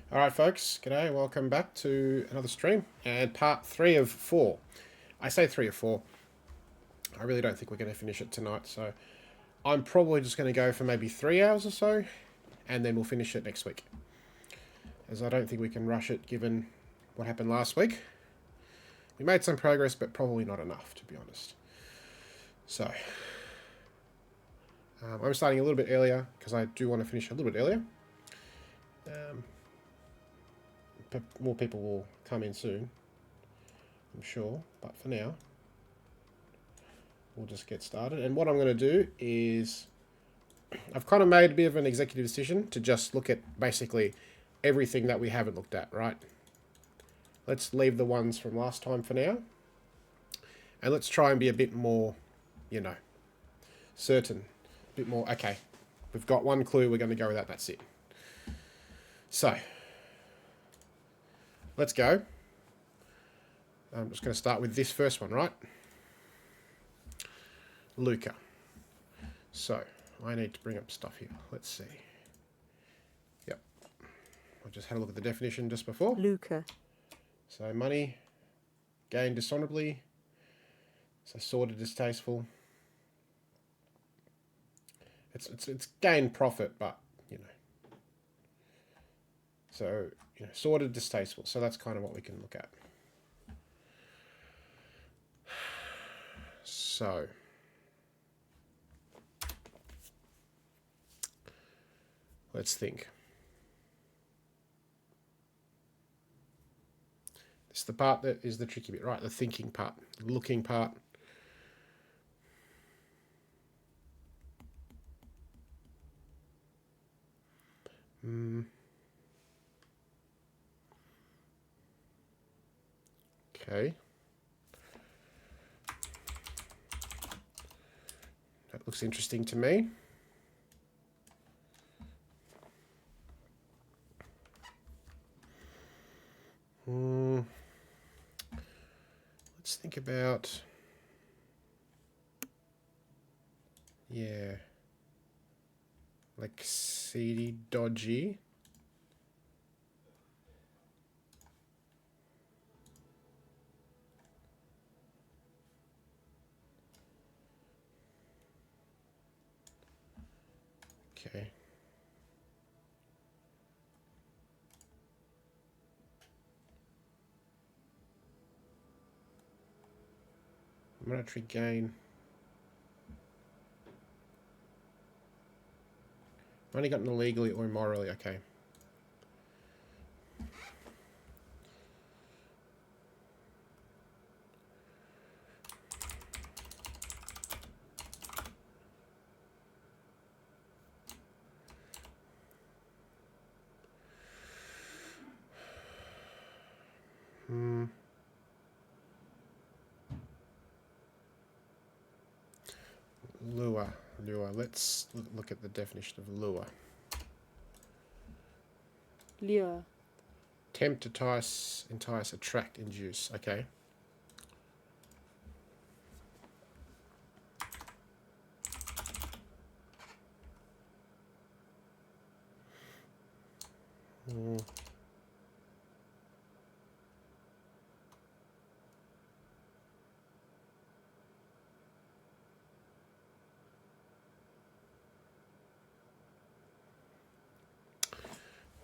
Alright folks, g'day, welcome back to another stream, and part 3 of 4. I say 3 of 4, I really don't think we're going to finish it tonight, so I'm probably just going to go for maybe 3 hours or so, and then we'll finish it next week. As I don't think we can rush it given what happened last week. We made some progress, but probably not enough, to be honest. So, I'm starting a little bit earlier, because I do want to finish a little bit earlier. More people will come in soon, I'm sure, but for now, we'll just get started. And what I'm going to do is, I've kind of made a bit of an executive decision to just look at basically everything that we haven't looked at, right? Let's leave the ones from last time for now. And let's try and be a bit more, certain. A bit more, okay, we've got one clue, we're going to go with that, that's it. So, let's go. I'm just going to start with this first one, right? Luca. So, I need to bring up stuff here. Let's see. Yep. I just had a look at the definition just before. Luca. So, money, gained dishonorably. So, sordid, distasteful. It's gain profit, but, So, sordid, distasteful. So, that's kind of what we can look at. So, let's think. This is the part that is the tricky bit, right? The thinking part, the looking part. Okay. That looks interesting to me. Let's think about, like seedy, dodgy. Okay. Monetary gain. Money gotten illegally or immorally. Okay. Lure. Let's look at the definition of lure. Lure. Tempt, entice, attract, induce. Okay.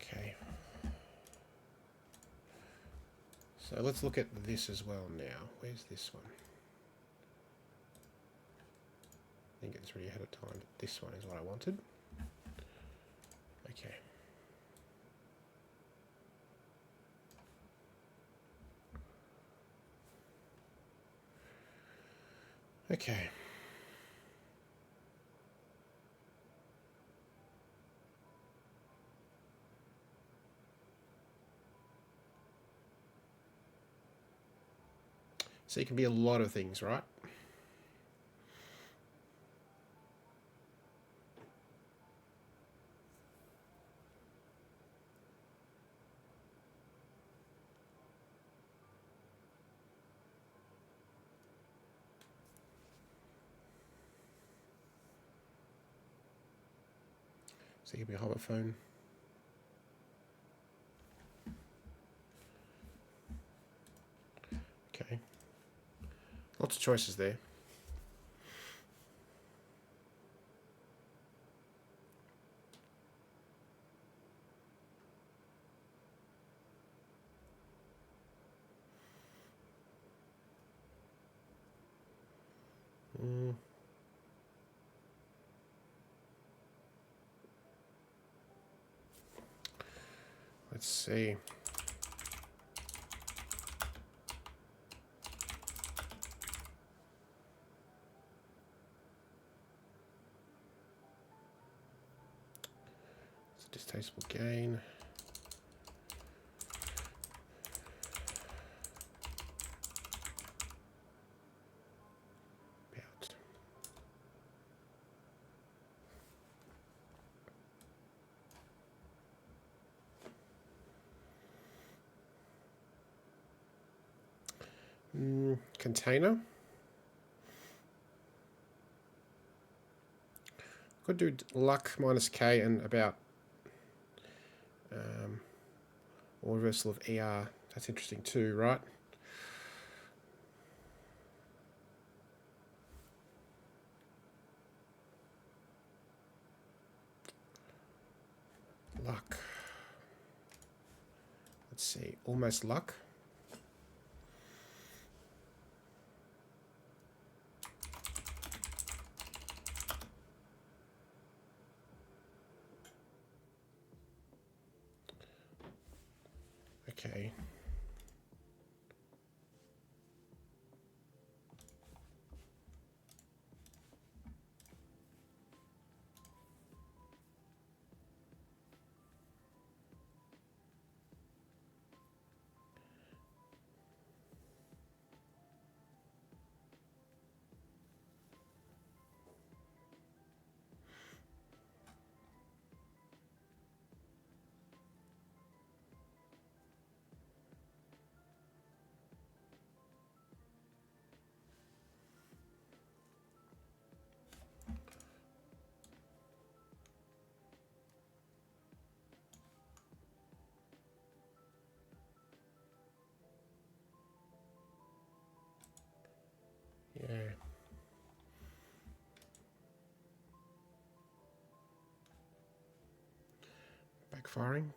Okay. So let's look at this as well now. Where's this one? I think it's already ahead of time, but this one is what I wanted. Okay. Okay. So it can be a lot of things, right? So it could be a homophone. Lots of choices there. Let's see. It's a distasteful gain. Container. Could do luck minus K and about or reversal of ER. That's interesting too, right? Luck. Let's see. Almost luck. Okay. Yeah. Backfiring.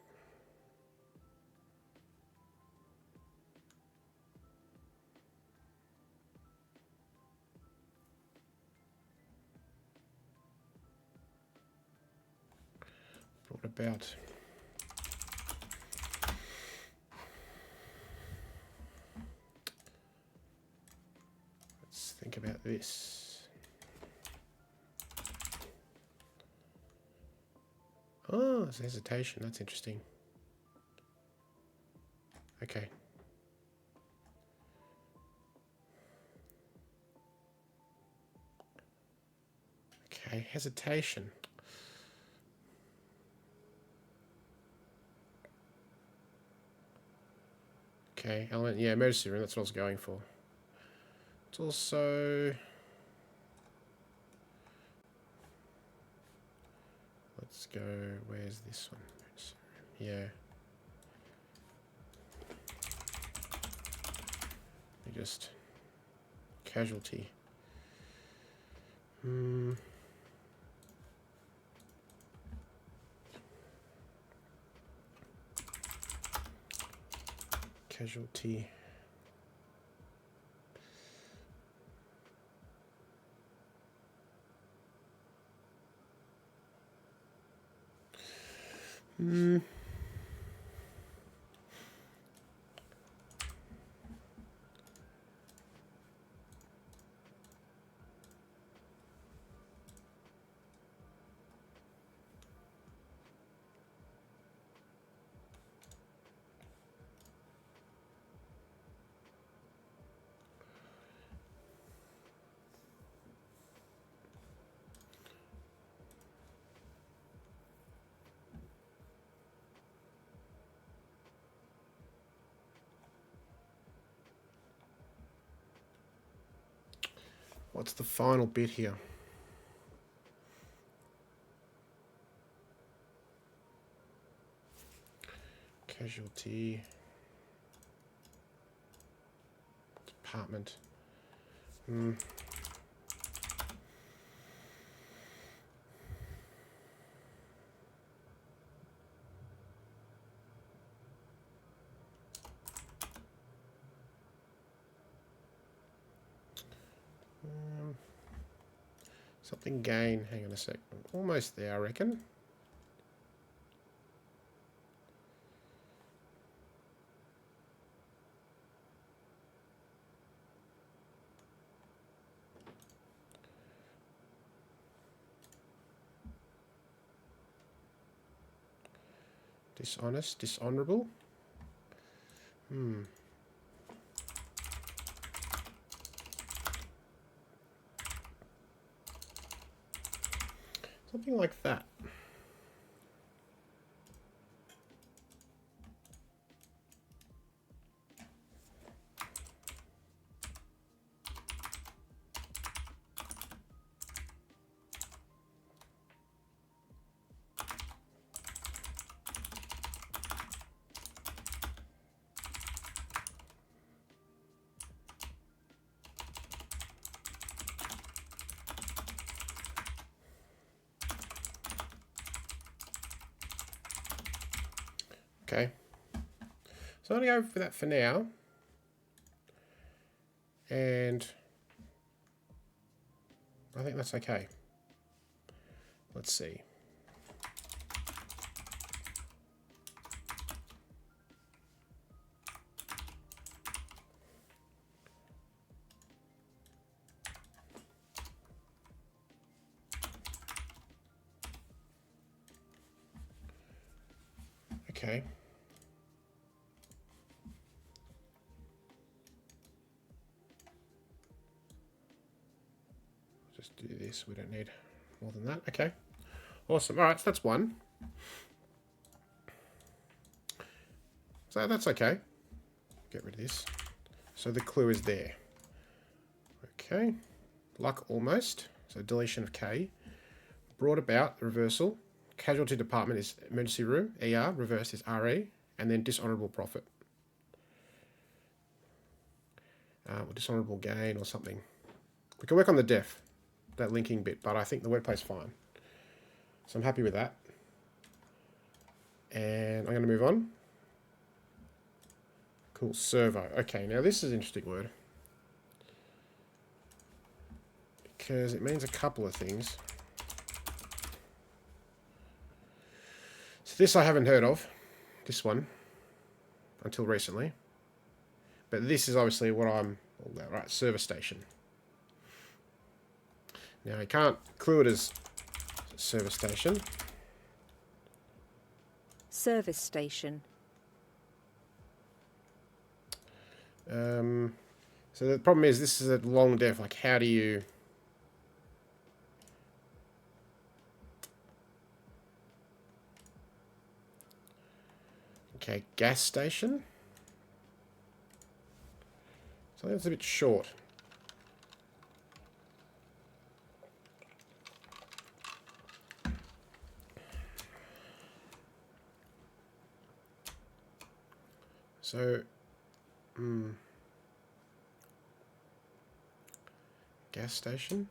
Brought about. Let's think about this. Oh, it's hesitation. That's interesting. Okay. Okay, hesitation. Okay, element, yeah, emergency room, that's what I was going for. It's also... Let's go, where's this one? Yeah. You just... Casualty. Casualty. What's the final bit here? Casualty. Department. Something gain. Hang on a sec. I'm almost there, I reckon. Dishonest, dishonorable. Something like that. Okay. So I'm going to go for that for now. And I think that's okay. Let's see. Okay. Just do this. We don't need more than that. Okay. Awesome. All right. So that's one. So that's okay. Get rid of this. So the clue is there. Okay. Luck almost. So deletion of K. Brought about, the reversal. Casualty department is emergency room. ER. Reversed is RE. And then dishonorable profit. Or dishonorable gain or something. We can work on the def, that linking bit, but I think the wordplay's fine. So I'm happy with that. And I'm going to move on. Cool, servo. Okay, now this is an interesting word. Because it means a couple of things. So this I haven't heard of, this one, until recently. But this is obviously what I'm all about, right? Service station. Now you can't clue it as service station. Service station. So the problem is this is a long def. Like, how do you... Okay, gas station. So that's a bit short. So, gas station.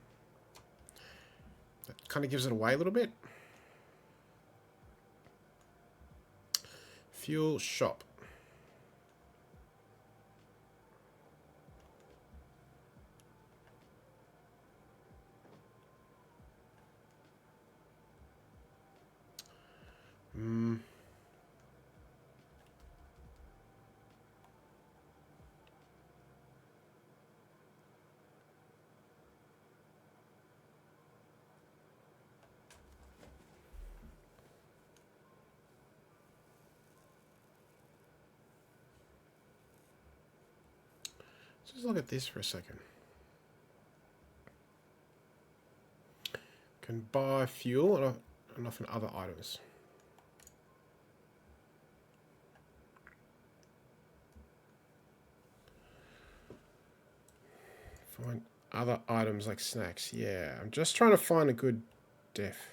That kind of gives it away a little bit. Fuel shop. Just look at this for a second. Can buy fuel and often other items. Find other items like snacks. Yeah, I'm just trying to find a good def.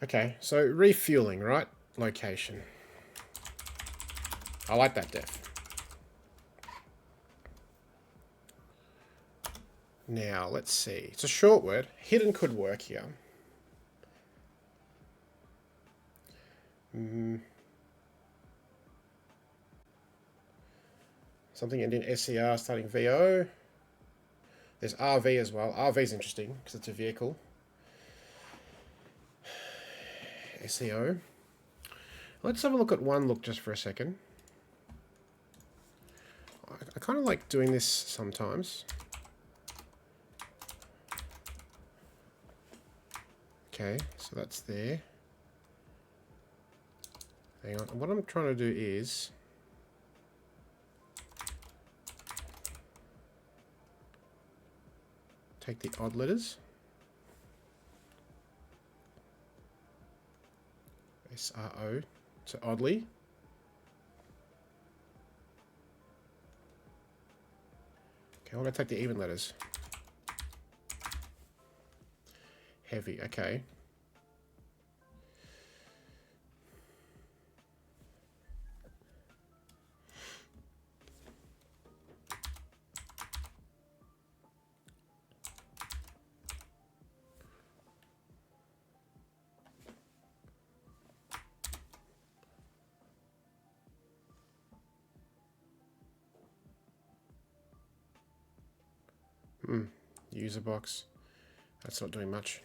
Okay, so refueling, right? Location. I like that def. Now, let's see. It's a short word. Hidden could work here. Something ending SER starting VO. There's RV as well. RV is interesting because it's a vehicle. SEO. Let's have a look at one look just for a second. I kind of like doing this sometimes. Okay, so that's there. Hang on. What I'm trying to do is take the odd letters. SRO to oddly. Okay, I'm going to take the even letters. Heavy, okay. User box. That's not doing much.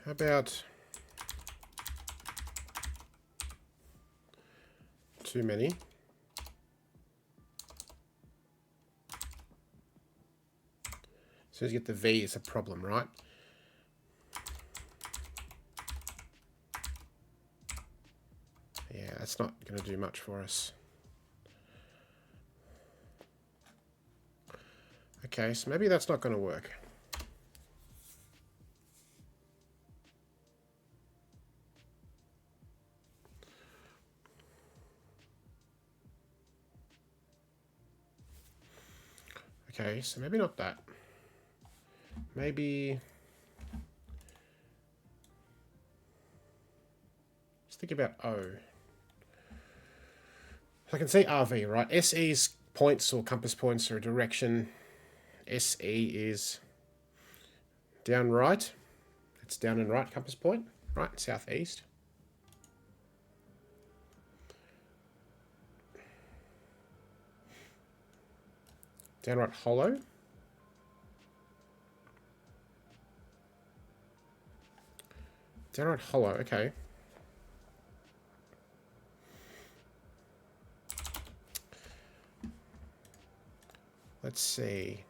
How about too many? As soon as you get the V, it's a problem, right? Yeah, that's not going to do much for us. Okay, so maybe that's not going to work. Okay, so maybe not that. Maybe... Let's think about O. I can say RV, right? SE's points or compass points are a direction. SE is down right. It's down and right compass point, right? Southeast. Downright hollow. Downright hollow, okay. Let's see.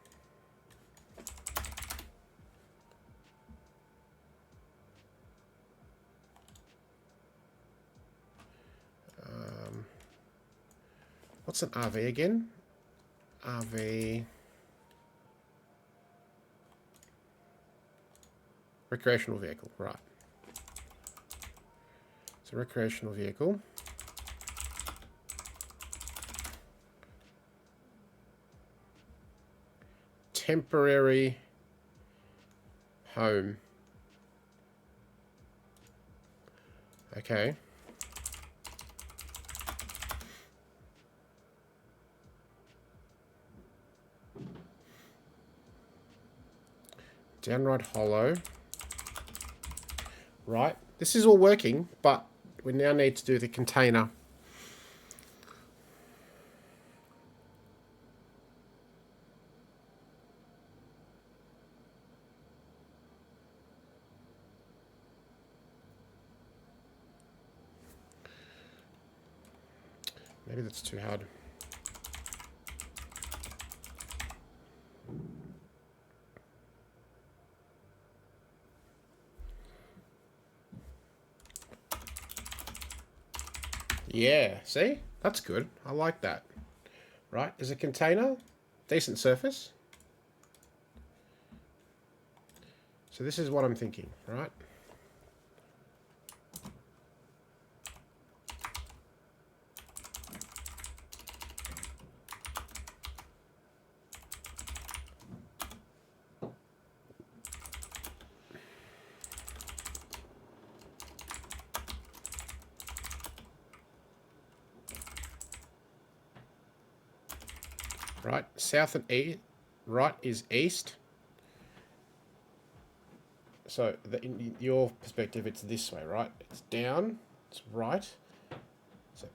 What's an RV again? RV. Recreational vehicle, right. It's a recreational vehicle. Temporary home. Okay. Downright hollow. Right. This is all working, but we now need to do the container. Maybe that's too hard. Yeah, see? That's good. I like that. Right, is a container. Decent surface. So this is what I'm thinking, right? right? South and east. Right is east. So in your perspective, it's this way, right? It's down, it's right. So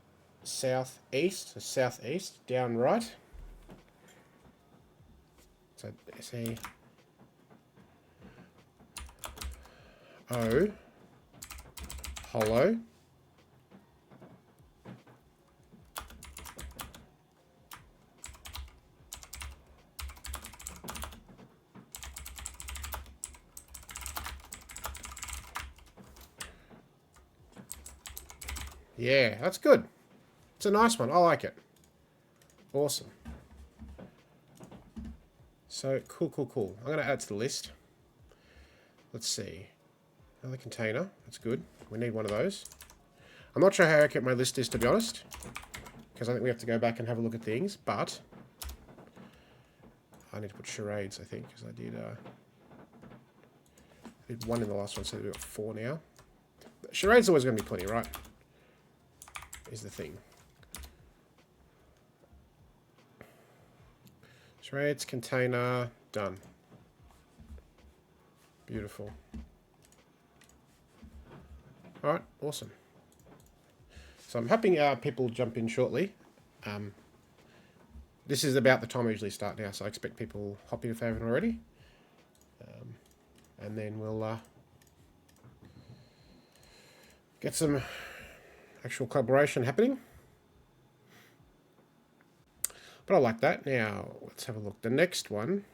south east, so southeast, down right. So say O, hollow. Yeah, that's good. It's a nice one. I like it. Awesome. So, cool. I'm going to add to the list. Let's see. Another container. That's good. We need one of those. I'm not sure how accurate my list is, to be honest, because I think we have to go back and have a look at things, but I need to put charades, I think, because I did one in the last one, so we've got 4 now. Charades always going to be plenty, right? Is the thing. Charades, container, done. Beautiful. Alright, awesome. So I'm hoping people jump in shortly. This is about the time I usually start now, so I expect people hop in if they haven't already. And then we'll get some actual collaboration happening. But I like that. Now, let's have a look. The next one,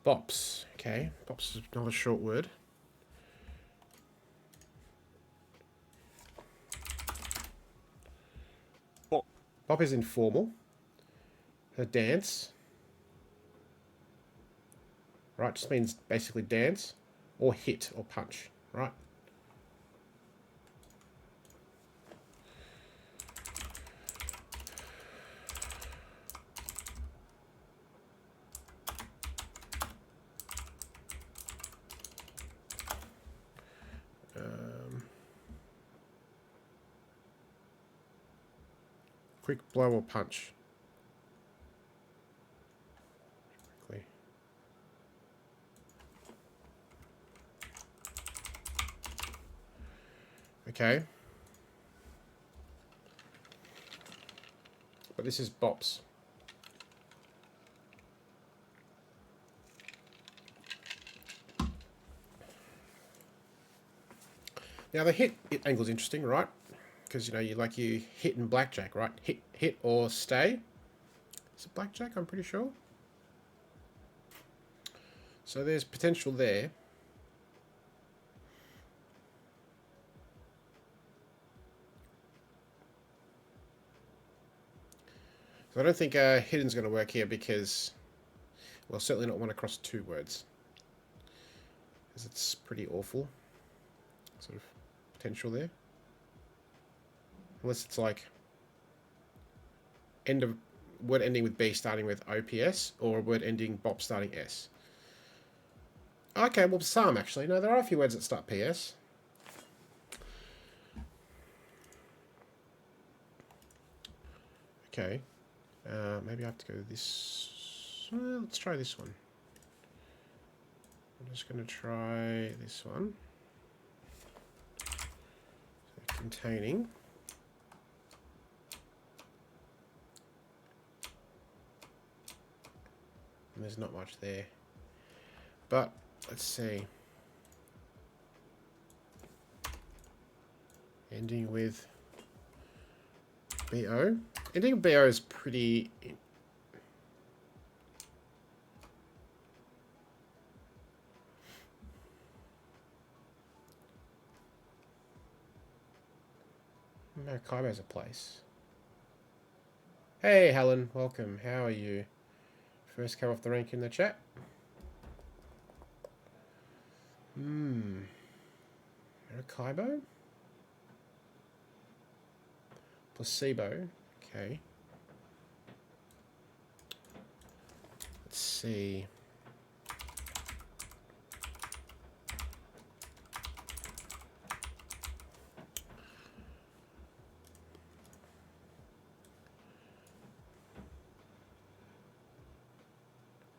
bops. Okay, bops is not a short word. Bop is informal. A dance. Right, just means basically dance or hit or punch, right? Quick blow or punch. Quickly. Okay. But this is bops. Now the hit angle is interesting, right? Because you hit in blackjack, right? Hit or stay. Is it blackjack? I'm pretty sure. So there's potential there. So I don't think hidden's going to work here because, well, certainly not one across 2 words, because it's pretty awful. Sort of potential there. Unless it's like word ending with B starting with OPS, or a word ending BOP starting S. Okay, well, some actually. No, there are a few words that start PS. Okay. Maybe I have to go this. Let's try this one. I'm just going to try this one. So, containing. And there's not much there. But, let's see. Ending with BO. Ending with BO is pretty... Maracaibo's a place. Hey, Helen. Welcome. How are you? First come off the rank in the chat. Maracaibo? Placebo. Okay. Let's see.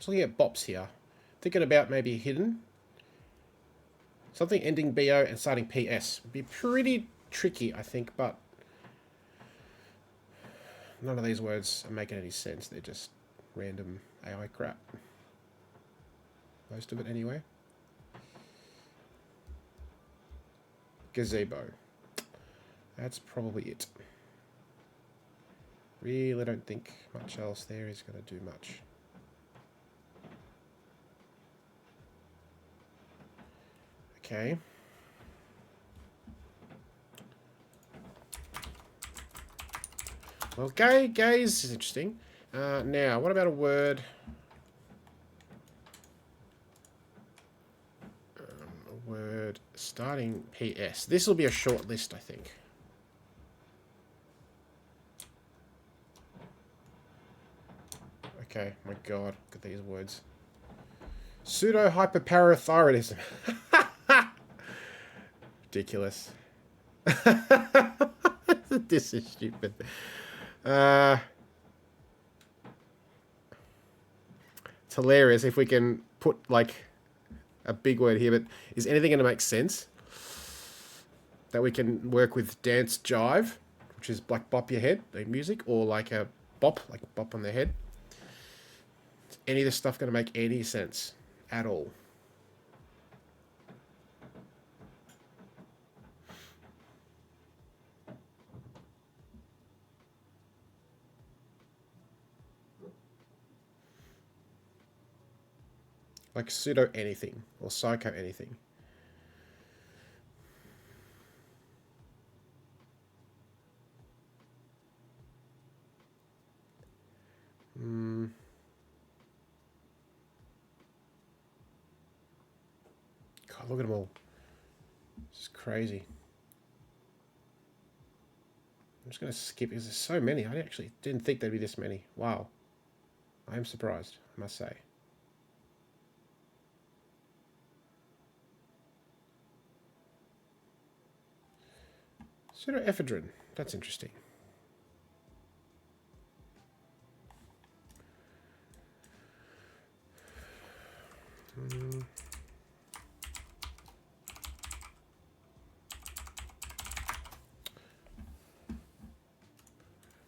Just looking at bops here. Thinking about maybe hidden. Something ending BO and starting PS. Would be pretty tricky, I think, but none of these words are making any sense. They're just random AI crap. Most of it anyway. Gazebo. That's probably it. Really don't think much else there is going to do much. Okay. Well, gaze is interesting. Now, what about a word? A word starting PS. This will be a short list, I think. Okay, my god, look at these words. Pseudo-hyperparathyroidism. Ridiculous. This is stupid. It's hilarious if we can put, like, a big word here, but is anything going to make sense? That we can work with dance jive, which is like bop your head, like music, or like a bop, like bop on the head. Is any of this stuff going to make any sense at all? Like pseudo anything or psycho anything. God, look at them all. This is crazy. I'm just going to skip because there's so many. I actually didn't think there'd be this many. Wow. I am surprised, I must say. Pseudoephedrine. That's interesting.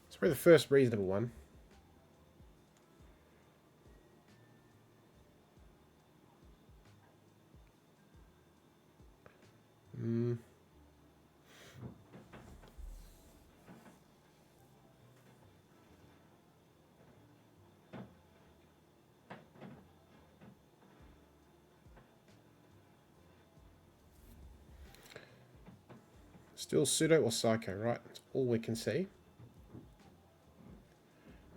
It's probably the first reasonable one. Still pseudo or psycho, right? That's all we can see.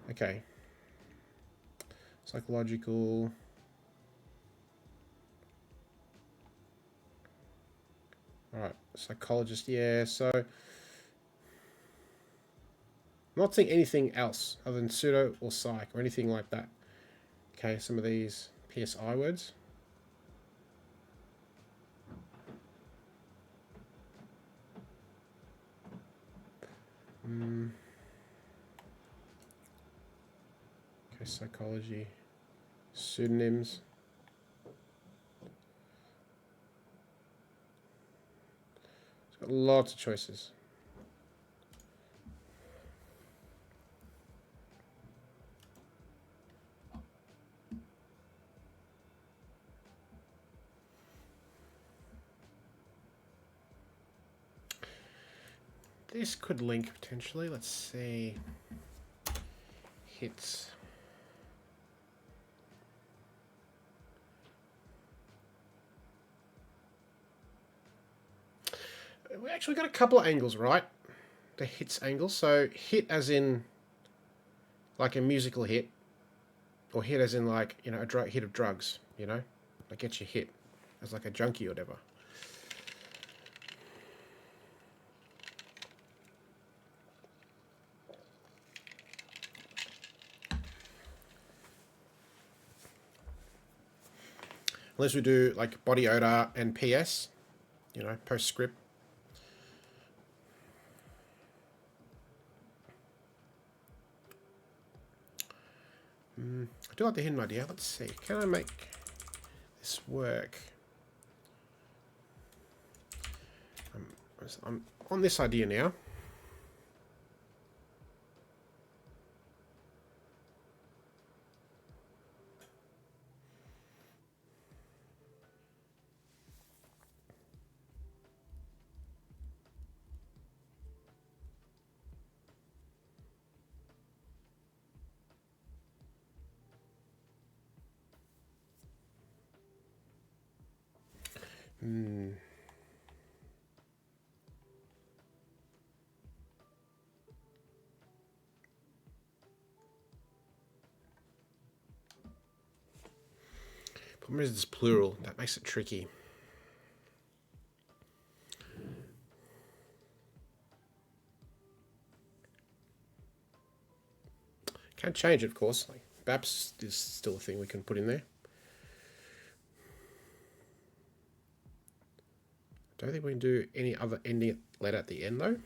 Okay. Psychological. Alright, psychologist, yeah, so I'm not seeing anything else other than pseudo or psych or anything like that. Okay, some of these PSI words. Okay, psychology. Pseudonyms. It's got lots of choices. This could link potentially. Let's see. Hits. We actually got a couple of angles, right? The hits angle. So hit as in like a musical hit, or hit as in like, you know, a hit of drugs, you know? Like get you hit as like a junkie or whatever. Unless we do like body odor and PS, you know, postscript. I do like the hidden idea. Let's see. Can I make this work? I'm on this idea now. Problem is it's plural. That makes it tricky. Can't change it, of course. Like BAPS is still a thing we can put in there. Don't think we can do any other ending letter at the end though.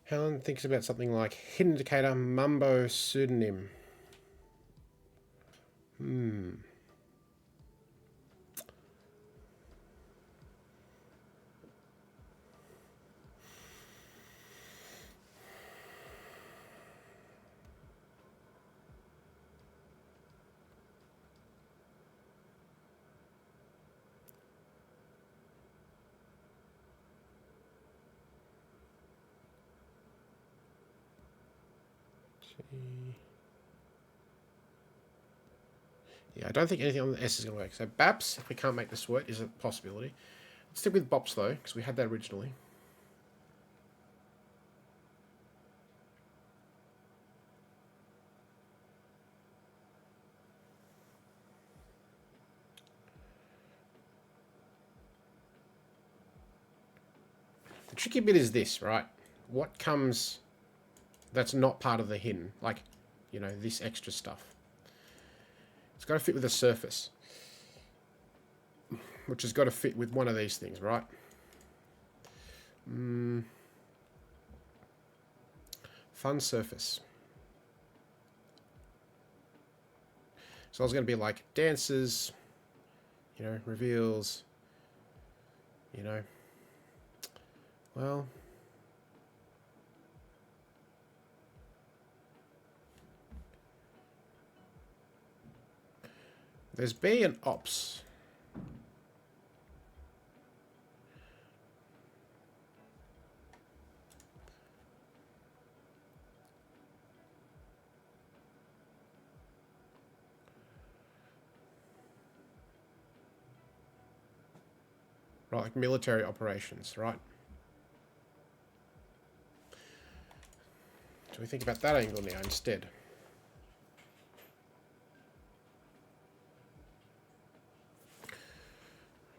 Helen thinks about something like hidden indicator, mumbo pseudonym. Yeah, I don't think anything on the S is going to work. So BAPS, if we can't make this work, is a possibility. Let's stick with BOPS though, because we had that originally. The tricky bit is this, right? What comes that's not part of the hidden? Like, you know, this extra stuff. It's got to fit with the surface, which has got to fit with one of these things, right? Fun surface. So I was going to be like dances, you know, reveals, you know. Well, there's B and ops. Right, like military operations, right? Do we think about that angle now instead?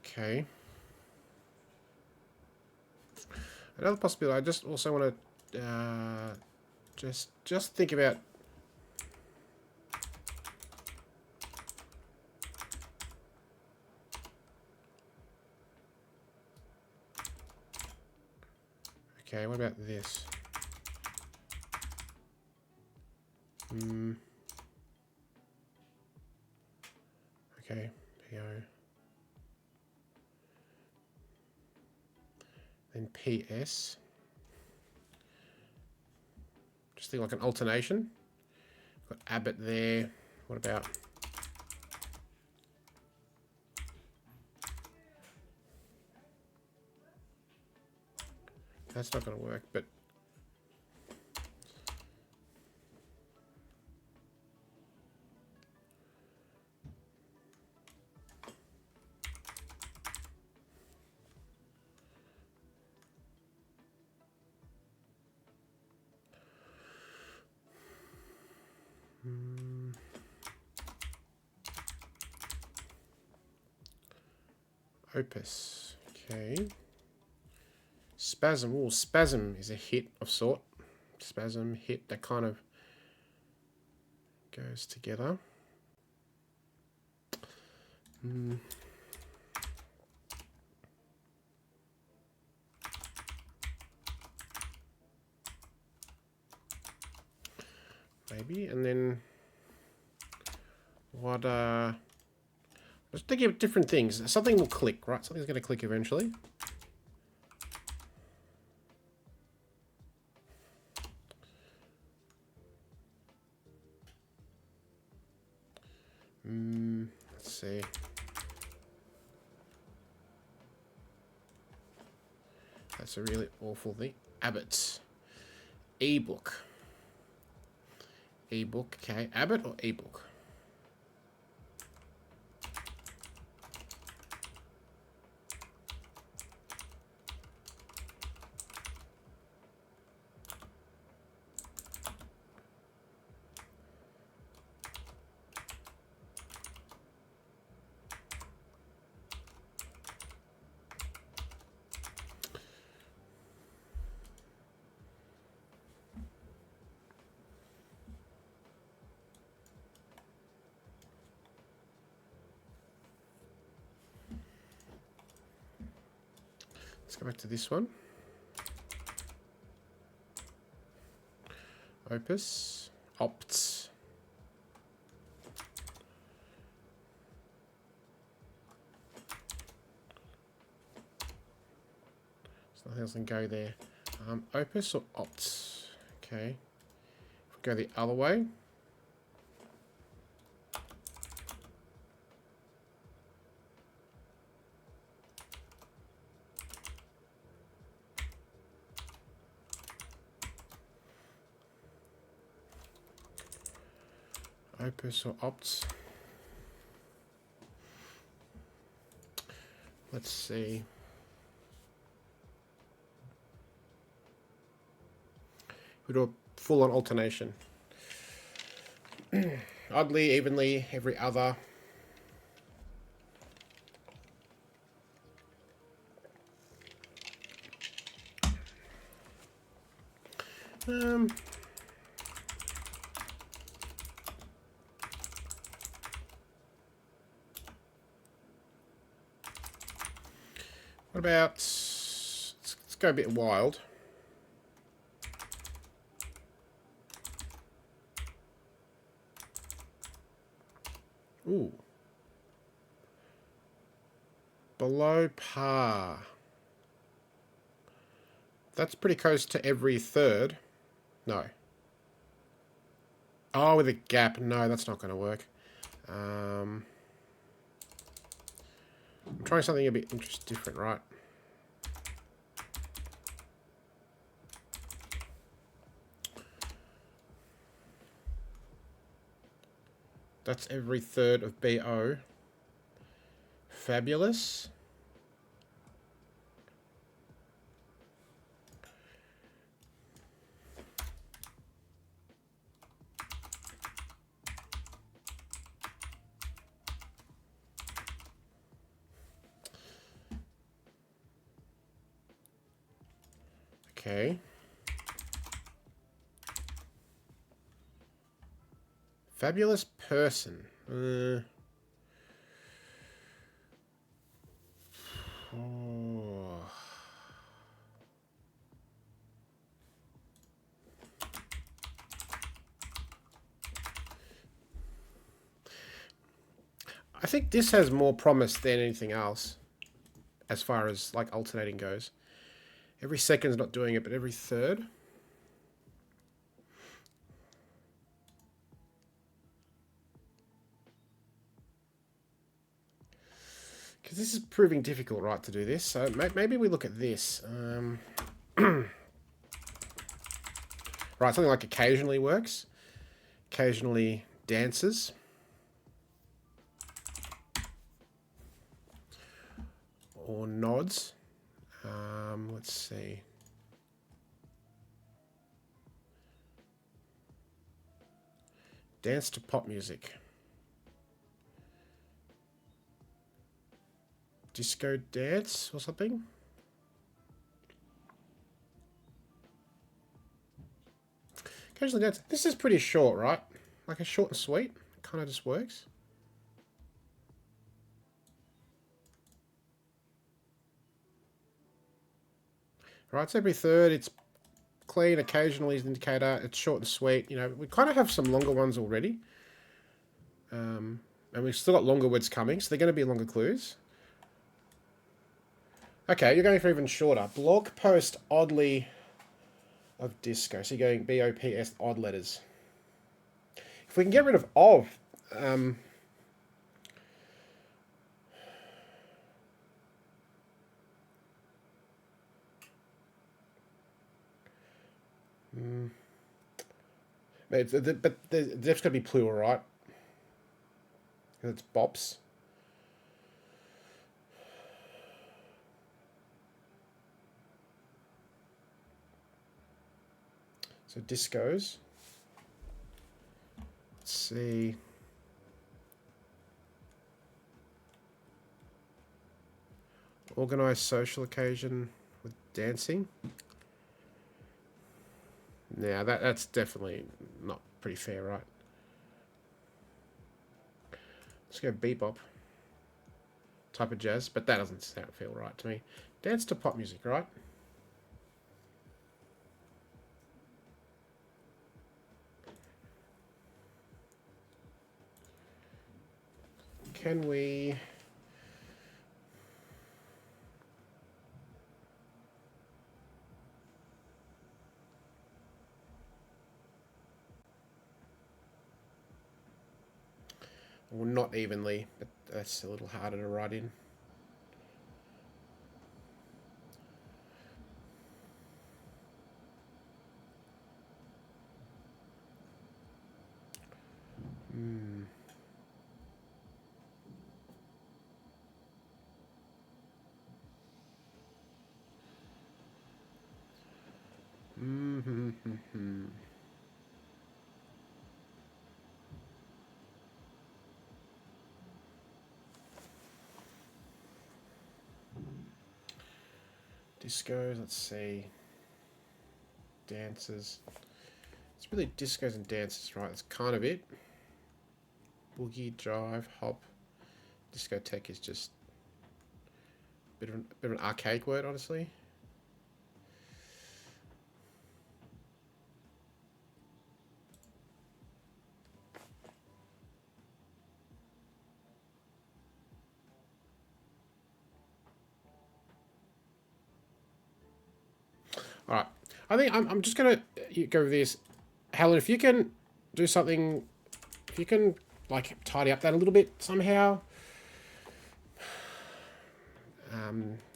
Okay. Another possibility, I just also want to just think about okay, what about this? Okay, PO. Then PS. Just think like an alternation. Got Abbott there. What about that's not going to work, but Opus. Okay. Spasm. Oh, spasm is a hit of sort. Spasm, hit, that kind of goes together. Maybe, and then what, just thinking of different things. Something will click, right? Something's going to click eventually. Let's see. That's a really awful thing. Abbott's. Ebook. Ebook, okay. Abbott or ebook? Let's go back to this one. Opus. Opts. So nothing else can go there. Opus or opts? Okay. If we go the other way. Opus or opts? Let's see. We do a full-on alternation. Oddly, evenly, every other. What about... Let's go a bit wild. Ooh. Below par. That's pretty close to every third. No. Oh, with a gap. No, that's not going to work. I'm trying something a bit different, right? That's every third of BO. Fabulous. Okay. Fabulous person. Oh. I think this has more promise than anything else, as far as like alternating goes. Every second's not doing it, but every third. Because this is proving difficult, right, to do this. So maybe we look at this. Right, something like occasionally works. Occasionally dances. Or nods. Let's see. Dance to pop music. Disco dance or something? Occasionally dance. This is pretty short, right? Like a short and sweet. Kind of just works. Right, it's every third. It's clean. Occasionally is an indicator. It's short and sweet. You know, we kind of have some longer ones already. And we've still got longer words coming, so they're going to be longer clues. Okay, you're going for even shorter. Blog post oddly of disco. So you're going BOPS, odd letters. If we can get rid of, but there's going to be plural, right? It's bops. So discos. Let's see. Organised social occasion with dancing. Now that's definitely not pretty fair, right? Let's go bebop. Type of jazz, but that doesn't feel right to me. Dance to pop music, right? Can we... Well, not evenly, but that's a little harder to write in. Discos, let's see. Dances. It's really discos and dances, right? That's kind of it. Boogie, drive, hop. Discotheque is just a bit of an archaic word, honestly. All right. I think I'm just going to go with this. Helen, if you can do something, if you can, like, tidy up that a little bit somehow.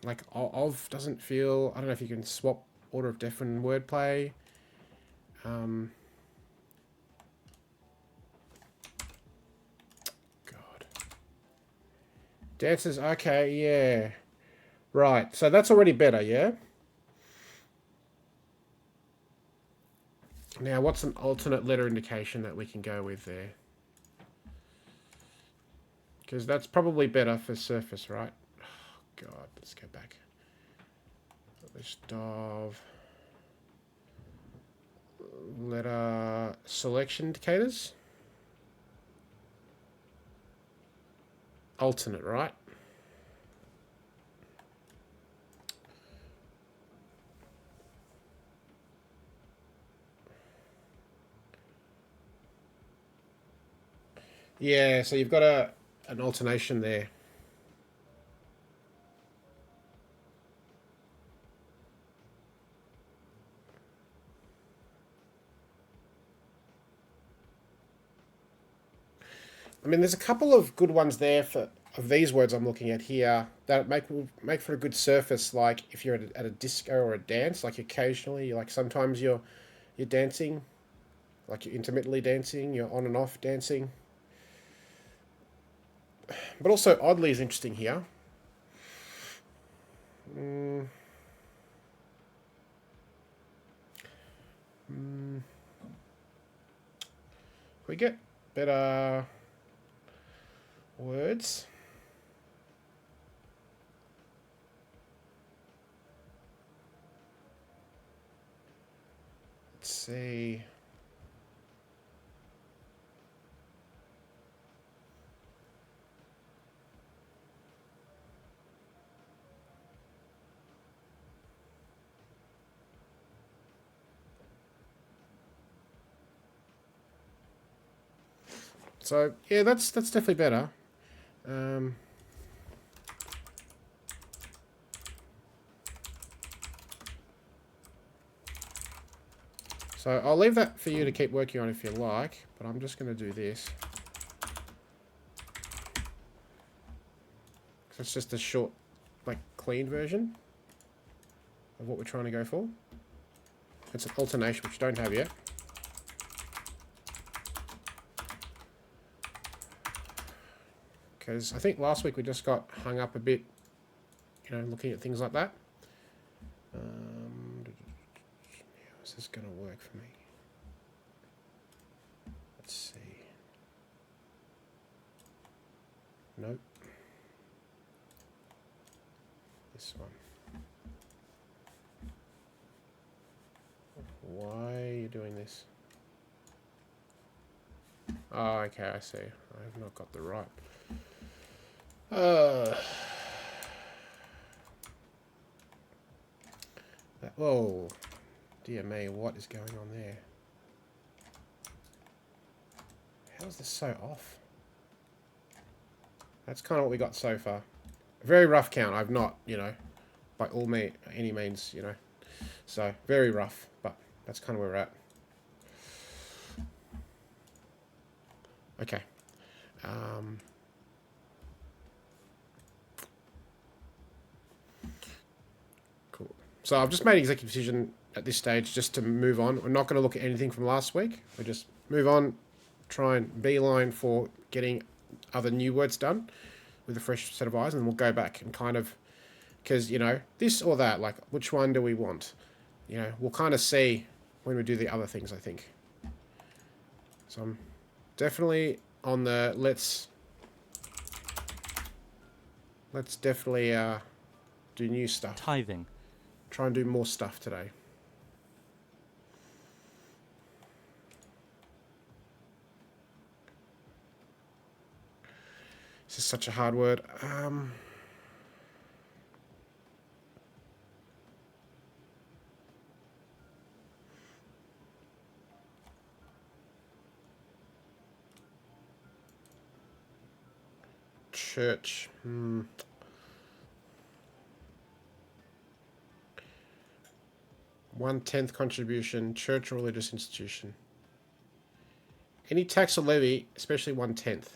Like, of doesn't feel... I don't know if you can swap order of different wordplay. God. Dances, okay, yeah. Right, so that's already better, yeah? Now, what's an alternate letter indication that we can go with there? Because that's probably better for surface, right? Oh, God, let's go back. List of letter selection indicators. Alternate, right? Yeah, so you've got an alternation there. I mean, there's a couple of good ones there of these words I'm looking at here that make for a good surface. Like if you're at a disco or a dance, like occasionally, like sometimes you're dancing, like you're intermittently dancing, you're on and off dancing. But also oddly is interesting here. We get better words. Let's see. So yeah, that's definitely better. So I'll leave that for you to keep working on if you like, but I'm just going to do this. So it's just a short, like, clean version of what we're trying to go for. It's an alternation, which you don't have yet. Because I think last week we just got hung up a bit, you know, looking at things like that. How is this going to work for me? Let's see. Nope. This one. Why are you doing this? Oh, okay, I see. I have not got the right. Whoa. Dear me, what is going on there? How is this so off? That's kind of what we got so far. A very rough count. I've not, you know, by any means, you know. So, very rough, but that's kind of where we're at. Okay. Cool. So I've just made an executive decision at this stage just to move on. We're not going to look at anything from last week. We just move on, try and beeline for getting other new words done with a fresh set of eyes, and then we'll go back and kind of, because, you know, this or that, like, which one do we want? You know, we'll kind of see when we do the other things, I think. So I'm definitely on the let's definitely do new stuff. Tithing. Try and do more stuff today. This is such a hard word. Church. 1/10 contribution, church or religious institution. Any tax or levy, especially 1/10.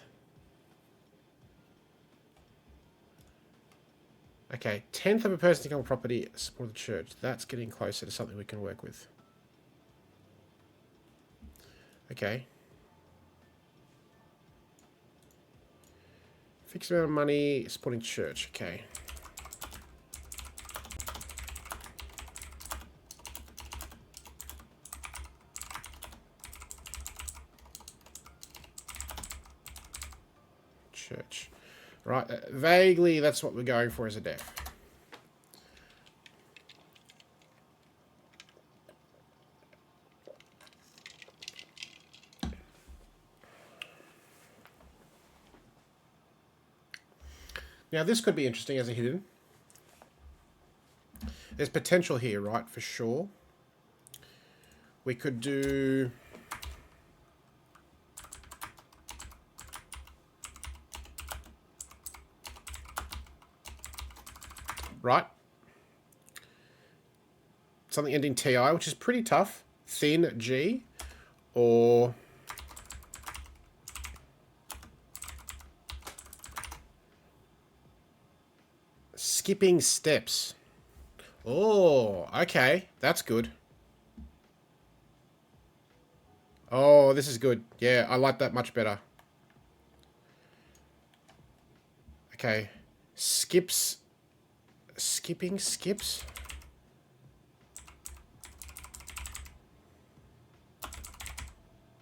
Okay, 10th of a person's income or property support the church. That's getting closer to something we can work with. Okay. Fixed amount of money supporting church. Okay. Church. Right, vaguely that's what we're going for as a def. Now this could be interesting as a hidden. There's potential here, right, for sure. We could do... Right. Something ending TI, which is pretty tough. Thin G. Or... skipping steps. Oh, okay. That's good. Oh, this is good. Yeah, I like that much better. Okay. Skips. Skipping skips.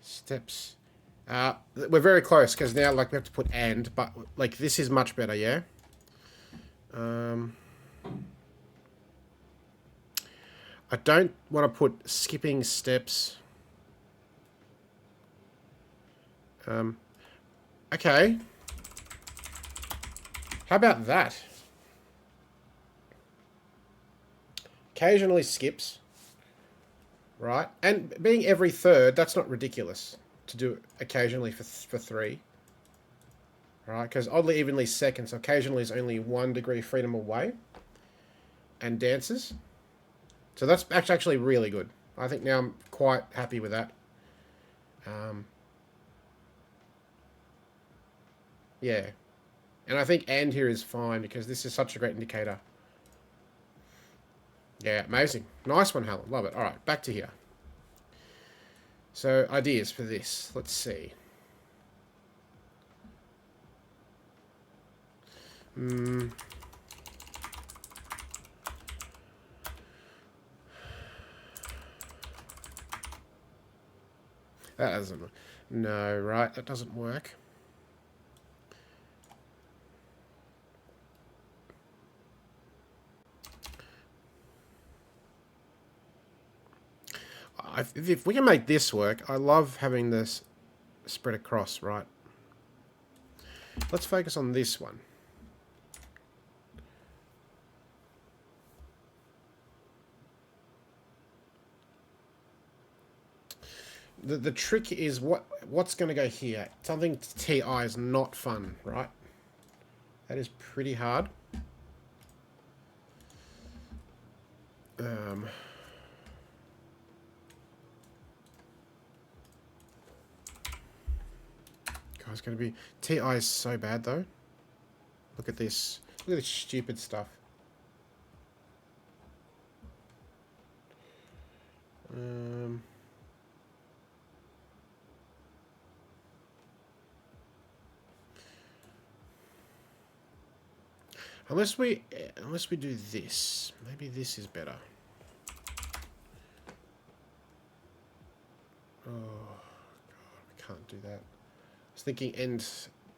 Steps. We're very close because now like we have to put and, but like this is much better, yeah. I don't want to put skipping steps. Okay. How about that? Occasionally skips. Right? And being every third, that's not ridiculous to do occasionally for 3. Right? Because oddly evenly seconds, occasionally is only 1 degree freedom away. And dances. So that's actually really good. I think now I'm quite happy with that. Yeah. And I think and here is fine because this is such a great indicator. Yeah, amazing. Nice one, Helen. Love it. All right, back to here. So, ideas for this. Let's see. That doesn't... No, right? That doesn't work. If we can make this work, I love having this spread across, right? Let's focus on this one. The trick is what's going to go here. Something TI is not fun, right? That is pretty hard. God, it's going to be... TI is so bad, though. Look at this. Look at this stupid stuff. Unless we do this. Maybe this is better. Oh, God, we can't do that. I was thinking end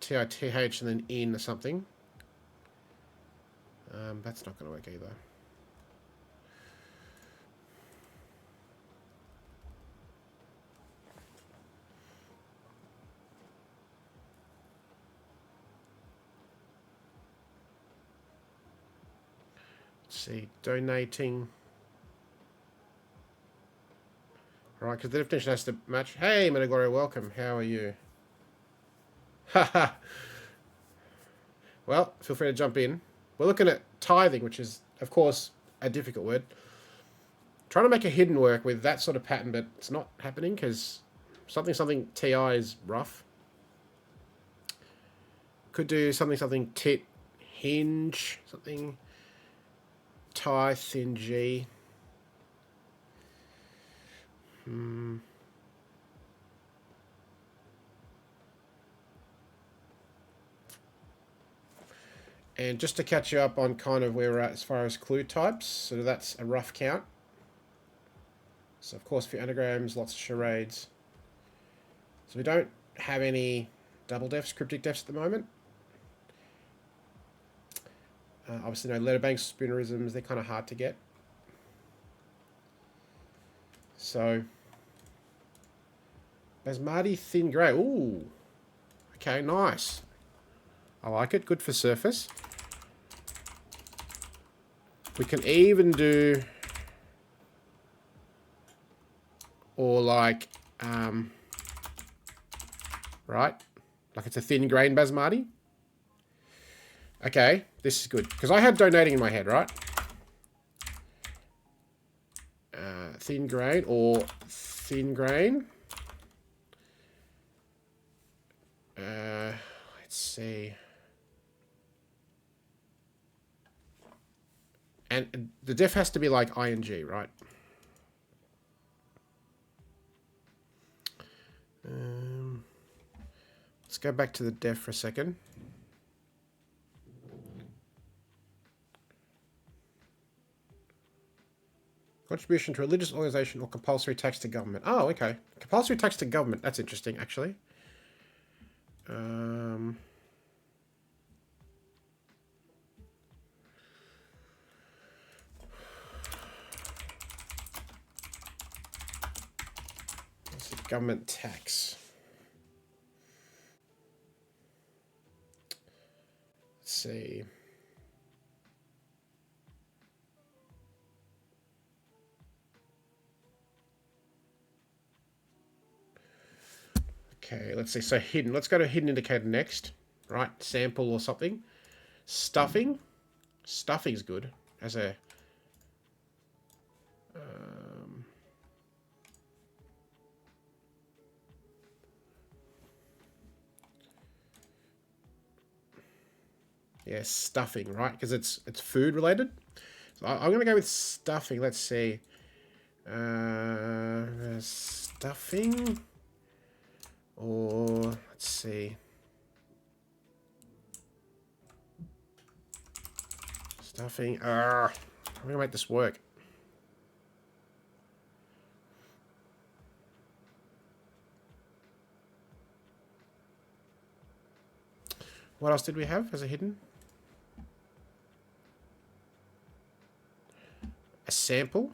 TITH and then in or something. That's not going to work either. Let's see, donating. Right, because the definition has to match. Hey, Metagloria, welcome. How are you? Haha. Well, feel free to jump in. We're looking at tithing, which is, of course, a difficult word. Trying to make a hidden work with that sort of pattern, but it's not happening because something TI is rough. Could do something tit hinge, something tie thin G. And just to catch you up on kind of where we're at as far as clue types, so that's a rough count. So of course for anagrams, lots of charades. So we don't have any double defs, cryptic defs at the moment. Obviously no letterbanks, spoonerisms, they're kind of hard to get. So, Basmati thin grey, ooh. Okay, nice. I like it, good for surface. We can even do, or like, right? Like it's a thin grain basmati. Okay, this is good. Because I had donating in my head, right? Thin grain or thin grain. Let's see. And the def has to be like ing, right? Let's go back to the def for a second. Contribution to religious organization or compulsory tax to government. Oh, okay. Compulsory tax to government. That's interesting, actually. Let's see, government tax. Let's see. Okay, let's see. So hidden. Let's go to hidden indicator next. Right, sample or something. Stuffing. Stuffing's good as a. Yeah, stuffing, right? Because it's food related. So I'm gonna go with stuffing. Let's see. Stuffing. Or let's see. Stuffing. I'm gonna make this work. What else did we have as a hidden? A sample.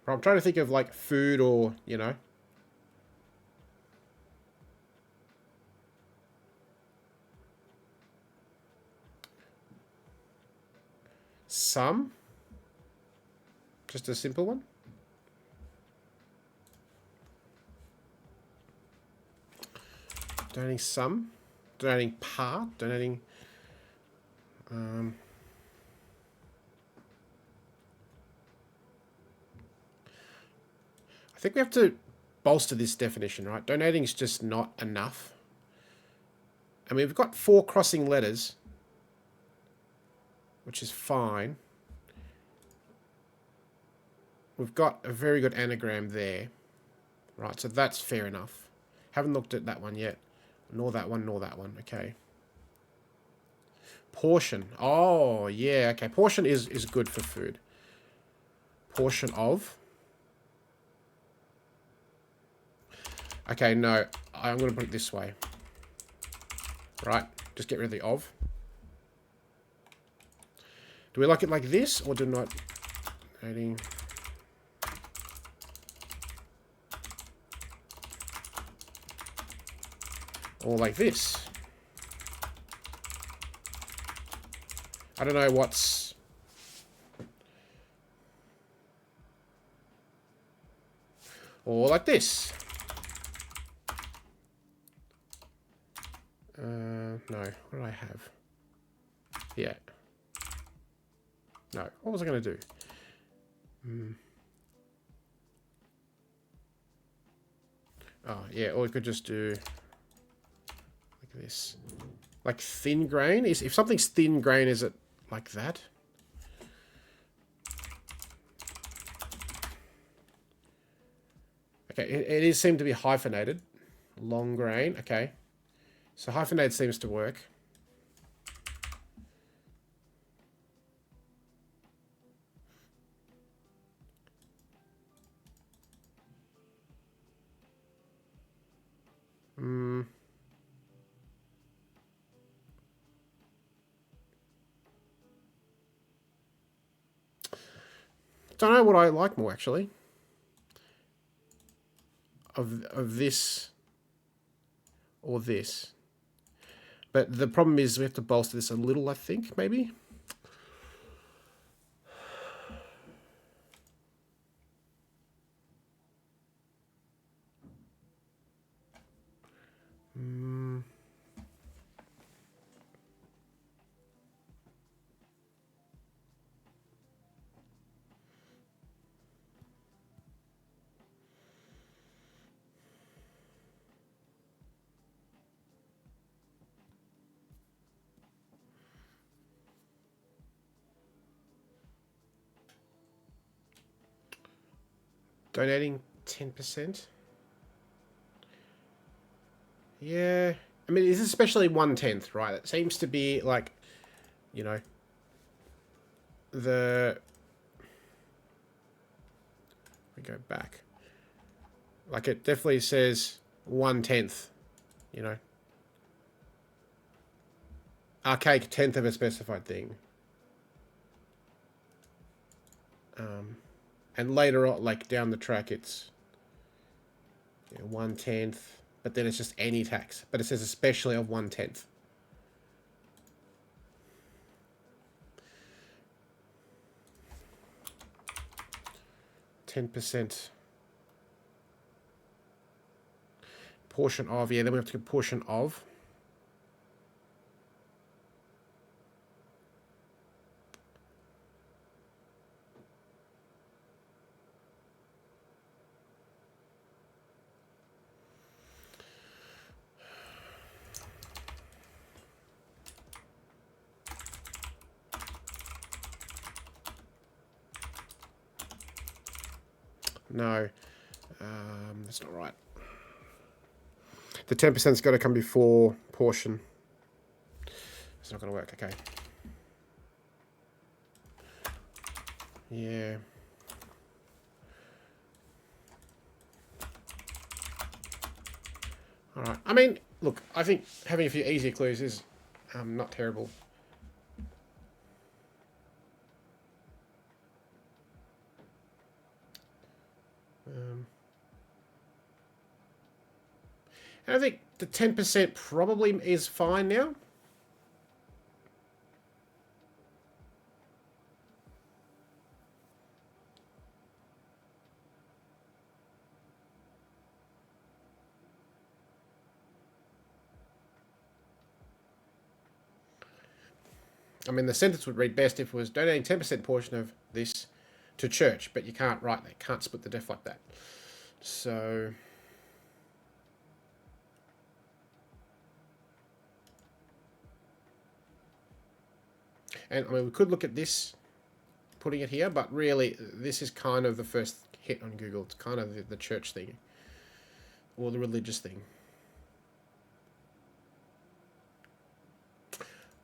I'm trying to think of like food or, you know. Some. Just a simple one. Donating some. Donating part. Donating. I think we have to bolster this definition, right? Donating is just not enough. I mean, we've got 4 crossing letters, which is fine. We've got a very good anagram there, right? So that's fair enough. Haven't looked at that one yet. Nor that one, nor that one. Okay. Portion. Oh, yeah. Okay. Portion is good for food. Portion of. Okay, no. I'm going to put it this way. Right. Just get rid of the of. Do we like it like this or do not? Adding. Or like this. I don't know what's... Or like this. No. What did I have? Yeah. No. What was I going to do? Oh, yeah. Or we could just do... like this. Like thin grain? If something's thin grain, is it like that? Okay, it is seem to be hyphenated. Long grain, okay. So hyphenated seems to work. Don't know what I like more, actually. Of this or this. But the problem is we have to bolster this a little, I think, maybe. Donating 10%. Yeah. I mean, it's especially 1/10, right? It seems to be like, you know, we go back. Like it definitely says 1/10 you know. Archaic tenth of a specified thing. And later on, like down the track, it's 1/10, but then it's just any tax. But it says especially of 1/10. 10%. Portion of, yeah, then we have to get portion of. No, that's not right. The 10%'s got to come before portion. It's not going to work, okay. Yeah. Alright, I mean, look, I think having a few easier clues is not terrible. And I think the 10% probably is fine now. I mean, the sentence would read best if it was donating 10% portion of this to church, but you can't write that. Can't split the deaf like that. So... And, I mean, we could look at this, putting it here, but really, this is kind of the first hit on Google. It's kind of the church thing, or the religious thing.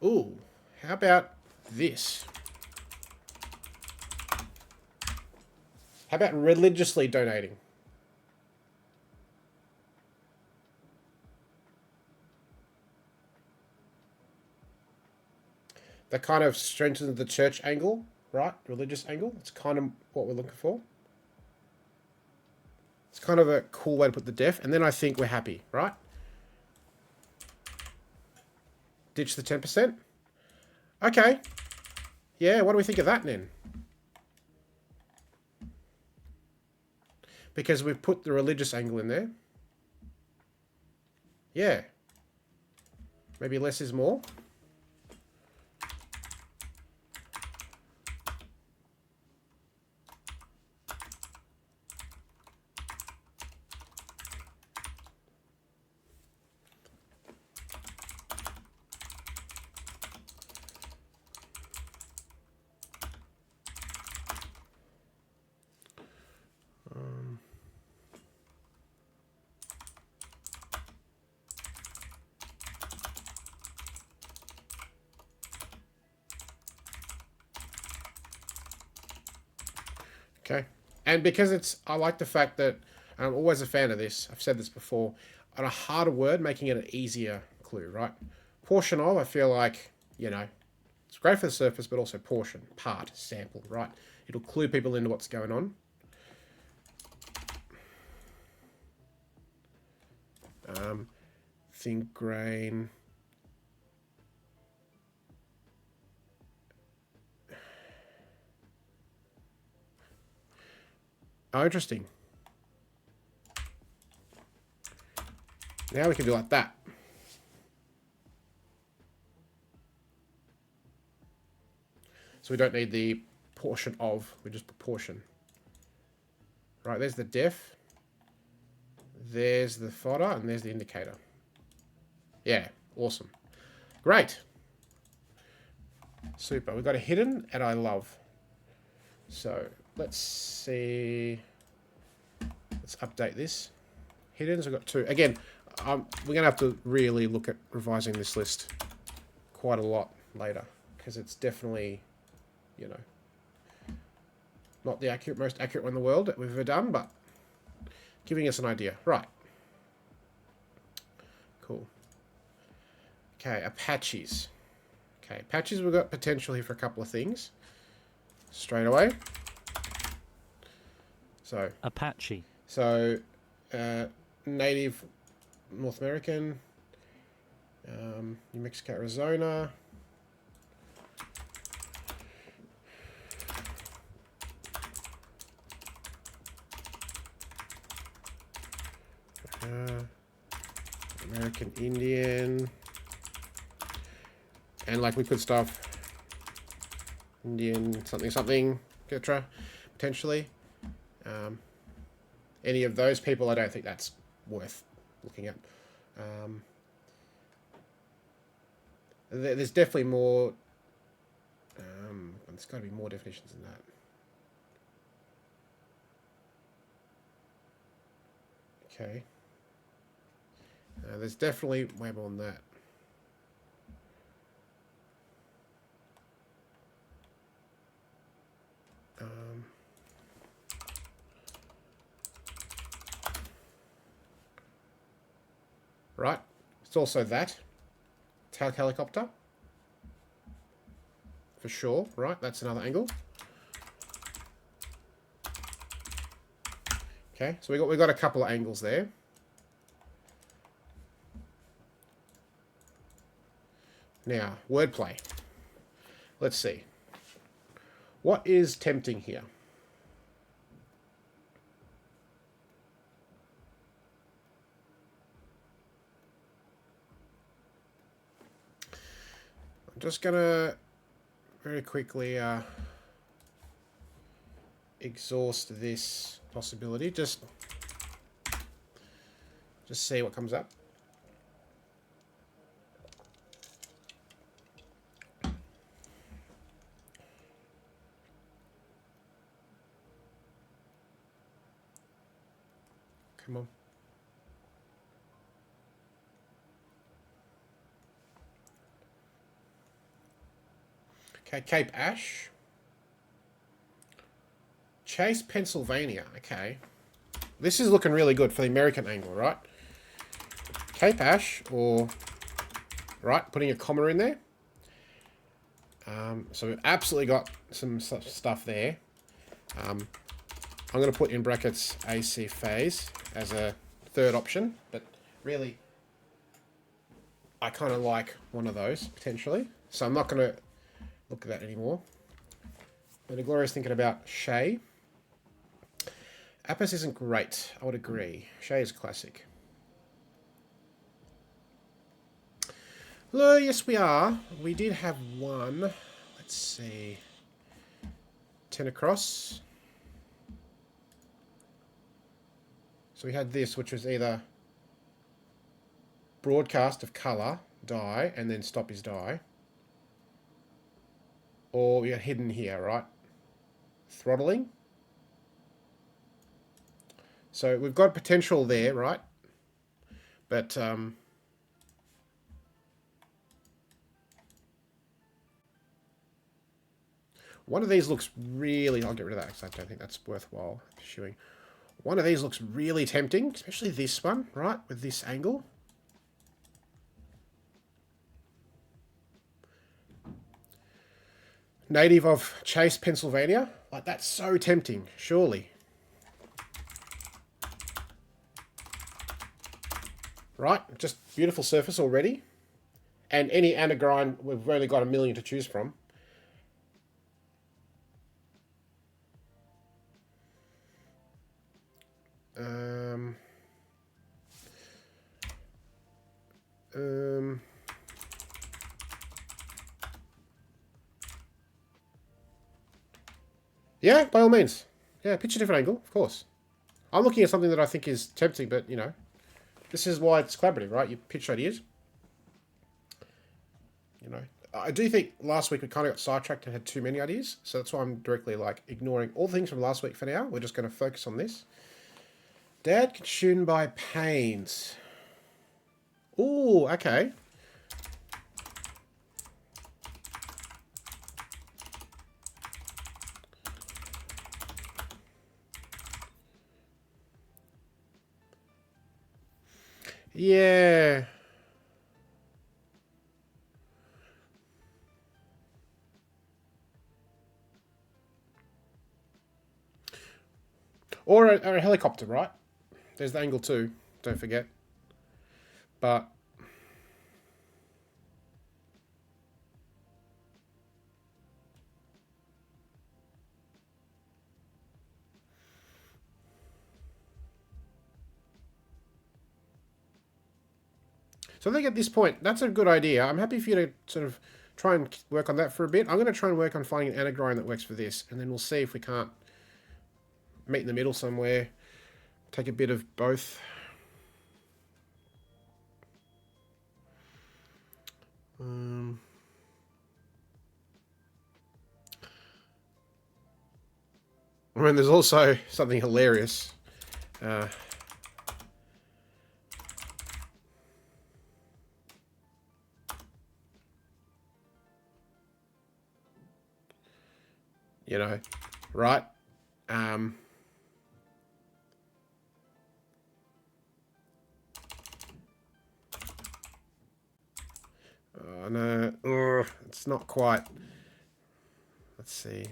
Ooh, how about this? How about religiously donating? That kind of strengthens the church angle, right? Religious angle. It's kind of what we're looking for. It's kind of a cool way to put the deaf. And then I think we're happy, right? Ditch the 10%. Okay. Yeah, what do we think of that then? Because we've put the religious angle in there. Yeah. Maybe less is more. Okay. And because it's, I like the fact that, and I'm always a fan of this, I've said this before, on a harder word, making it an easier clue, right? Portion of, I feel like, you know, it's great for the surface, but also portion, part, sample, right? It'll clue people into what's going on. Think grain. Oh, interesting. Now we can do like that. So we don't need the portion of, we just proportion. Right, there's the def. There's the fodder, and there's the indicator. Yeah, awesome. Great. Super. We've got a hidden and I love. So let's see. Let's update this. Hiddens, I've got 2. Again, we're going to have to really look at revising this list quite a lot later, because it's definitely, you know, not the most accurate one in the world that we've ever done, but giving us an idea. Right. Cool. Okay, Apaches. Okay, Apaches, we've got potential here for a couple of things. Straight away. So, Apache. So, native North American, New Mexico, Arizona. American Indian. And like we could stuff Indian something something, etc. Potentially. Any of those people, I don't think that's worth looking at. There's definitely more. There's got to be more definitions than that. Okay. There's definitely way more than that. Right. It's also that. Tail helicopter. For sure. Right. That's another angle. Okay. So we got a couple of angles there. Now, wordplay. Let's see. What is tempting here? I'm just gonna very quickly exhaust this possibility. Just see what comes up. Come on. Okay, Cape Ash. Chase, Pennsylvania. Okay. This is looking really good for the American angle, right? Cape Ash, or... Right, putting a comma in there. So we've absolutely got some stuff there. I'm going to put in brackets AC phase as a third option, but really, I kind of like one of those, potentially. So I'm not going to look at that anymore. And Gloria's thinking about Shay. Apis isn't great, I would agree. Shay is classic. Hello, yes we are. We did have one. Let's see. 10 across. So we had this, which was either broadcast of colour, die, and then stop his die. Or we got hidden here, right? Throttling. So we've got potential there, right? But one of these looks really... I'll get rid of that because I don't think that's worthwhile pursuing. One of these looks really tempting, especially this one, right? With this angle. Native of Chase, Pennsylvania. Like, that's so tempting, surely. Right? Just beautiful surface already. And any anagrine, we've only got 1 million to choose from. Yeah, by all means. Yeah, pitch a different angle, of course. I'm looking at something that I think is tempting, but, you know, this is why it's collaborative, right? You pitch ideas. You know, I do think last week we kind of got sidetracked and had too many ideas, so that's why I'm directly, like, ignoring all things from last week for now. We're just going to focus on this. Dad consumed by pains. Ooh, okay. Yeah. Or a helicopter, right? There's the angle too, don't forget. But so I think at this point, that's a good idea. I'm happy for you to sort of try and work on that for a bit. I'm going to try and work on finding an anagram that works for this, and then we'll see if we can't meet in the middle somewhere. Take a bit of both. I mean, there's also something hilarious. You know, right? Oh, no, it's not quite. Let's see.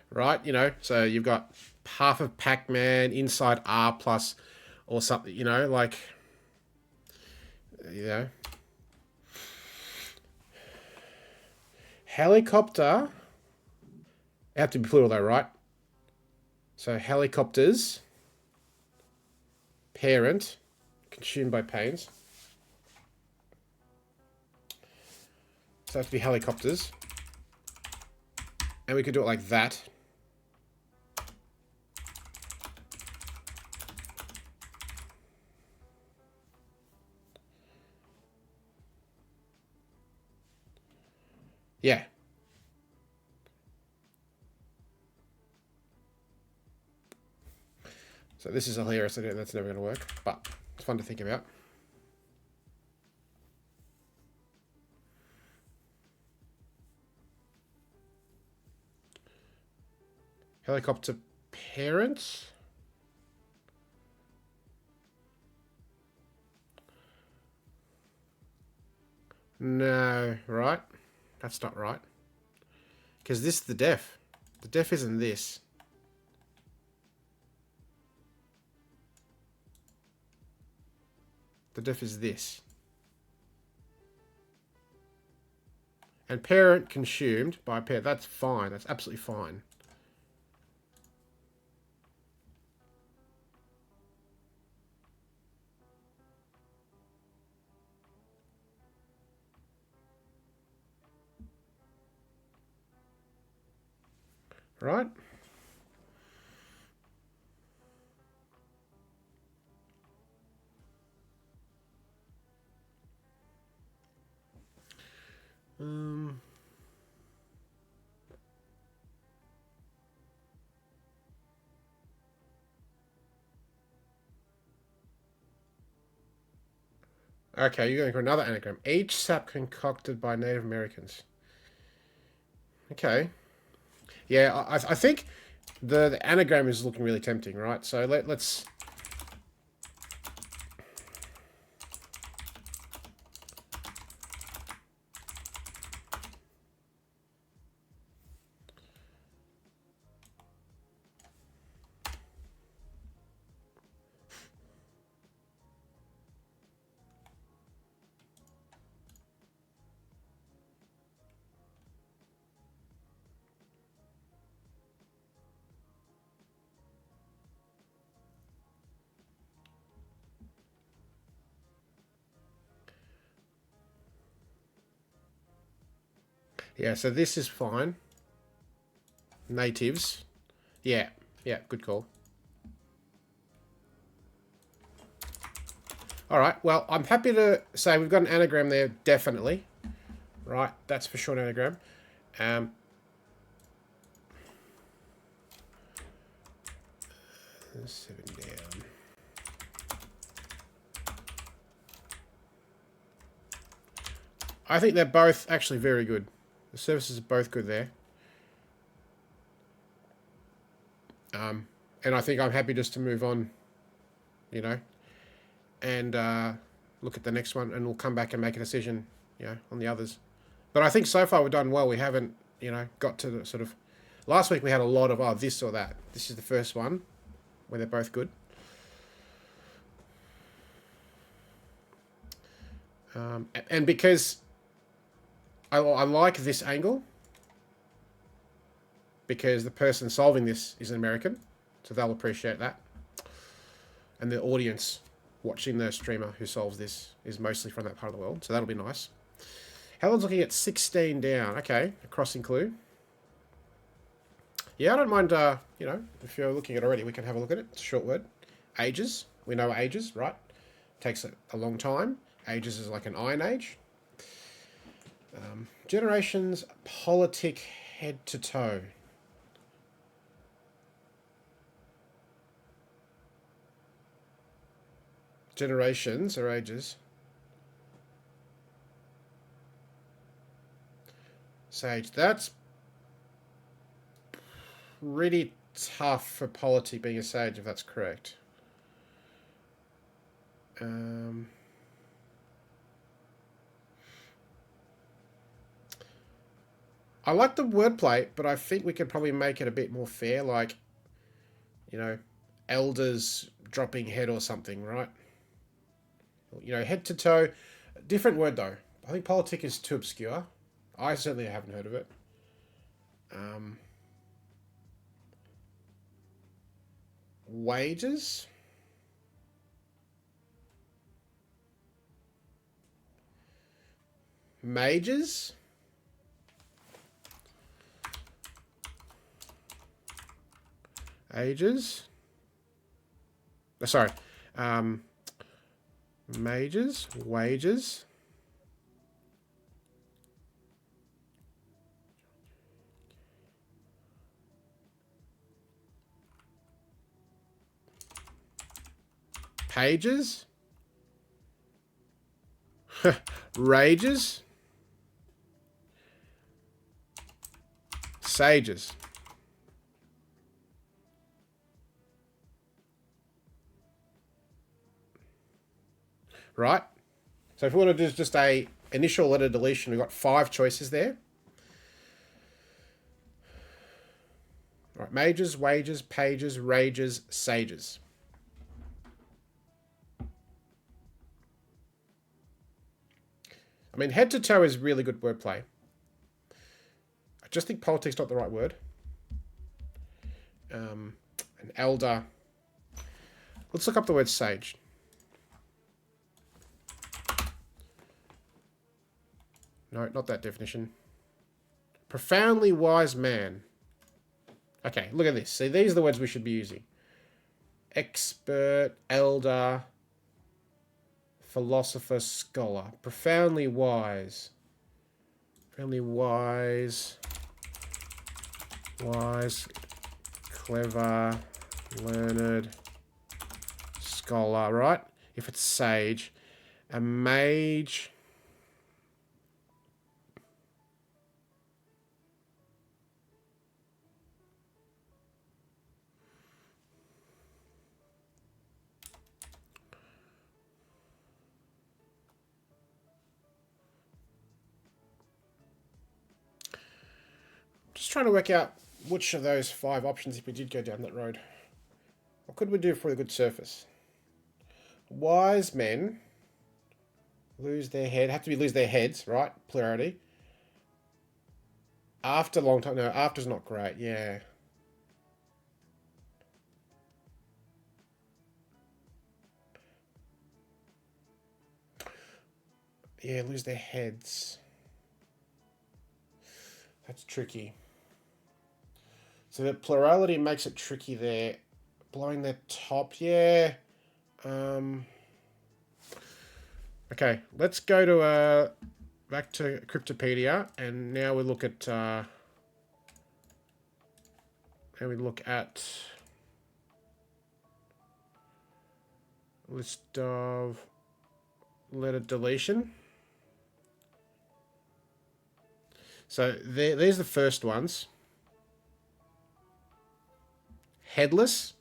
Right, you know, so you've got half of Pac-Man inside R plus or something, you know, like, you know. Helicopter. Have to be plural though, right? So helicopters. Parent. Consumed by pains. So it has to be helicopters. And we could do it like that. Yeah. So this is hilarious. That's never going to work, but it's fun to think about. Helicopter parents. No, right? That's not right. Because this is the def. The def isn't this. The def is this. And parent consumed by parent. That's fine. That's absolutely fine. Right? Okay, you're going for another anagram. Each sap concocted by Native Americans. Okay. Yeah, I think the anagram is looking really tempting, right? So let's... Yeah, so this is fine. Natives. Yeah, yeah, good call. All right, well, I'm happy to say we've got an anagram there, definitely. Right, that's for sure an anagram. 7 down. I think they're both actually very good. The services are both good there. And I think I'm happy just to move on, you know, and look at the next one, and we'll come back and make a decision, you know, on the others. But I think so far we've done well. We haven't, you know, got to the sort of... Last week we had a lot of, oh, this or that. This is the first one where they're both good. And because I like this angle, because the person solving this is an American, so they'll appreciate that. And the audience watching the streamer who solves this is mostly from that part of the world, so that'll be nice. Helen's looking at 16 down. Okay, a crossing clue. Yeah, I don't mind, you know, if you're looking at it already, we can have a look at it. It's a short word. Ages. We know ages, right? Takes a long time. Ages is like an iron age. Generations, politic, head to toe. Generations or ages. Sage. That's pretty tough for politic being a sage, if that's correct. I like the wordplay, but I think we could probably make it a bit more fair, like, you know, elders dropping head or something, right? You know, head to toe. Different word, though. I think politic is too obscure. I certainly haven't heard of it. Wages. Mages. Ages. Oh, sorry. Mages. Wages. Pages. Rages. Sages. Right? So if we want to do just a initial letter deletion, we've got 5 choices there. All right, mages, wages, pages, rages, sages. I mean, head to toe is really good wordplay. I just think politics not the right word. An elder. Let's look up the word sage. No, not that definition. Profoundly wise man. Okay, look at this. See, these are the words we should be using. Expert, elder, philosopher, scholar. Profoundly wise. Profoundly wise. Wise, clever, learned, scholar, right? If it's sage. A mage. Just trying to work out which of those 5 options, if we did go down that road. What could we do for a good surface? Wise men lose their head. Have to be lose their heads, right? Plurality. After long time. No, after's not great. Yeah. Yeah, lose their heads. That's tricky. So the plurality makes it tricky there. Blowing their top, yeah. Okay, let's go to back to Cryptopedia, and now we look at List of letter deletion. So there's the first ones. Headless.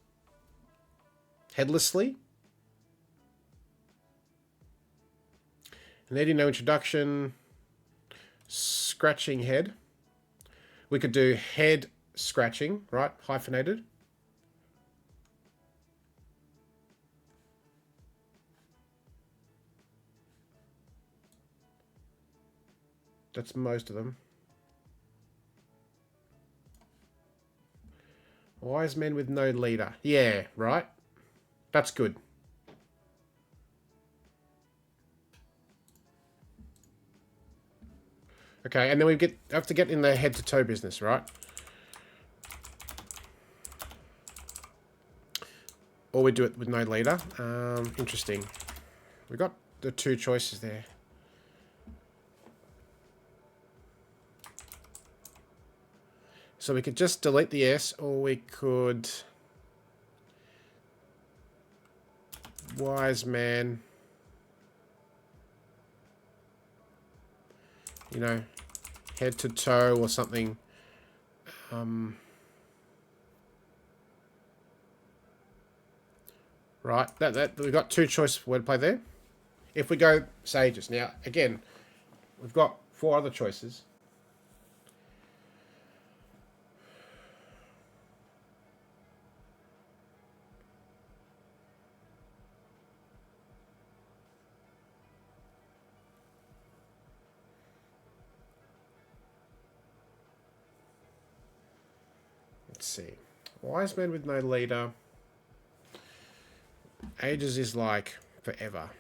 Headlessly. Needing no introduction. Scratching head. We could do head scratching, right? Hyphenated. That's most of them. Wise men with no leader. Yeah, right? That's good. Okay, and then we have to get in the head-to-toe business, right? Or we do it with no leader. Interesting. We got the two choices there. So we could just delete the S, or we could... Wise man. You know, head to toe or something. Right, that we've got two choice wordplay there. If we go sages, now again, we've got 4 other choices. Let's see. Wise men with no leader. Ages is like forever.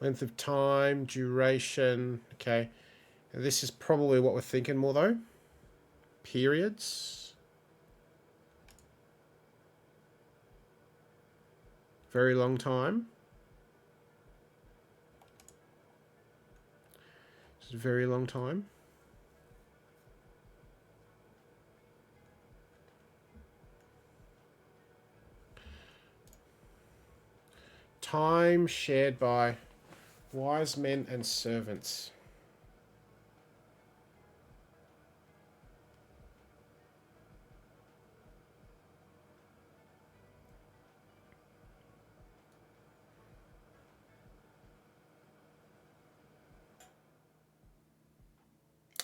Length of time, duration. Okay. This is probably what we're thinking more though. Periods. Very long time. This is a very long time. Time shared by wise men and servants.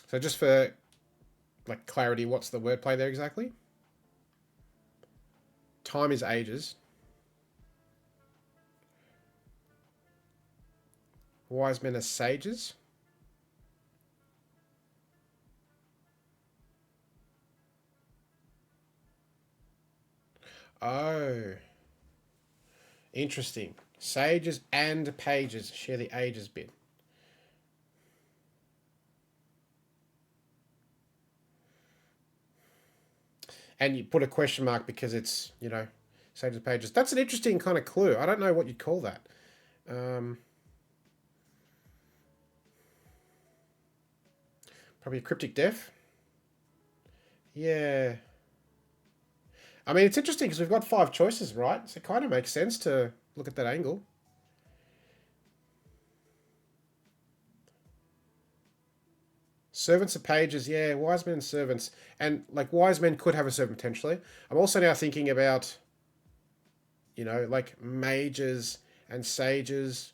So just for like clarity, what's the wordplay there exactly? Time is ages. Wise men are sages. Oh. Interesting. Sages and pages share the ages bit. And you put a question mark because it's, you know, sages, pages. That's an interesting kind of clue. I don't know what you'd call that. Probably a cryptic def. Yeah. I mean, it's interesting because we've got 5 choices, right? So it kind of makes sense to look at that angle. Servants are pages, yeah, wise men and servants. And like wise men could have a servant potentially. I'm also now thinking about, you know, like mages and sages.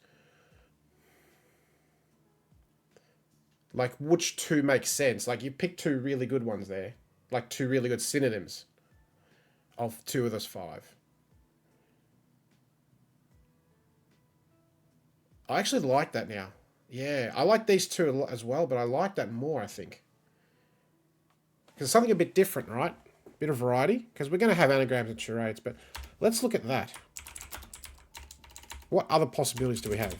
Like which 2 make sense? Like you picked 2 really good ones there. Like 2 really good synonyms of 2 of those 5. I actually like that now. Yeah, I like these 2 as well, but I like that more, I think. Because it's something a bit different, right? A bit of variety. Because we're going to have anagrams and charades, but let's look at that. What other possibilities do we have?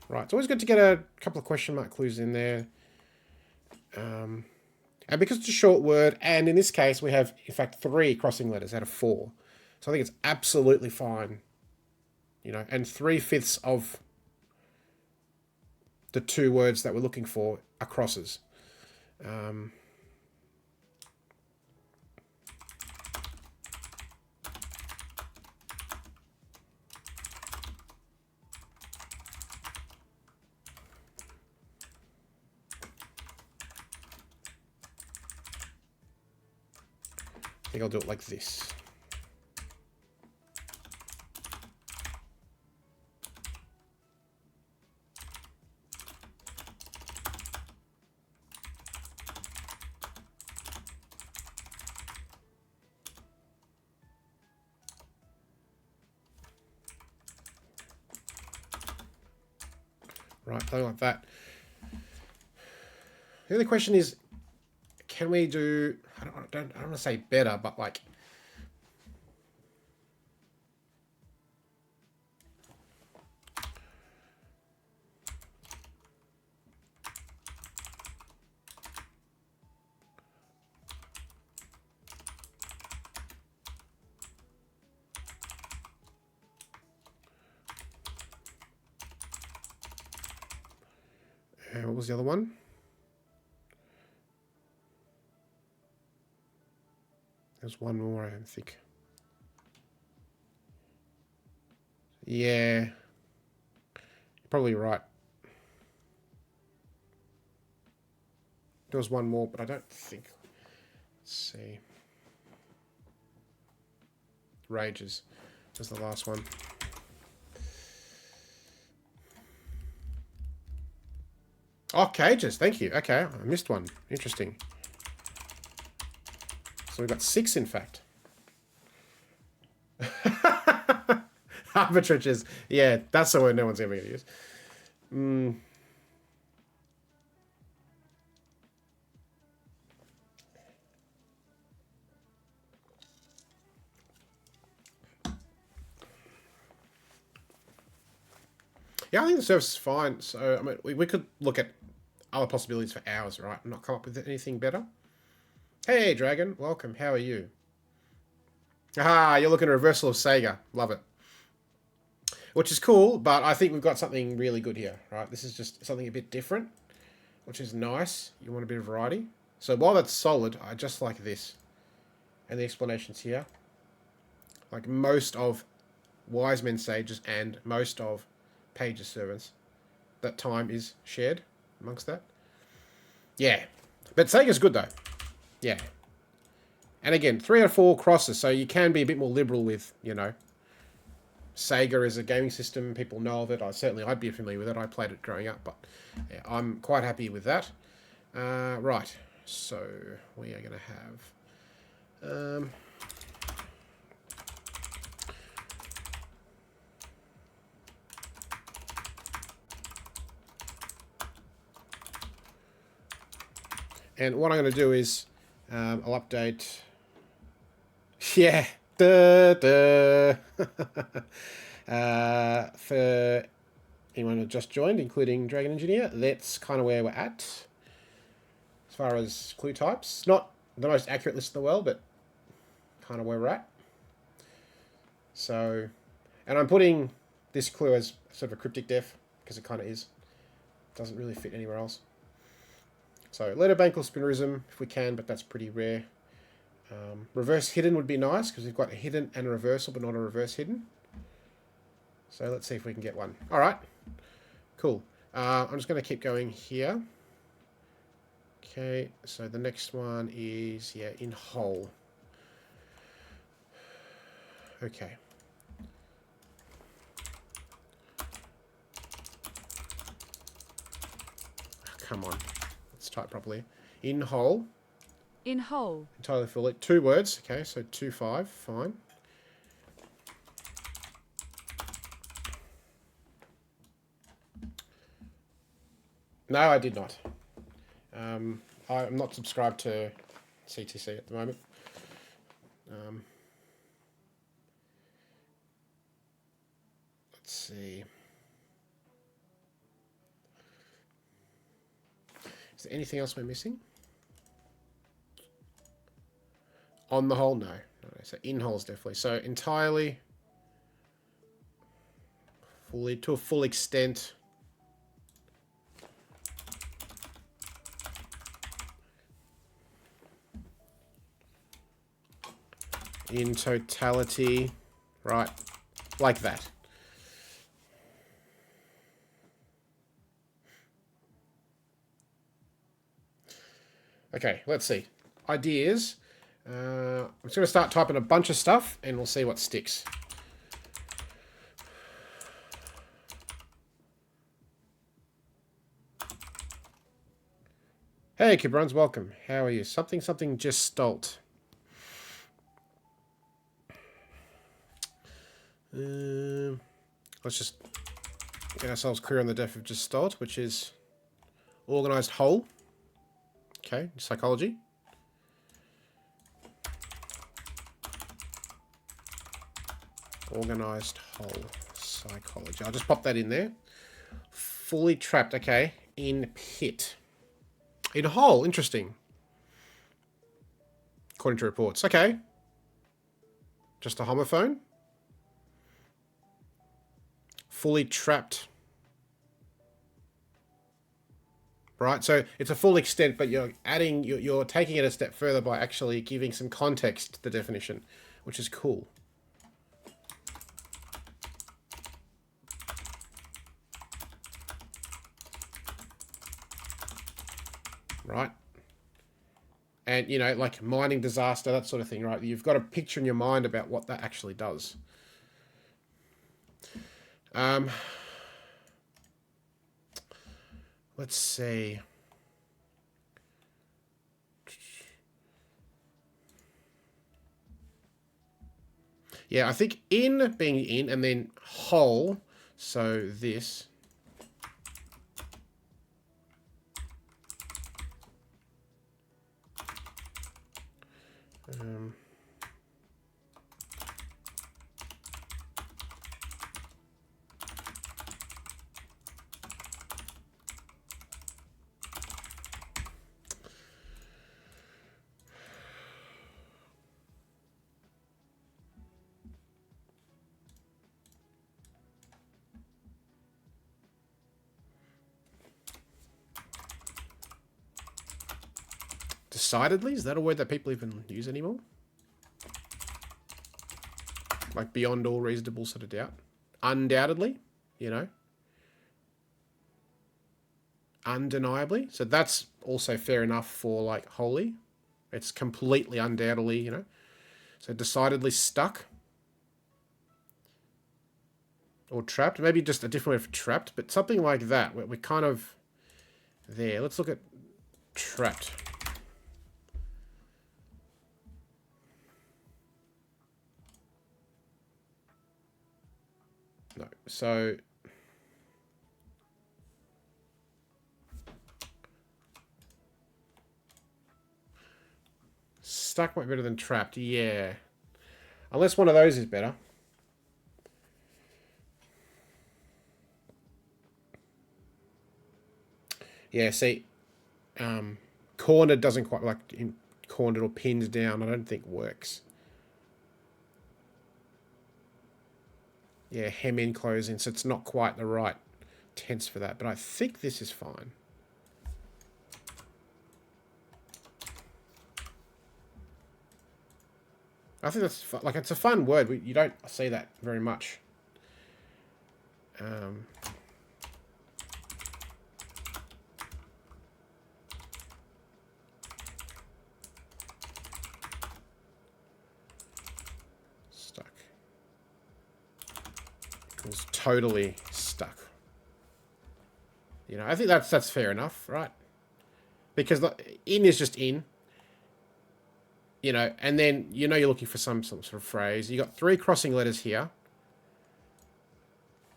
Right, it's always good to get a couple of question mark clues in there. And because it's a short word, and in this case we have, in fact, 3 crossing letters out of 4. So I think it's absolutely fine. You know, and 3/5 of the 2 words that we're looking for are crosses. Um, I think I'll do it like this. Right, something like that. The only question is, can we do? I don't want to say better, but like. What was the other one? There's one more, I think. Yeah. You're probably right. There was one more, but I don't think. Let's see. Rages was the last one. Oh, cages. Thank you. Okay, I missed one. Interesting. So we've got 6, in fact. Arbitrages. Yeah, that's the word no one's ever going to use. Yeah, I think the service is fine. So, I mean, we could look at other possibilities for hours, right? And not come up with anything better. Hey, Dragon. Welcome. How are you? Ah, you're looking at a reversal of Sega. Love it. Which is cool, but I think we've got something really good here, right? This is just something a bit different, which is nice. You want a bit of variety. So while that's solid, I just like this. And the explanations here. Like most of Wise Men Sages and most of Page's servants, that time is shared amongst that. Yeah. But Sega's good, though. Yeah. And again, 3 out of 4 crosses, so you can be a bit more liberal with, you know, Sega as a gaming system. People know of it. I'd be familiar with it. I played it growing up, but yeah, I'm quite happy with that. Right. So we are going to have... and what I'm going to do is I'll update... Yeah. Duh, duh. For anyone who just joined, including Dragon Engineer, that's kind of where we're at. As far as clue types. Not the most accurate list in the world, but kind of where we're at. So, and I'm putting this clue as sort of a cryptic def, because it kind of is. It doesn't really fit anywhere else. So, letter bank or spinnerism, if we can, but that's pretty rare. Reverse hidden would be nice, because we've got a hidden and a reversal, but not a reverse hidden. So let's see if we can get one. All right. Cool. I'm just going to keep going here. Okay, so the next one is, yeah, in whole. Okay. Oh, come on. Let's type properly. In whole. In whole. Entirely full. 2 words. Okay, so 2, 5. Fine. No, I did not. I'm not subscribed to CTC at the moment. Let's see. Is there anything else we're missing? On the whole, no. So in wholes definitely. So entirely, fully, to a full extent. in totality, right? Like that. Okay, let's see. Ideas. I'm just going to start typing a bunch of stuff and we'll see what sticks. Hey, Kibruns, welcome. How are you? Something just stolt. Let's just get ourselves clear on the def of just stolt, which is organized whole. Okay, psychology. Organized whole psychology. I'll just pop that in there. Fully trapped. Okay, in pit. In whole. Interesting. According to reports. Okay. Just a homophone. Fully trapped. Right, so it's a full extent, but you're adding, you're taking it a step further by actually giving some context to the definition, which is cool. Right? And, you know, like mining disaster, that sort of thing, right? You've got a picture in your mind about what that actually does. Let's see. Yeah, I think in being in and then whole. So this. Decidedly? Is that a word that people even use anymore? Like beyond all reasonable sort of doubt? Undoubtedly, you know? Undeniably. So that's also fair enough for like wholly. It's completely undoubtedly, you know? So decidedly stuck. Or trapped. Maybe just a different word for trapped, but something like that. We're kind of there. Let's look at trapped. No. So stuck might be better than trapped. Yeah. Unless one of those is better. Yeah, see, cornered doesn't quite, like in cornered or pinned down, I don't think works. Yeah, hem in, close in, so it's not quite the right tense for that, but I think this is fine. I think that's fun. Like, it's a fun word. You don't see that very much. Stuck. Equals totally stuck. You know, I think that's fair enough, right? Because in is just in. You know, and then you know you're looking for some sort of phrase. You got 3 crossing letters here.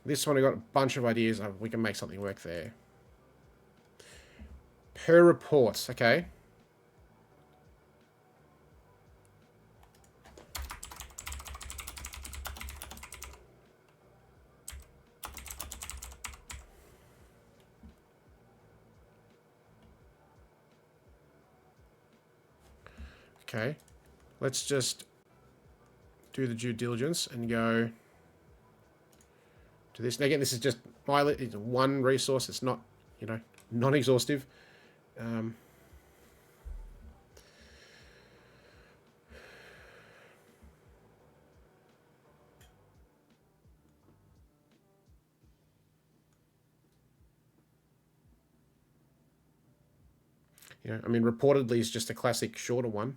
This one I got a bunch of ideas. We can make something work there. Per reports, okay. Okay, let's just do the due diligence and go to this. And again, this is just it's one resource. It's not, you know, non-exhaustive. You know, I mean, reportedly is just a classic shorter one.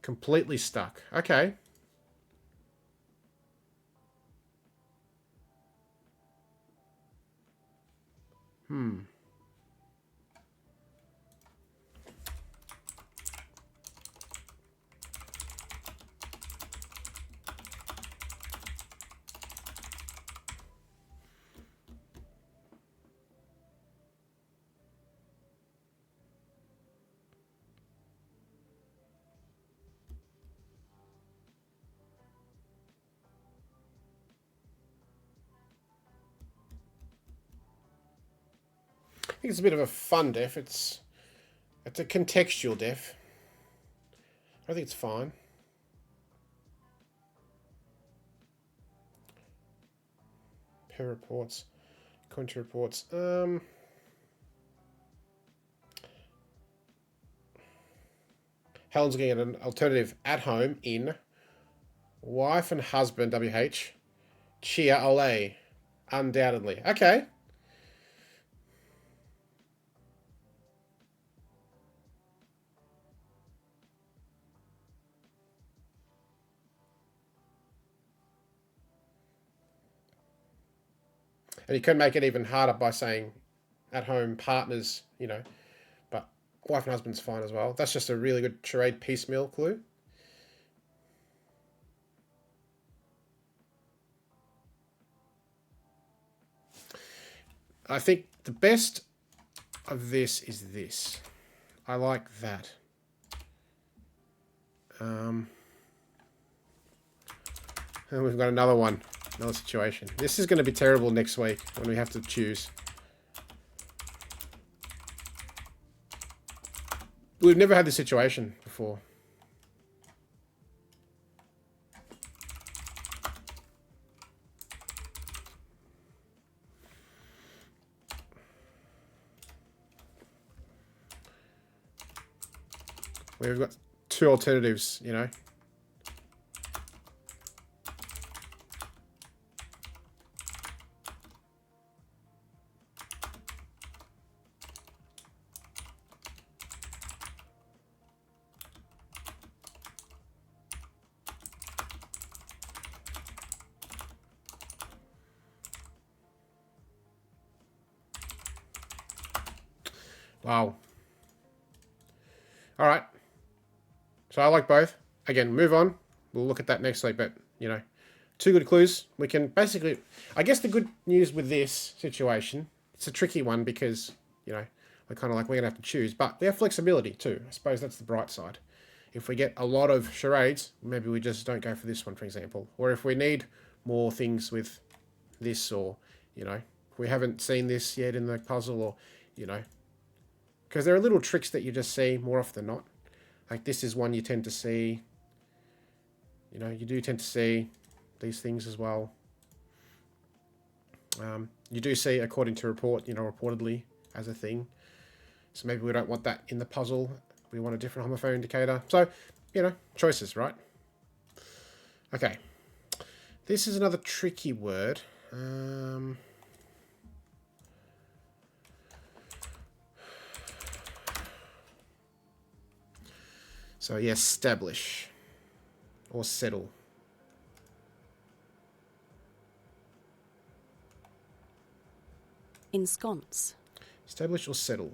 Completely stuck. Okay. I think it's a bit of a fun def. It's a contextual def. I think it's fine. Per reports. Country reports. Helen's getting an alternative at home in wife and husband WH. Cheer ole. Undoubtedly. Okay. And you can make it even harder by saying at home partners, you know, but wife and husband's fine as well. That's just a really good charade piecemeal clue. I think the best of this is this. I like that. And we've got another one, another situation. This is going to be terrible next week when we have to choose. We've never had this situation before. We've got two alternatives, you know. Wow. All right. So I like both. Again, move on. We'll look at that next week, but, you know, two good clues. We can basically... I guess the good news with this situation, it's a tricky one because, you know, we're kind of like, we're going to have to choose. But we have flexibility too. I suppose that's the bright side. If we get a lot of charades, maybe we just don't go for this one, for example. Or if we need more things with this, or, you know, we haven't seen this yet in the puzzle, or, you know... Because there are little tricks that you just see more often than not. Like this is one you tend to see. You know, you do tend to see these things as well. You do see, according to report, you know, reportedly as a thing. So maybe we don't want that in the puzzle. We want a different homophone indicator. So, you know, choices, right? Okay. This is another tricky word. So, yeah, establish or settle. Ensconce. Establish or settle.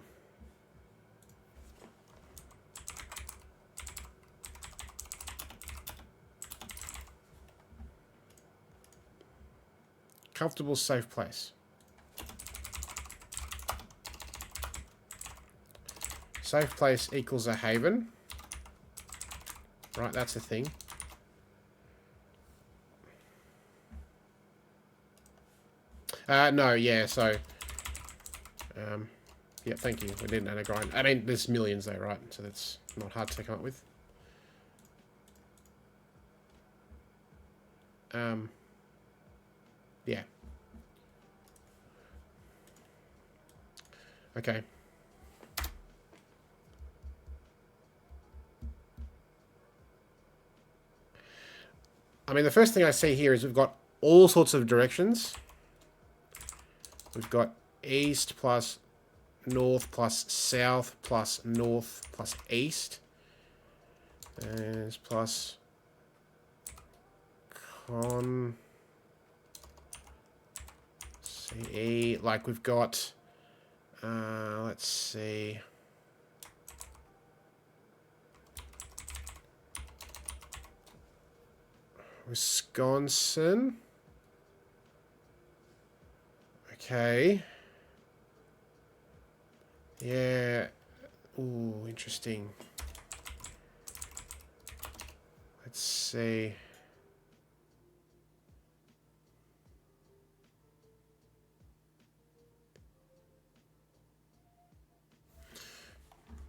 Comfortable, safe place. Safe place equals a haven. Right, that's the thing. No, yeah, so... yeah, thank you. We didn't anagram. I mean, there's millions though, right? So that's not hard to come up with. Yeah. Okay. I mean, the first thing I see here is we've got all sorts of directions. We've got east plus north plus south plus north plus east. And plus con CE. Like we've got, let's see. Wisconsin. Okay. Yeah. Ooh, interesting. Let's see.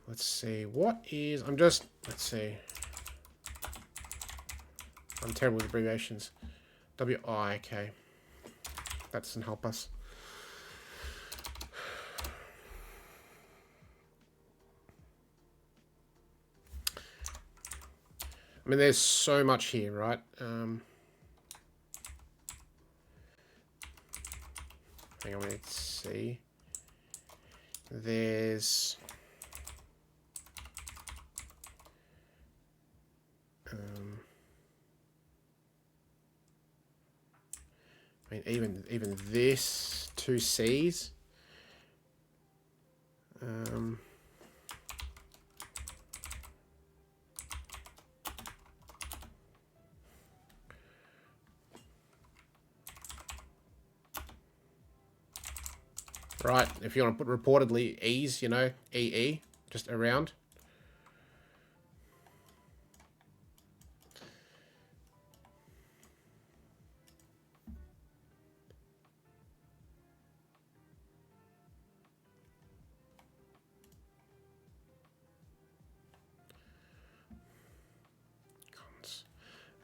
Let's see. What is... let's see. I'm terrible with abbreviations. WI, okay. That doesn't help us. I mean, there's so much here, right? Hang on, let's see. There's... I mean, even this, 2 C's. Right, if you want to put reportedly E's, you know, EE, just around.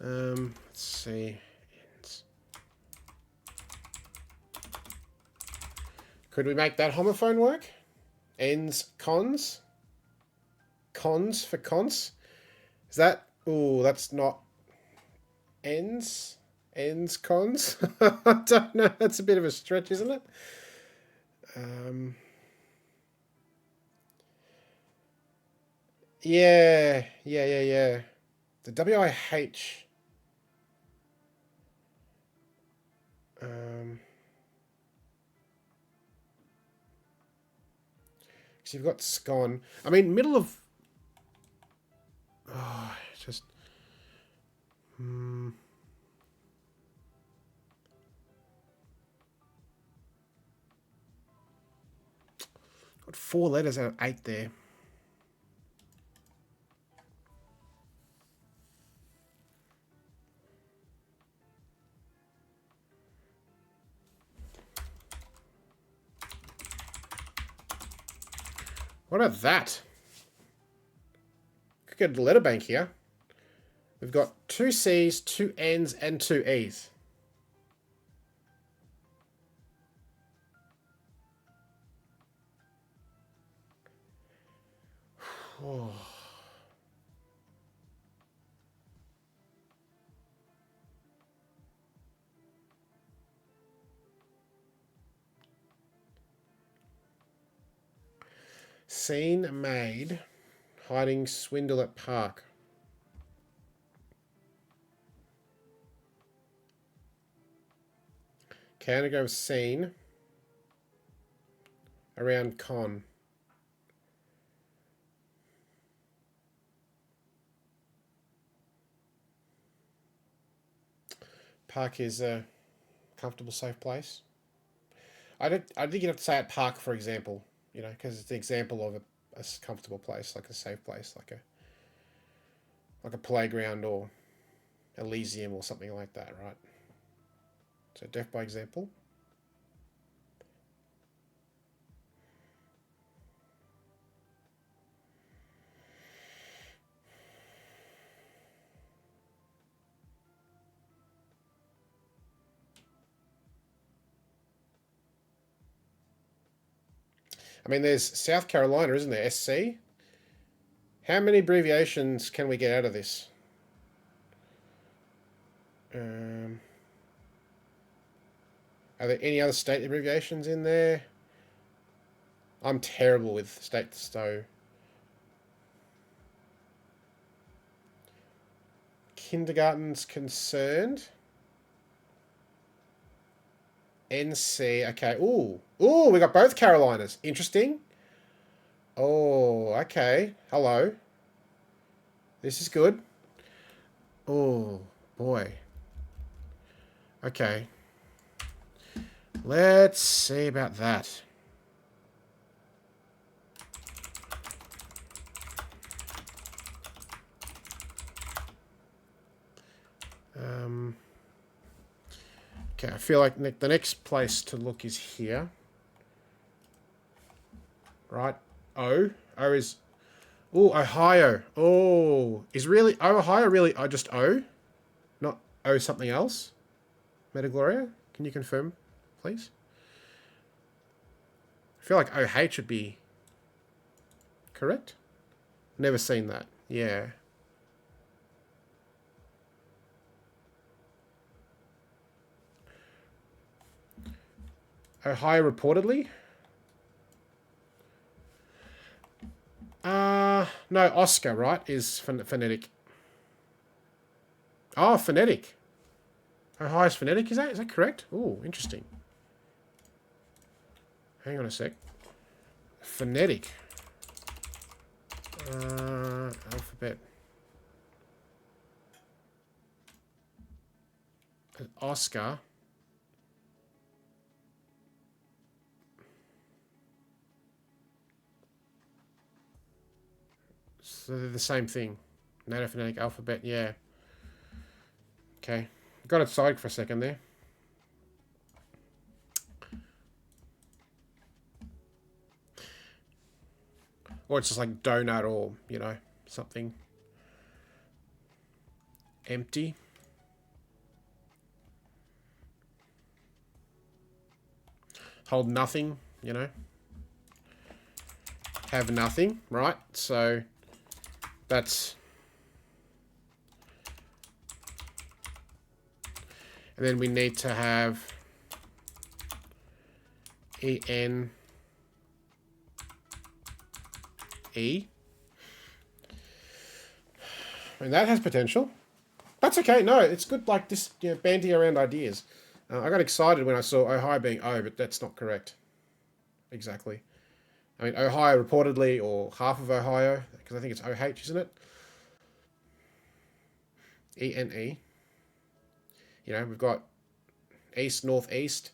Let's see. Could we make that homophone work? Ends, cons? Cons for cons? Is that... Ooh, that's not... Ends? Ends, cons? I don't know. That's a bit of a stretch, isn't it? Yeah. The WIH... So you've got scone. I mean, middle of... Oh, just... Got 4 letters out of 8 there. What about that? Could get a letter bank here. We've got 2 C's, 2 N's, and 2 E's. Oh. Scene made. Hiding swindle at park. Can I go with scene? Around con. Park is a comfortable, safe place. I think you'd have to say at park, for example, you know, because it's an example of a comfortable place, like a safe place, like a playground or Elysium or something like that, right? So deaf by example. I mean, there's South Carolina, isn't there? SC. How many abbreviations can we get out of this? Are there any other state abbreviations in there? I'm terrible with state to stow. Kindergarten's concerned. NC. Okay. Ooh. Ooh, we got both Carolinas. Interesting. Oh, okay. Hello. This is good. Oh, boy. Okay. Let's see about that. Okay, I feel like the next place to look is here. Right? O. O is... Oh, Ohio. Oh, is really... Ohio really just O? Not O something else? Metagloria? Can you confirm, please? I feel like OH would be correct. Never seen that. Yeah. Ohio reportedly? No, Oscar, right, is phonetic. Oh, phonetic. Ohio's phonetic, is that correct? Oh, interesting. Hang on a sec. Phonetic. Alphabet. Oscar. So they're the same thing. Native phonetic alphabet, yeah. Okay. Got it side for a second there. Or it's just like donut or, you know, something. Empty. Hold nothing, you know. Have nothing, right? So that's... And then we need to have EN E. And that has potential. That's okay. No, it's good, like, this, you know, bandy around ideas. I got excited when I saw Ohio being O, but that's not correct. Exactly. I mean, Ohio reportedly, or half of Ohio, because I think it's OH, isn't it? ENE. You know, we've got east, northeast.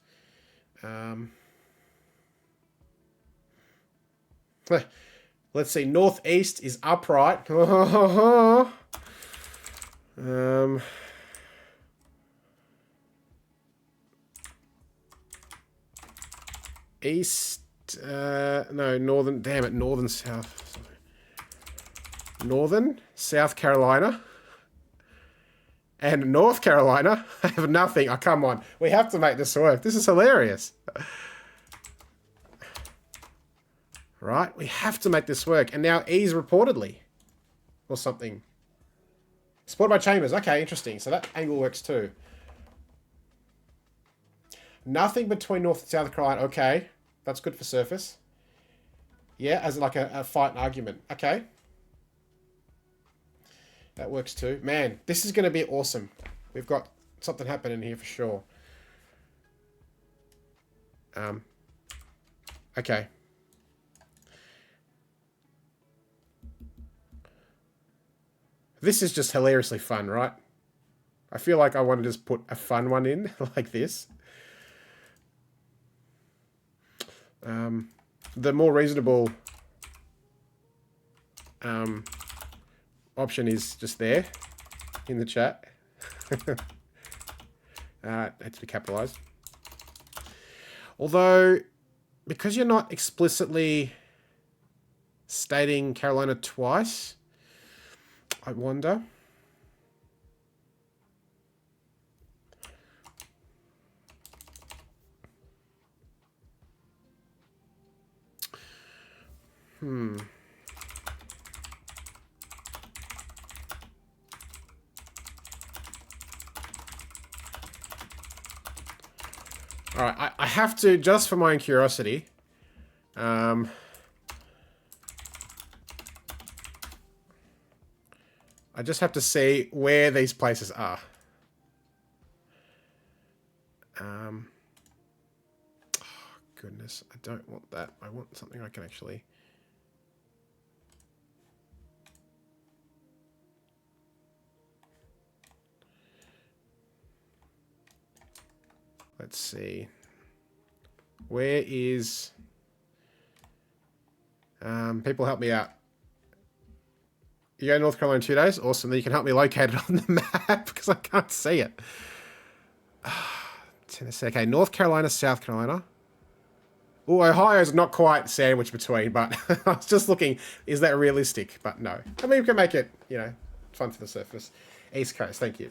Let's see, northeast is upright. East, no, northern, damn it, northern, south. Northern, South Carolina. And North Carolina have nothing. Oh, come on. We have to make this work. This is hilarious. Right? We have to make this work. And now E's reportedly. Or something. Supported by Chambers. Okay, interesting. So that angle works too. Nothing between North and South Carolina. Okay. That's good for surface. Yeah, as like a fight and argument. Okay. That works too. Man, this is going to be awesome. We've got something happening here for sure. Okay. This is just hilariously fun, right? I feel like I want to just put a fun one in like this. The more reasonable option is just there in the chat. Had to be capitalized. Although, because you're not explicitly stating Carolina twice, I wonder. All right, I have to, just for my own curiosity, I just have to see where these places are. Oh, goodness, I don't want that. I want something I can actually... Let's see. Where is... people help me out. You go to North Carolina in 2 days? Awesome. Then you can help me locate it on the map because I can't see it. Tennessee. Okay, North Carolina, South Carolina. Oh, Ohio's not quite sandwiched between, but I was just looking, is that realistic? But no. I mean, we can make it, you know, fun for the surface. East Coast, thank you.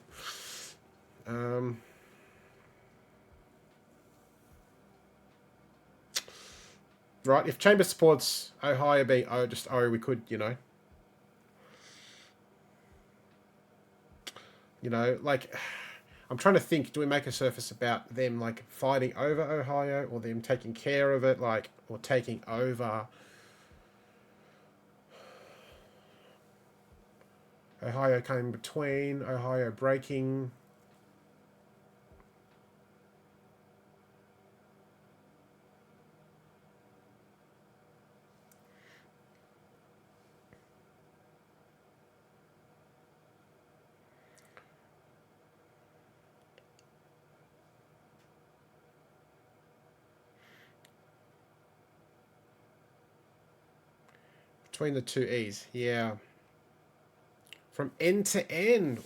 Right, if Chamber supports Ohio being O, just O, we could, you know, like, I'm trying to think, do we make a surface about them, like, fighting over Ohio, or them taking care of it, like, or taking over Ohio coming between, Ohio breaking. Between the two E's, yeah. From end to end.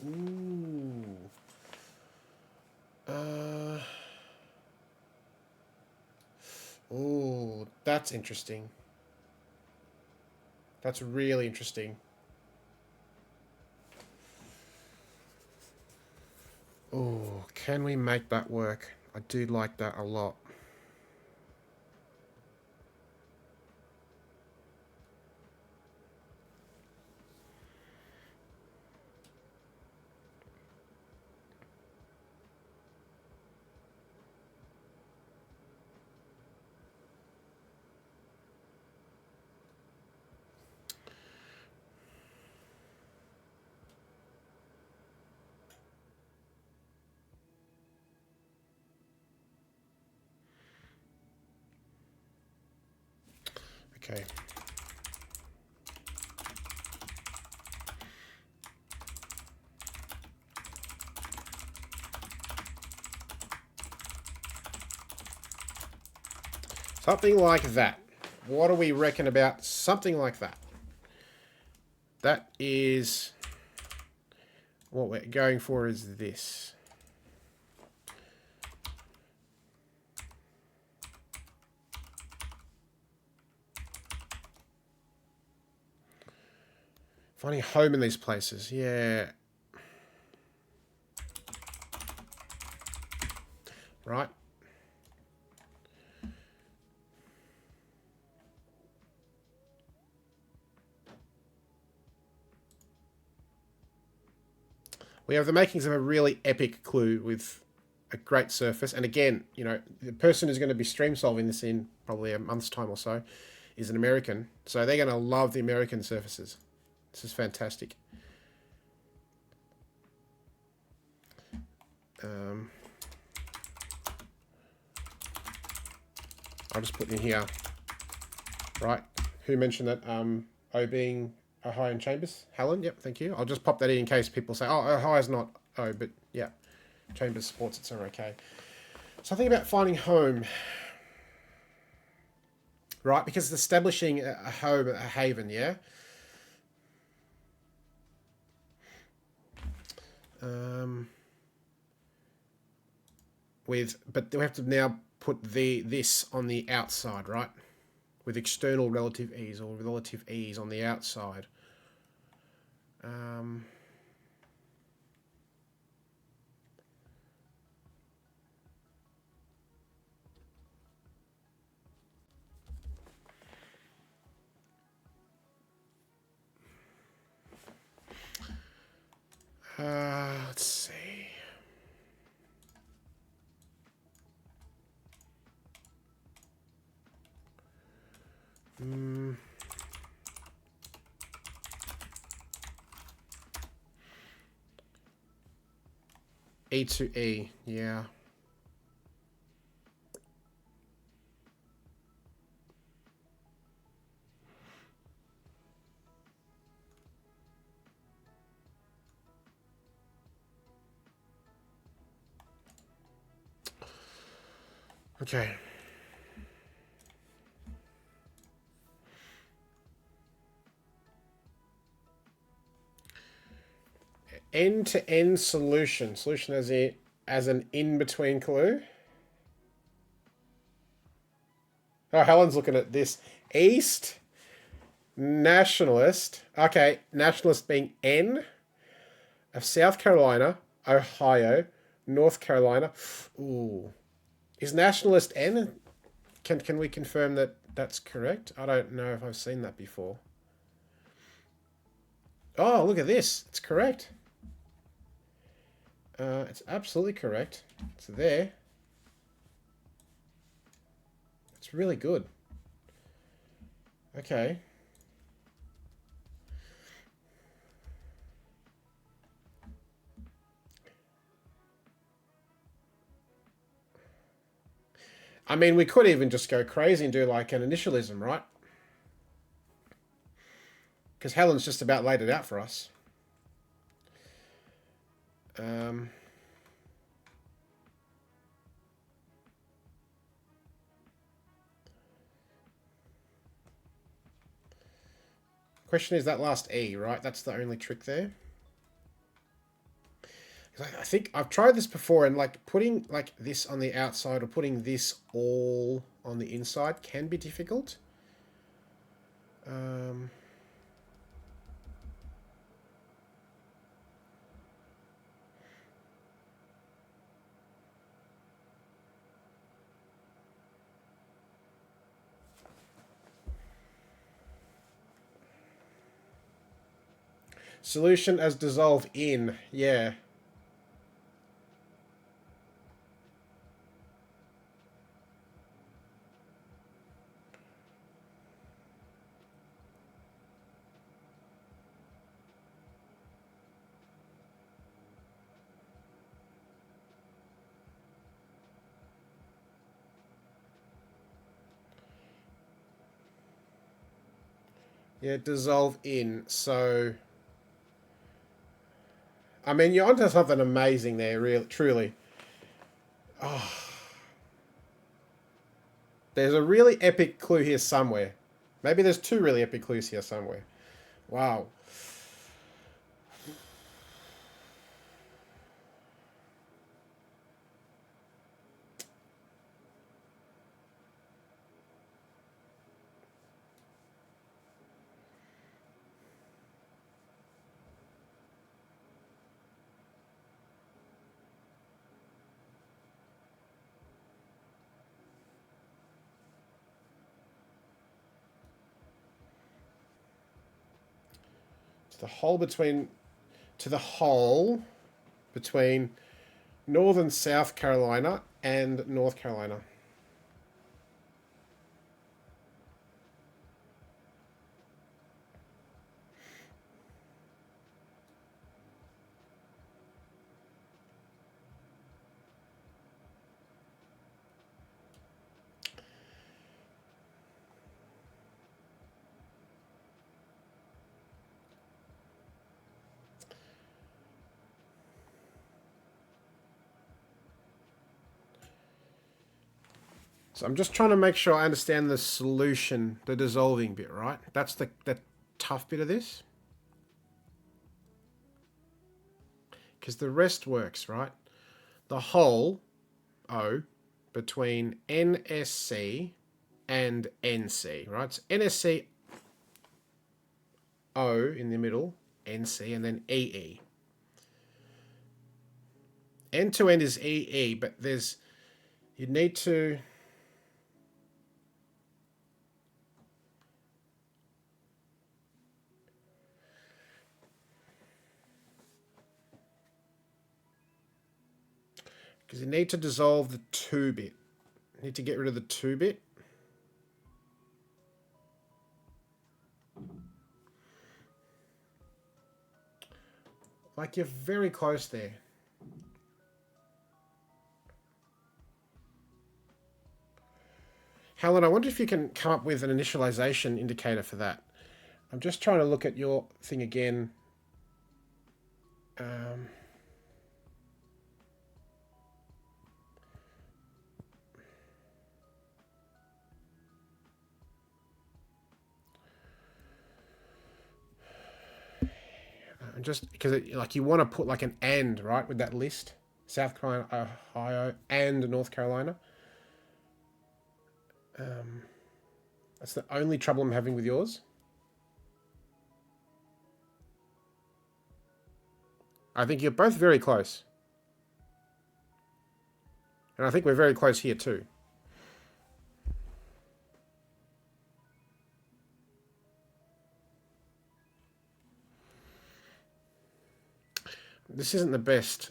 Ooh. Oh, that's interesting. That's really interesting. Oh, can we make that work? I do like that a lot. Okay. Something like that. What do we reckon about something like that? That is... What we're going for is this. Finding home in these places, yeah. Right. We have the makings of a really epic clue with a great surface. And again, you know, the person who's going to be stream solving this in probably a month's time or so is an American. So they're going to love the American surfaces. This is fantastic. I'll just put in here, right? Who mentioned that O being Ohio and Chambers? Helen, yep, thank you. I'll just pop that in case people say, oh, Ohio's not O, but yeah, Chambers supports it, so we're okay. Something about finding home, right? Because it's establishing a home, a haven, yeah? But we have to now put this on the outside, right? With external relative ease or relative ease on the outside. Let's see. E to E, yeah. Okay. End-to-end solution. Solution as an in-between clue. Oh, Helen's looking at this. East nationalist. Okay, nationalist being N of South Carolina, Ohio, North Carolina. Ooh. Is nationalist N? Can we confirm that that's correct? I don't know if I've seen that before. Oh, look at this. It's correct. It's absolutely correct. It's there. It's really good. Okay. I mean, we could even just go crazy and do like an initialism, right? Because Helen's just about laid it out for us. Question is that last E, right? That's the only trick there. I think I've tried this before, and like putting like this on the outside or putting this all on the inside can be difficult. Solution as dissolve in, yeah. Yeah, dissolve in. So, I mean, you're onto something amazing there, really, truly. Oh, there's a really epic clue here somewhere. Maybe there's two really epic clues here somewhere. Wow. To the hole between, to the hole between northern South Carolina and North Carolina. So I'm just trying to make sure I understand the solution, the dissolving bit, right? That's the tough bit of this. Because the rest works, right? The whole O between NSC and NC, right? So NSC O in the middle, NC, and then EE. End to end is EE, but there's, you need to, because you need to dissolve the 2 bit. You need to get rid of the 2 bit. Like, you're very close there. Helen, I wonder if you can come up with an initialization indicator for that. I'm just trying to look at your thing again. Just because like you want to put like an and, right, with that list. South Carolina, Ohio, and North Carolina. That's the only trouble I'm having with yours. I think you're both very close. And I think we're very close here too. This isn't the best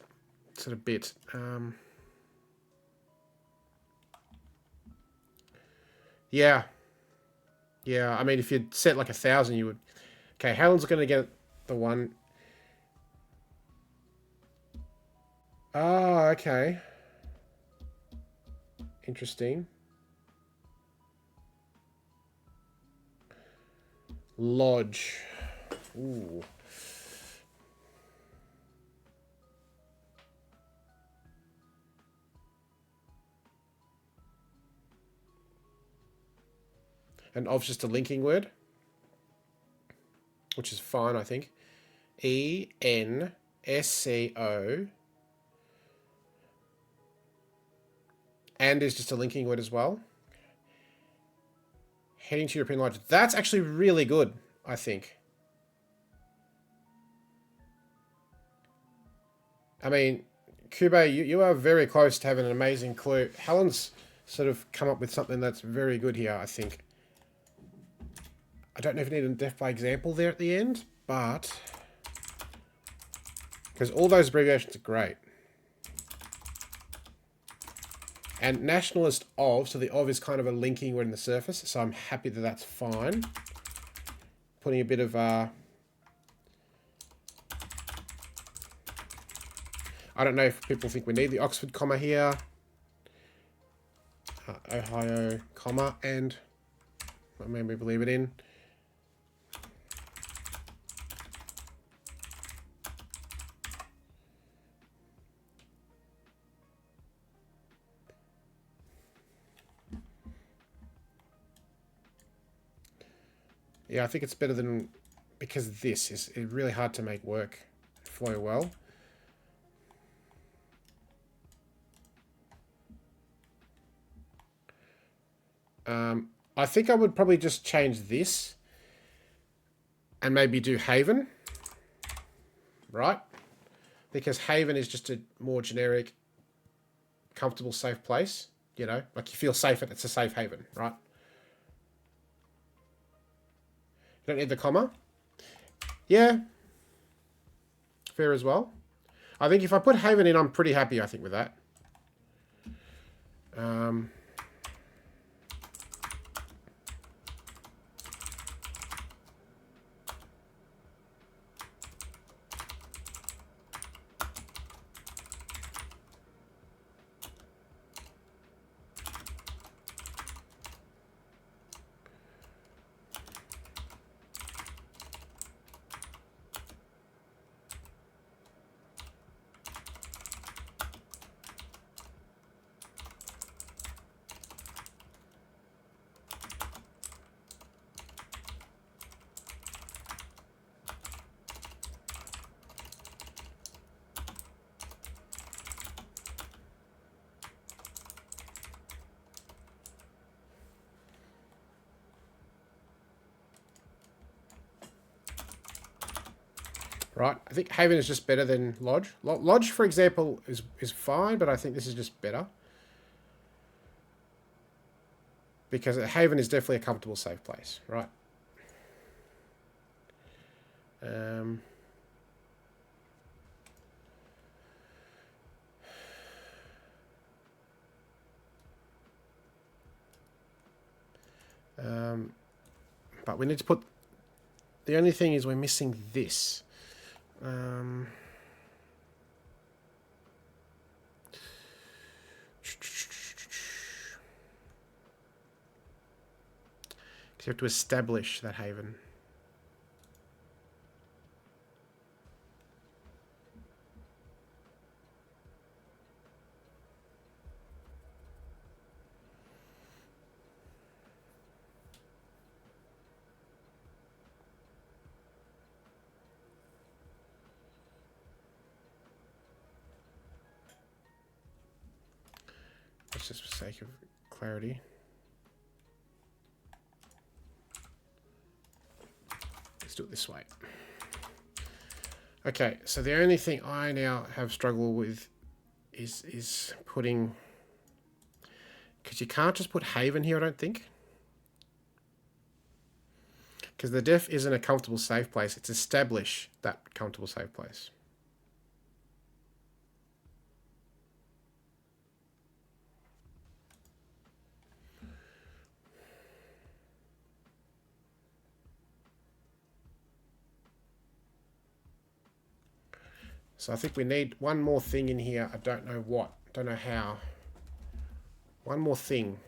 sort of bit. Yeah. Yeah, I mean, if you'd set like 1,000, you would... Okay, Helen's going to get the one. Oh, okay. Interesting. Lodge. Ooh. And of's just a linking word, which is fine, I think. ENSCO. And is just a linking word as well. Heading to European Lodge. That's actually really good, I think. I mean, Kube, you are very close to having an amazing clue. Helen's sort of come up with something that's very good here, I think. I don't know if you need a death by example there at the end, but... because all those abbreviations are great. And nationalist of, so the of is kind of a linking word in the surface, so I'm happy that that's fine. Putting a bit of... I don't know if people think we need the Oxford comma here. Ohio comma, and... maybe we leave it in. Yeah, I think it's better than... because this is really hard to make work flow well. I think I would probably just change this and maybe do Haven, right? Because Haven is just a more generic, comfortable, safe place. You know, like you feel safe, it's a safe haven, right? You don't need the comma. Yeah, fair as well. I think if I put Haven in, I'm pretty happy, I think, with that. Right, I think Haven is just better than Lodge. Lodge, for example, is fine, but I think this is just better. Because Haven is definitely a comfortable, safe place, right? But we need to put... the only thing is we're missing this. You have to establish that haven. That's just for sake of clarity. Let's do it this way. Okay, so the only thing I now have struggled with is putting... Because you can't just put haven here, I don't think. Because the def isn't a comfortable safe place. It's establish that comfortable safe place. So I think we need one more thing in here. I don't know what. Don't know how. One more thing.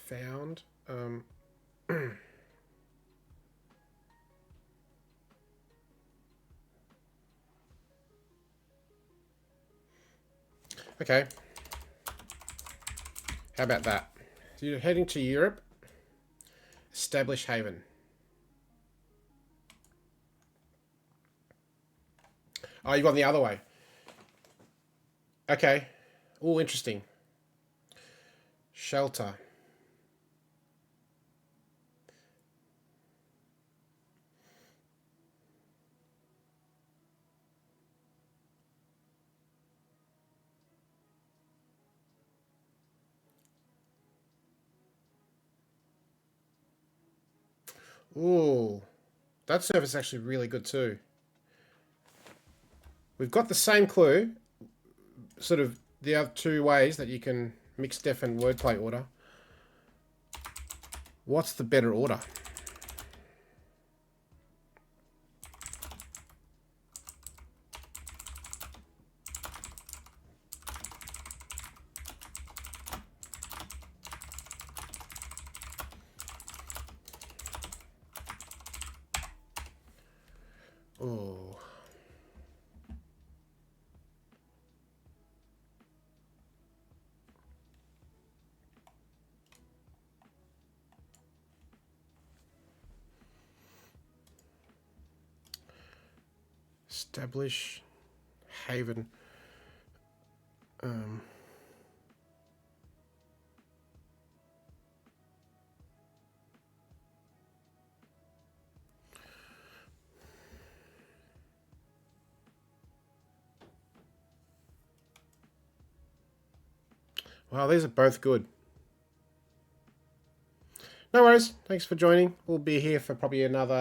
Found. Okay. How about that? So you're heading to Europe. Establish haven. Oh, you've gone the other way. Okay. Oh, interesting. Shelter. Ooh. That surface is actually really good too. We've got the same clue. Sort of the other two ways that you can mix def and wordplay order. What's the better order? Oh. Establish haven. Wow, these are both good. No worries. Thanks for joining. We'll be here for probably another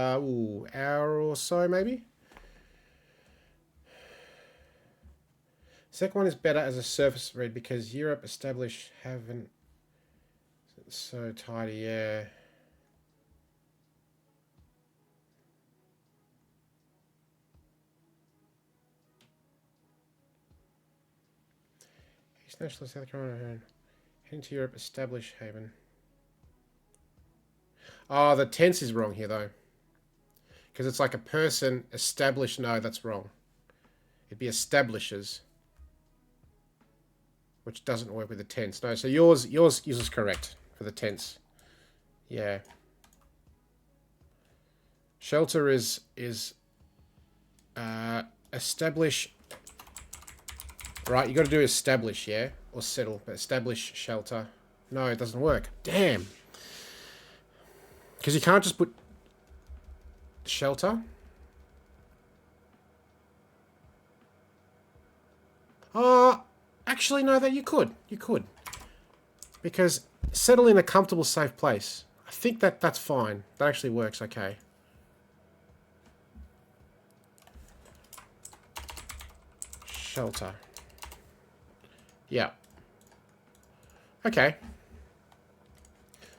hour or so, maybe. Second one is better as a surface read because Europe establish haven't so tidy, yeah. East National South Carolina heading to Europe establish haven. Oh, the tense is wrong here though. Because it's like a person establish. No, that's wrong. It'd be establishes. Which doesn't work with the tense. No, so yours is correct for the tense. Yeah. Shelter is establish. Right, you got to do establish, yeah, or settle. But establish shelter. No, it doesn't work. Damn. Because you can't just put shelter. Actually, no, that you could. You could. Because settle in a comfortable, safe place. I think that's fine. That actually works okay. Shelter. Yeah. Okay.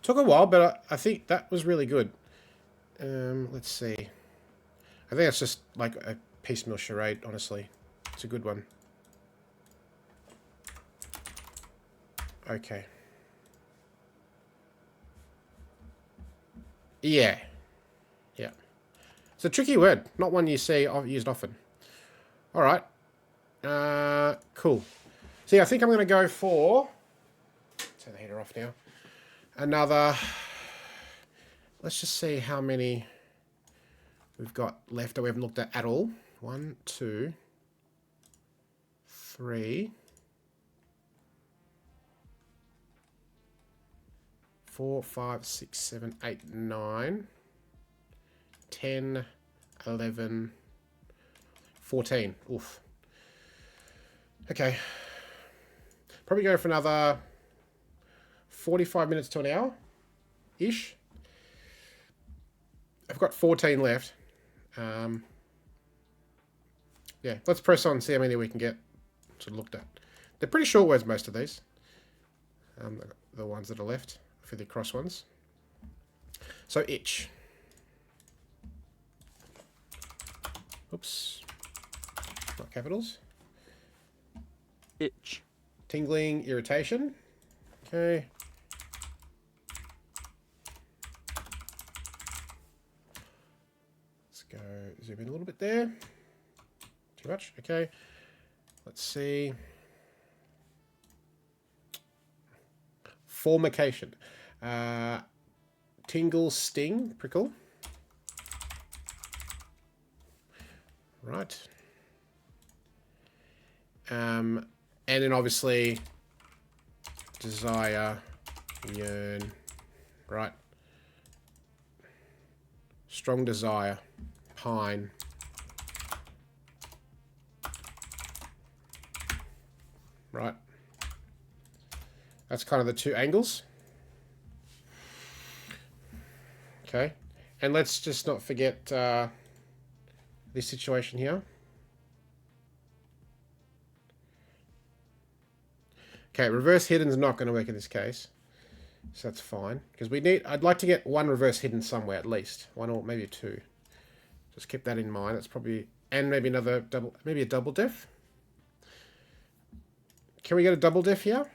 Took a while, but I think that was really good. Let's see. I think it's just like a piecemeal charade, honestly. It's a good one. Okay. Yeah. Yeah. It's a tricky word. Not one you see used often. All right. Cool. So yeah, I think I'm going to go for... Turn the heater off now. Another... Let's just see how many we've got left that we haven't looked at all. 1, 2, 3, 4, 5, 6, 7, 8, 9, 10, 11, 14. Oof. Okay. Probably go for another 45 minutes to an hour-ish. I've got 14 left. Yeah, let's press on and see how many we can get sort of looked at. They're pretty short words, most of these. The ones that are left for the cross ones. So, itch. Oops. Not capitals. Itch. Tingling, irritation. Okay. Let's go zoom in a little bit there. Too much? Okay. Let's see. Formication. Tingle, sting, prickle. Right. And then obviously desire, yearn, right? Strong desire, pine. Right. That's kind of the two angles. Okay. And let's just not forget this situation here. Okay, reverse hidden is not going to work in this case. So that's fine. Because I'd like to get one reverse hidden somewhere at least. One or maybe two. Just keep that in mind. That's probably... And maybe another double... Maybe a double diff. Can we get a double diff here?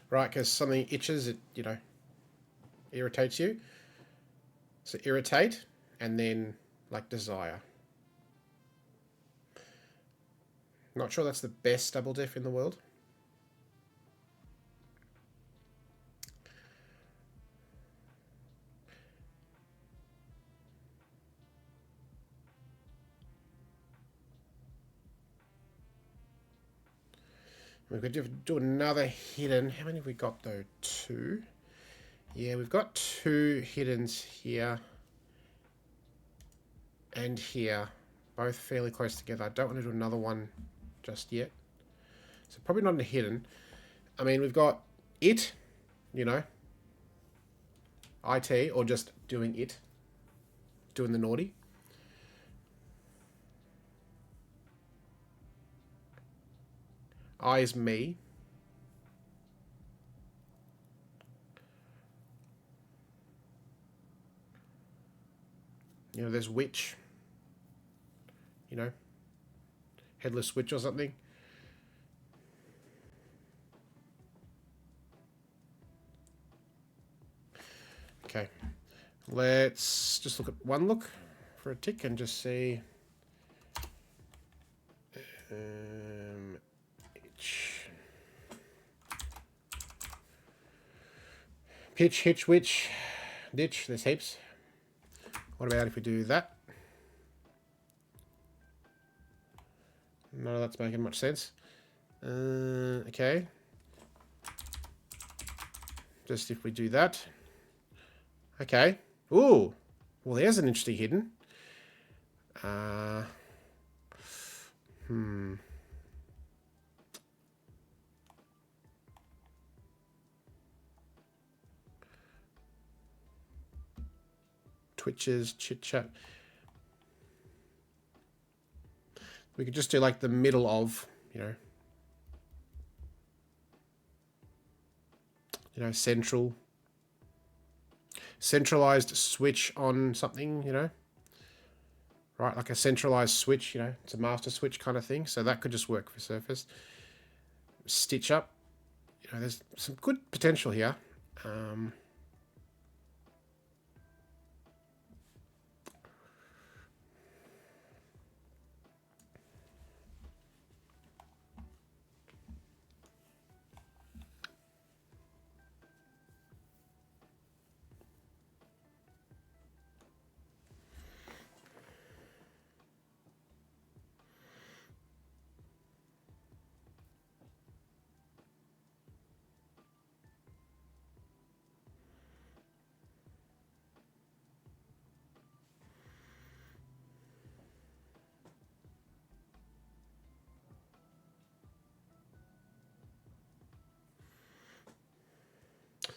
Right, because something itches, it, irritates you. So irritate, and then, like, desire. Not sure that's the best double diff in the world. We could do another hidden. How many have we got, though? 2. Yeah, we've got 2 hiddens here and here. Both fairly close together. I don't want to do another one just yet. So probably not a hidden. I mean, we've got it, IT, or just doing it. Doing the naughty. I is me. There's witch. Headless witch or something. Okay. Let's just look at one look for a tick and just see. Pitch, hitch, witch, ditch. There's heaps. What about if we do that? None of that's making much sense. Okay. Just if we do that. Okay. Ooh. Well, there's an interesting hidden. Twitches, chit chat. We could just do like the middle of, centralized switch on something, right? Like a centralized switch, it's a master switch kind of thing. So that could just work for surface. Stitch up, there's some good potential here.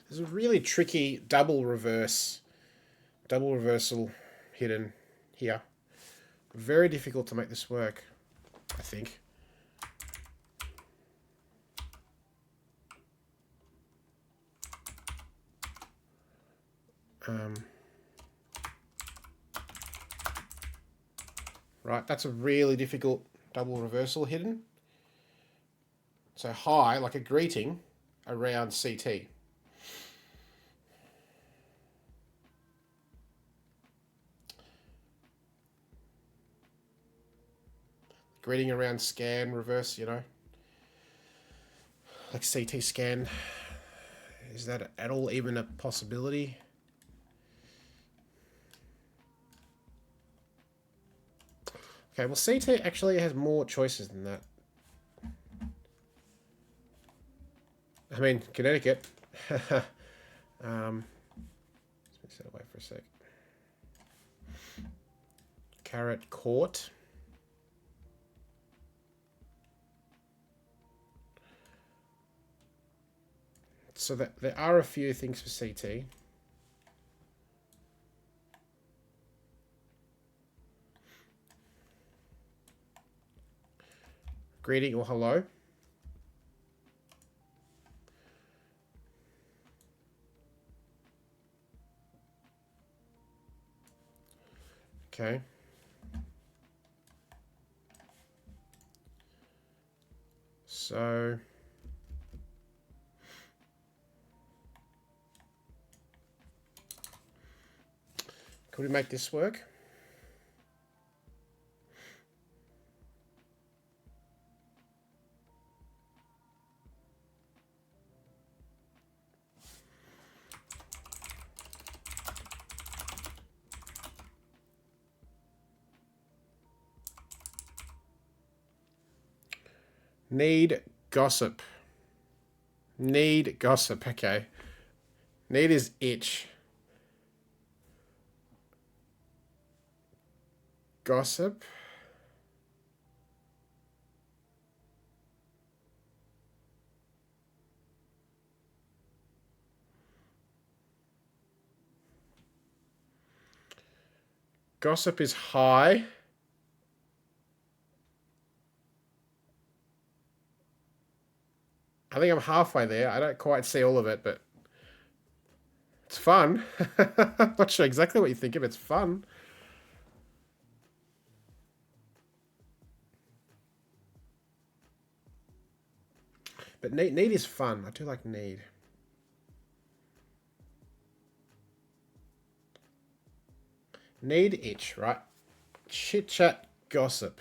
There's a really tricky double reversal hidden here. Very difficult to make this work, I think. Right, that's a really difficult double reversal hidden. So high, like a greeting, around CT. Greeting around scan, reverse, like CT scan. Is that at all even a possibility? Okay, well, CT actually has more choices than that. I mean, Connecticut. Let me set away for a sec. Carrot Court. So that there are a few things for CT. Greeting or hello. Okay. So could we make this work? Need gossip. Need gossip. Okay. Need is itch. Gossip. Gossip is high. I think I'm halfway there. I don't quite see all of it, but it's fun. I'm not sure exactly what you think of. It's fun. But need is fun. I do like need. Need itch, right? Chit chat gossip.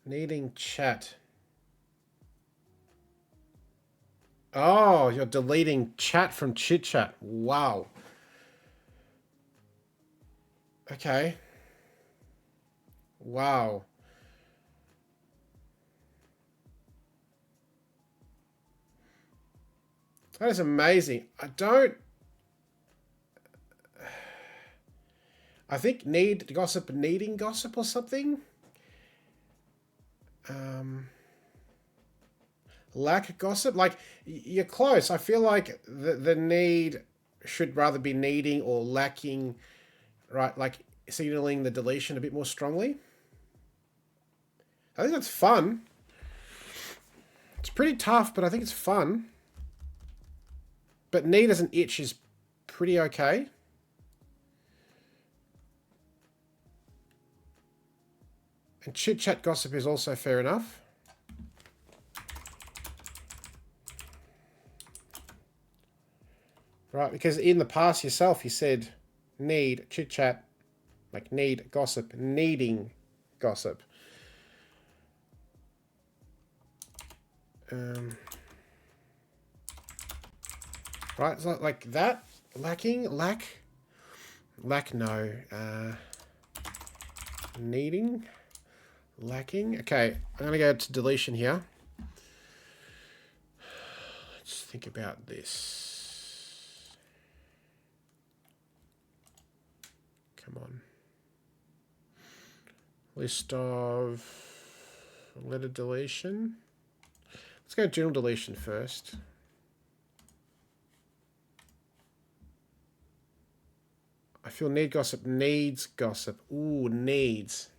Needing chat. Oh, you're deleting chat from chit chat. Wow. Okay. Wow. That is amazing. I think need gossip, needing gossip or something. Lack gossip. Like, you're close. I feel like the need should rather be needing or lacking, right? Like signaling the deletion a bit more strongly. I think that's fun. It's pretty tough, but I think it's fun. But need as an itch is pretty okay. And chit chat gossip is also fair enough. Right, because in the past yourself you said need chit chat, like need gossip, needing gossip. Right, it's not like that. Lacking, lack, no. Needing, lacking. Okay, I'm gonna go to deletion here. Let's think about this. Come on. List of letter deletion. Let's go general deletion first. I feel need gossip needs gossip. Ooh, needs.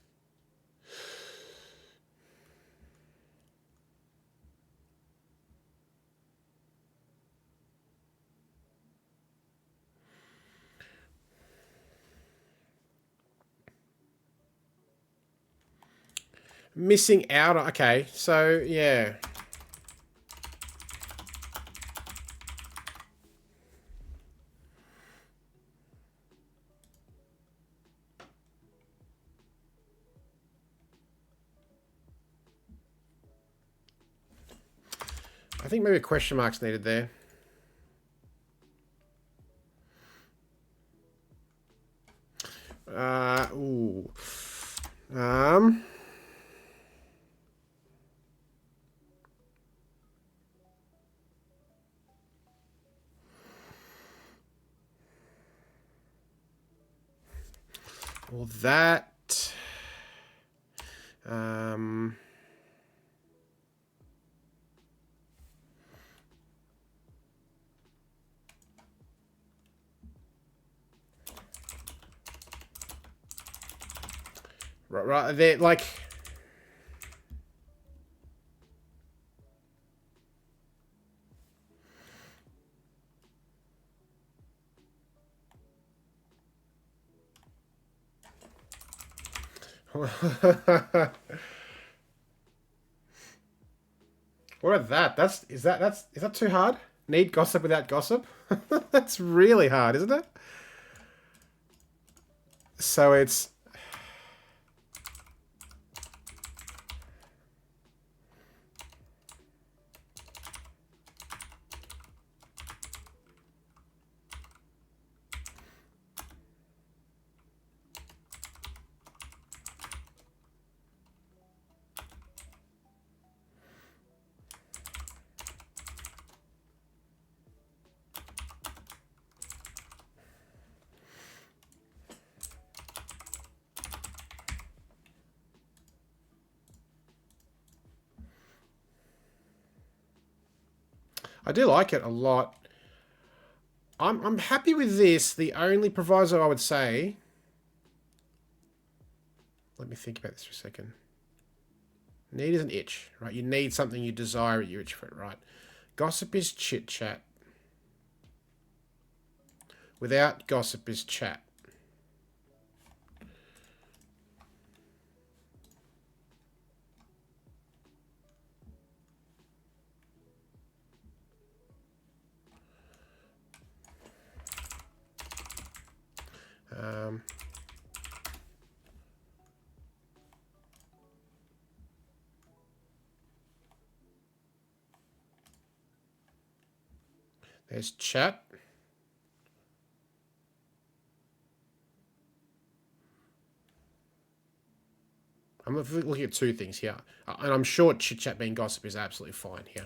Missing out on... Okay, so, yeah. I think maybe a question mark's needed there. Ooh. Well, that... Right, they're like... What about that? Is that too hard? Need gossip without gossip? That's really hard, isn't it? So it's... I do like it a lot. I'm happy with this. The only proviso I would say... Let me think about this for a second. Need is an itch, right? You need something, you desire it, you itch for it, right? Gossip is chit chat. Without gossip is chat. There's chat. I'm looking at two things here. And I'm sure chit-chat being gossip is absolutely fine here.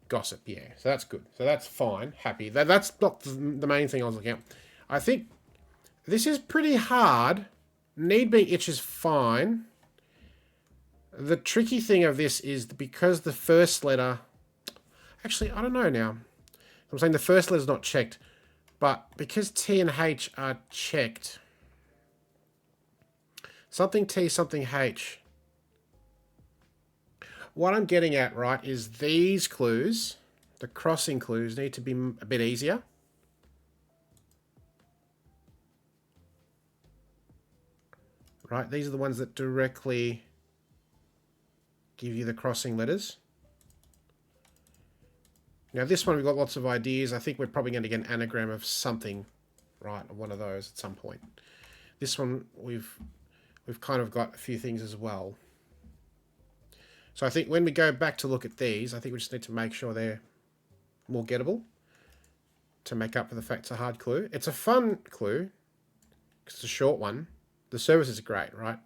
Gossip, yeah. So that's good. So that's fine. Happy. That's not the main thing I was looking at. I think this is pretty hard. Need be itch is fine. The tricky thing of this is because the first letter... Actually, I don't know now. I'm saying the first letter's not checked. But because T and H are checked... Something T, something H. What I'm getting at, right, is these clues, the crossing clues, need to be a bit easier. Right, these are the ones that directly give you the crossing letters. Now this one we've got lots of ideas. I think we're probably going to get an anagram of something, right, one of those at some point. This one we've kind of got a few things as well. So I think when we go back to look at these, I think we just need to make sure they're more gettable to make up for the fact it's a hard clue. It's a fun clue because it's a short one. The service is great, right?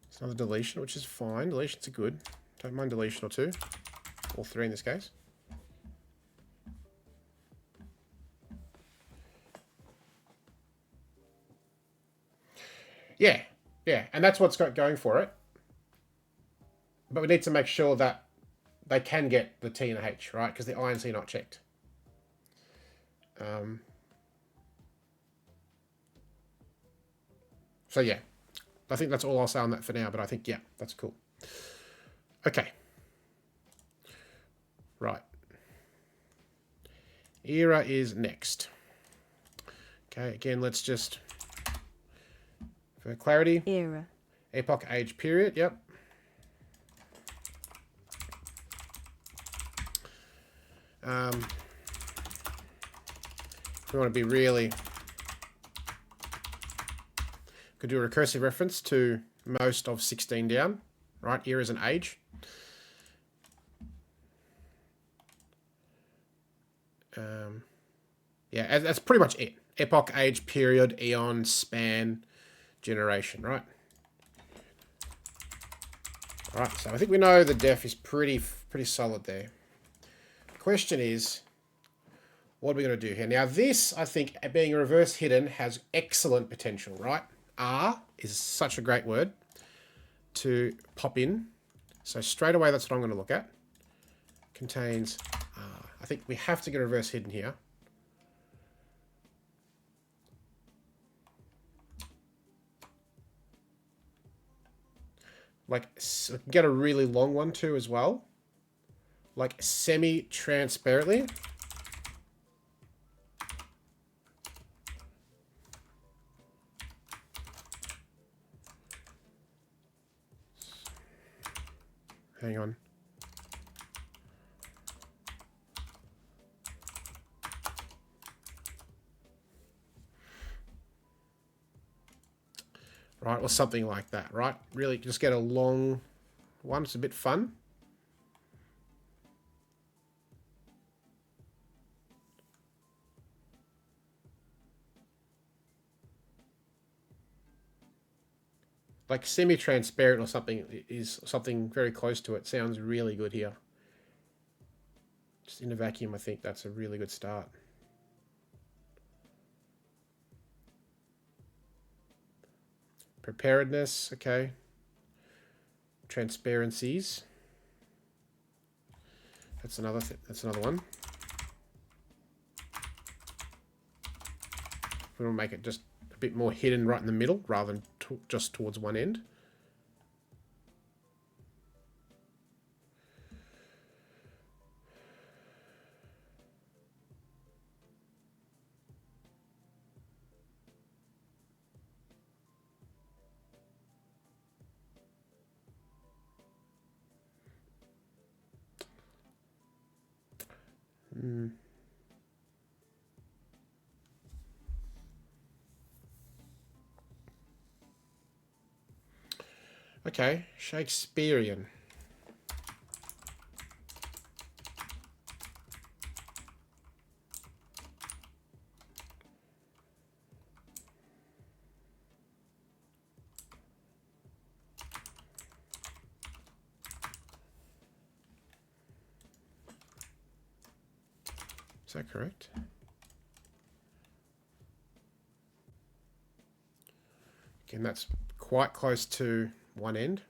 It's another deletion, which is fine. Deletions are good. Don't mind deletion or two. All three in this case. Yeah, yeah, and that's what's got going for it. But we need to make sure that they can get the T and the H, right? Because the I and C are not checked. So yeah, I think that's all I'll say on that for now. But I think, yeah, that's cool. Okay. Right. Era is next. Okay, again, let's just... For clarity. Era. Epoch, age, period. Yep. We want to be really... Could do a recursive reference to most of 16 down. Right, era is an age. Yeah, that's pretty much it. Epoch, age, period, eon, span, generation, right? All right, so I think we know the def is pretty solid there. Question is, what are we going to do here? Now this, I think, being reverse hidden has excellent potential, right? R is such a great word to pop in. So straight away, that's what I'm going to look at. Contains R. I think we have to get reverse hidden here. Like, get a really long one too as well. Like, semi-transparently. Hang on. Right, or something like that, right? Really just get a long one. It's a bit fun. Like semi-transparent or something is something very close to it. Sounds really good here. Just in a vacuum, I think that's a really good start. Preparedness, okay. Transparencies. That's another one. We want to make it just a bit more hidden right in the middle rather than just towards one end. Okay, Shakespearean. Is that correct? Again, that's quite close to one end.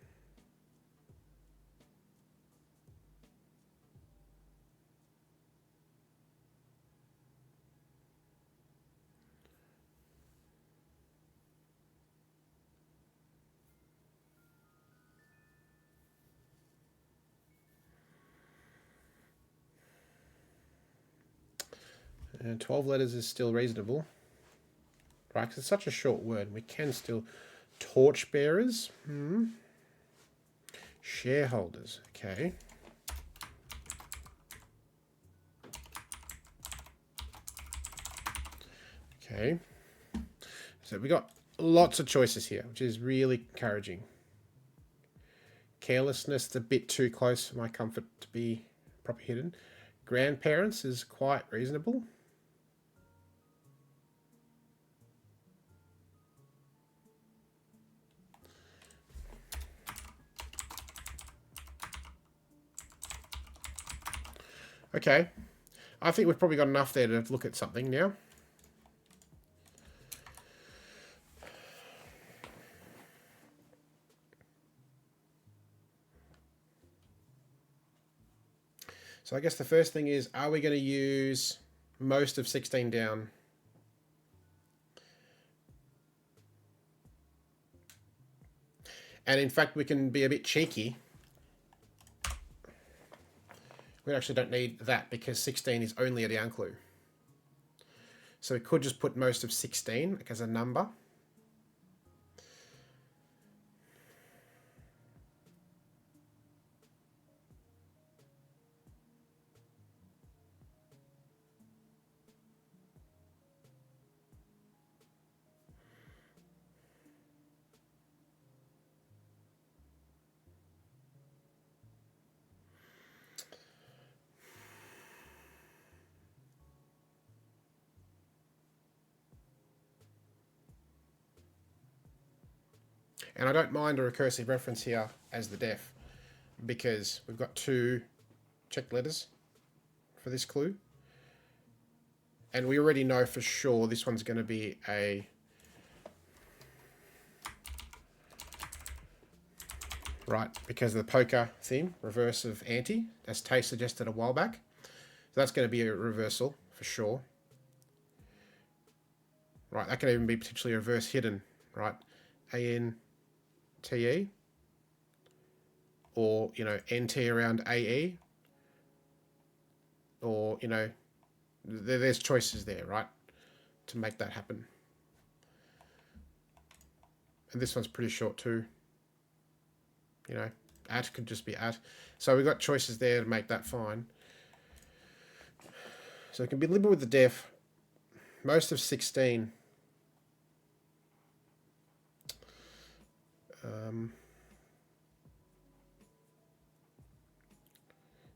And 12 letters is still reasonable. Right, because it's such a short word. We can still... Torchbearers. Shareholders. Okay. Okay. So we got lots of choices here, which is really encouraging. Carelessness is a bit too close for my comfort to be proper hidden. Grandparents is quite reasonable. Okay. I think we've probably got enough there to look at something now. So I guess the first thing is, are we going to use most of 16 down? And in fact, we can be a bit cheeky. We actually don't need that because 16 is only a down clue. So we could just put most of 16 as a number. And I don't mind a recursive reference here as the def, because we've got two checked letters for this clue. And we already know for sure this one's going to be a... Right, because of the poker theme, reverse of ante, as Tay suggested a while back. So that's going to be a reversal for sure. Right, that can even be potentially reverse hidden, right? A-N-T-E. Or, you know, N-T around A-E. Or, you know, there's choices there, right? To make that happen. And this one's pretty short too. You know, at could just be at. So we've got choices there to make that fine. So it can be liberal with the def. Most of 16.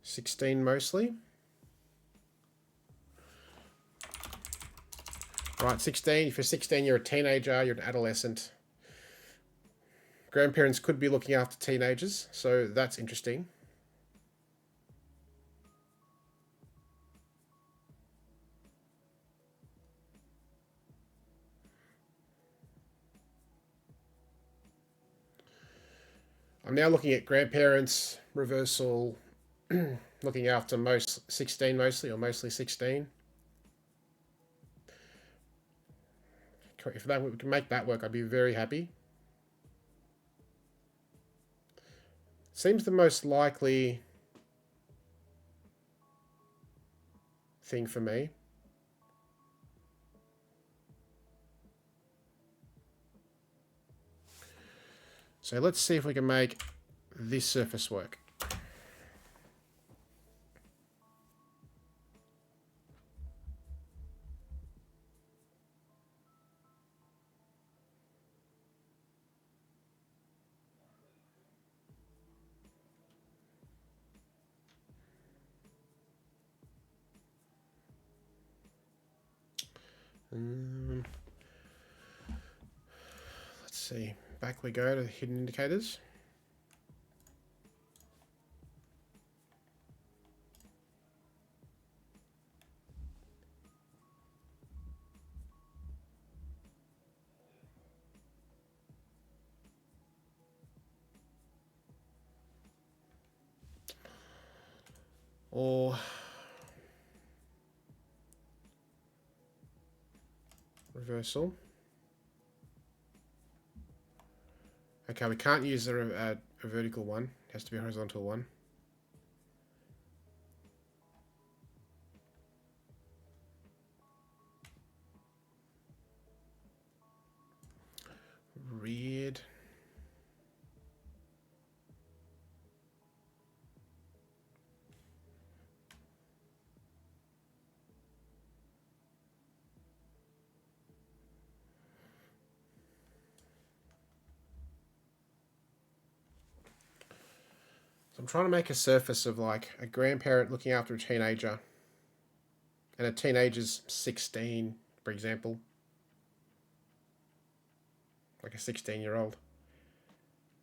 16 mostly. Right, 16. If you're 16, you're a teenager, you're an adolescent. Grandparents could be looking after teenagers, so that's interesting. I'm now looking at grandparents, reversal, looking after most 16 mostly, or mostly 16. If that, we can make that work, I'd be very happy. Seems the most likely thing for me. So let's see if we can make this surface work. Let's see. Back we go to the hidden indicators. or reversal. Okay, we can't use a vertical one. It has to be a horizontal one. Weird. So I'm trying to make a surface of like a grandparent looking after a teenager, and a teenager's 16, for example, like a 16-year-old.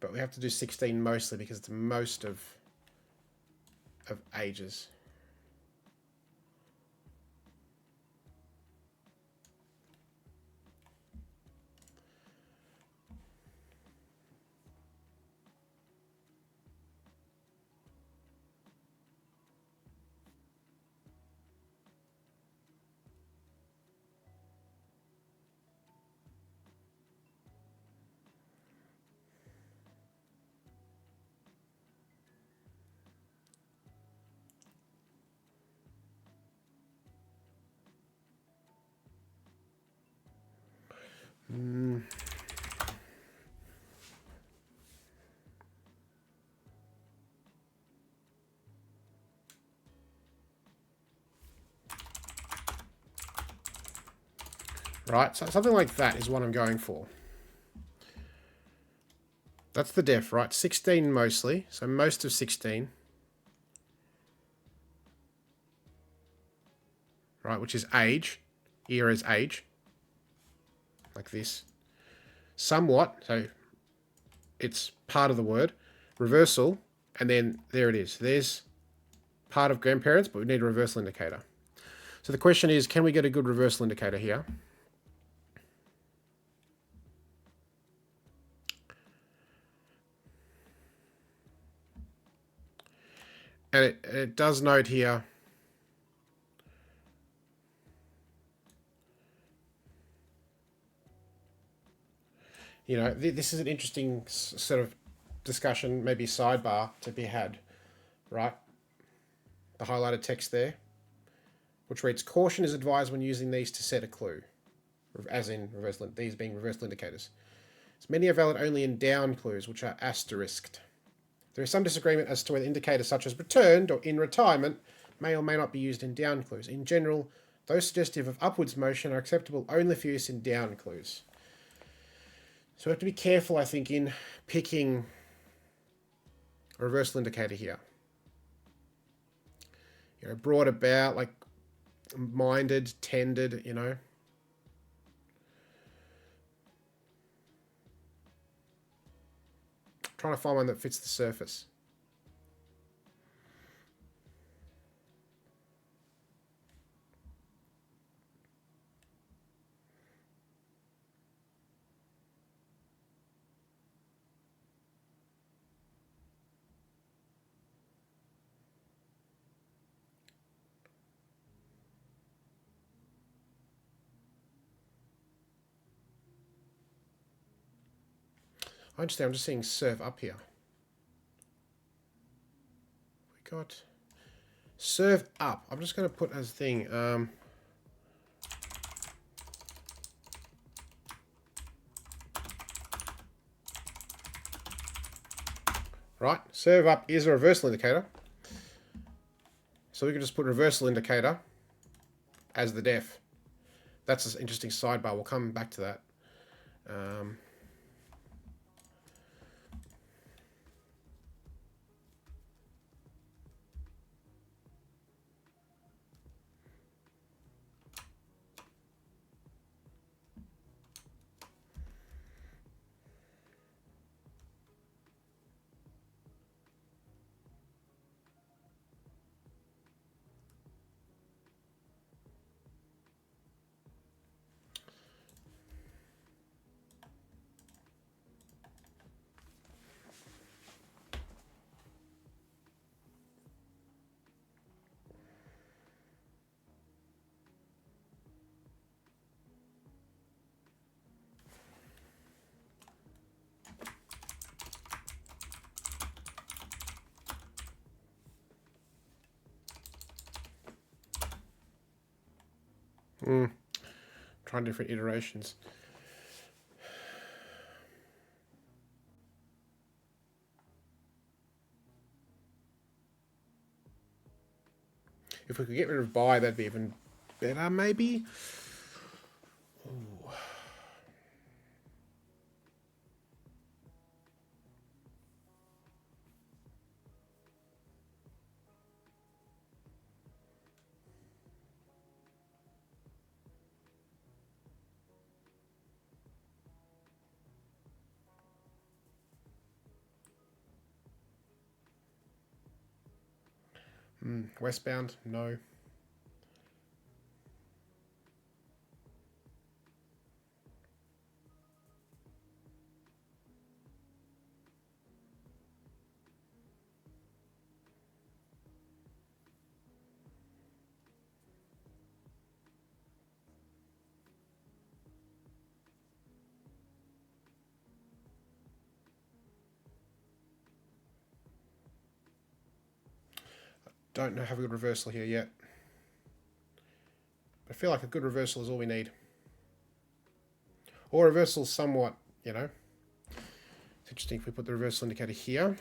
But we have to do 16 mostly because it's most of ages. Right, so something like that is what I'm going for. That's the def, right? 16 mostly, so most of 16. Right, which is age. Era is age. Like this. Somewhat, so it's part of the word. Reversal, and then there it is. There's part of grandparents, but we need a reversal indicator. So the question is, can we get a good reversal indicator here? And it does note here, you know, this is an interesting sort of discussion, maybe sidebar to be had, right? The highlighted text there, which reads, caution is advised when using these to set a clue, as in reversal, these being reversal indicators. As many are valid only in down clues, which are asterisked. There is some disagreement as to whether indicators such as returned or in retirement may or may not be used in down clues. In general, those suggestive of upwards motion are acceptable only for use in down clues. So we have to be careful, I think, in picking a reversal indicator here. You know, brought about, like minded, tended, you know. Trying to find one that fits the surface. I understand, I'm just seeing surf up here. We got serve up. I'm just going to put as a thing. Right, serve up is a reversal indicator. So we can just put reversal indicator as the def. That's an interesting sidebar. We'll come back to that. Trying different iterations. If we could get rid of buy, that'd be even better, maybe. Ooh. Westbound, no. Don't know have a good reversal here yet. I feel like a good reversal is all we need. Or reversal somewhat, you know. It's interesting if we put the reversal indicator here.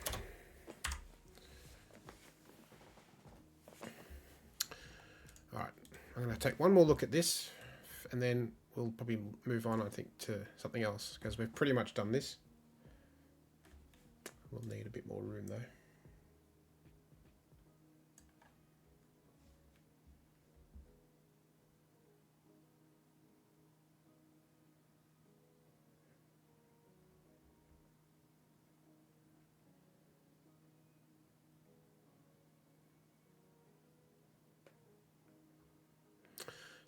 Alright, I'm going to take one more look at this, and then we'll probably move on, I think, to something else, because we've pretty much done this. We'll need a bit more room, though.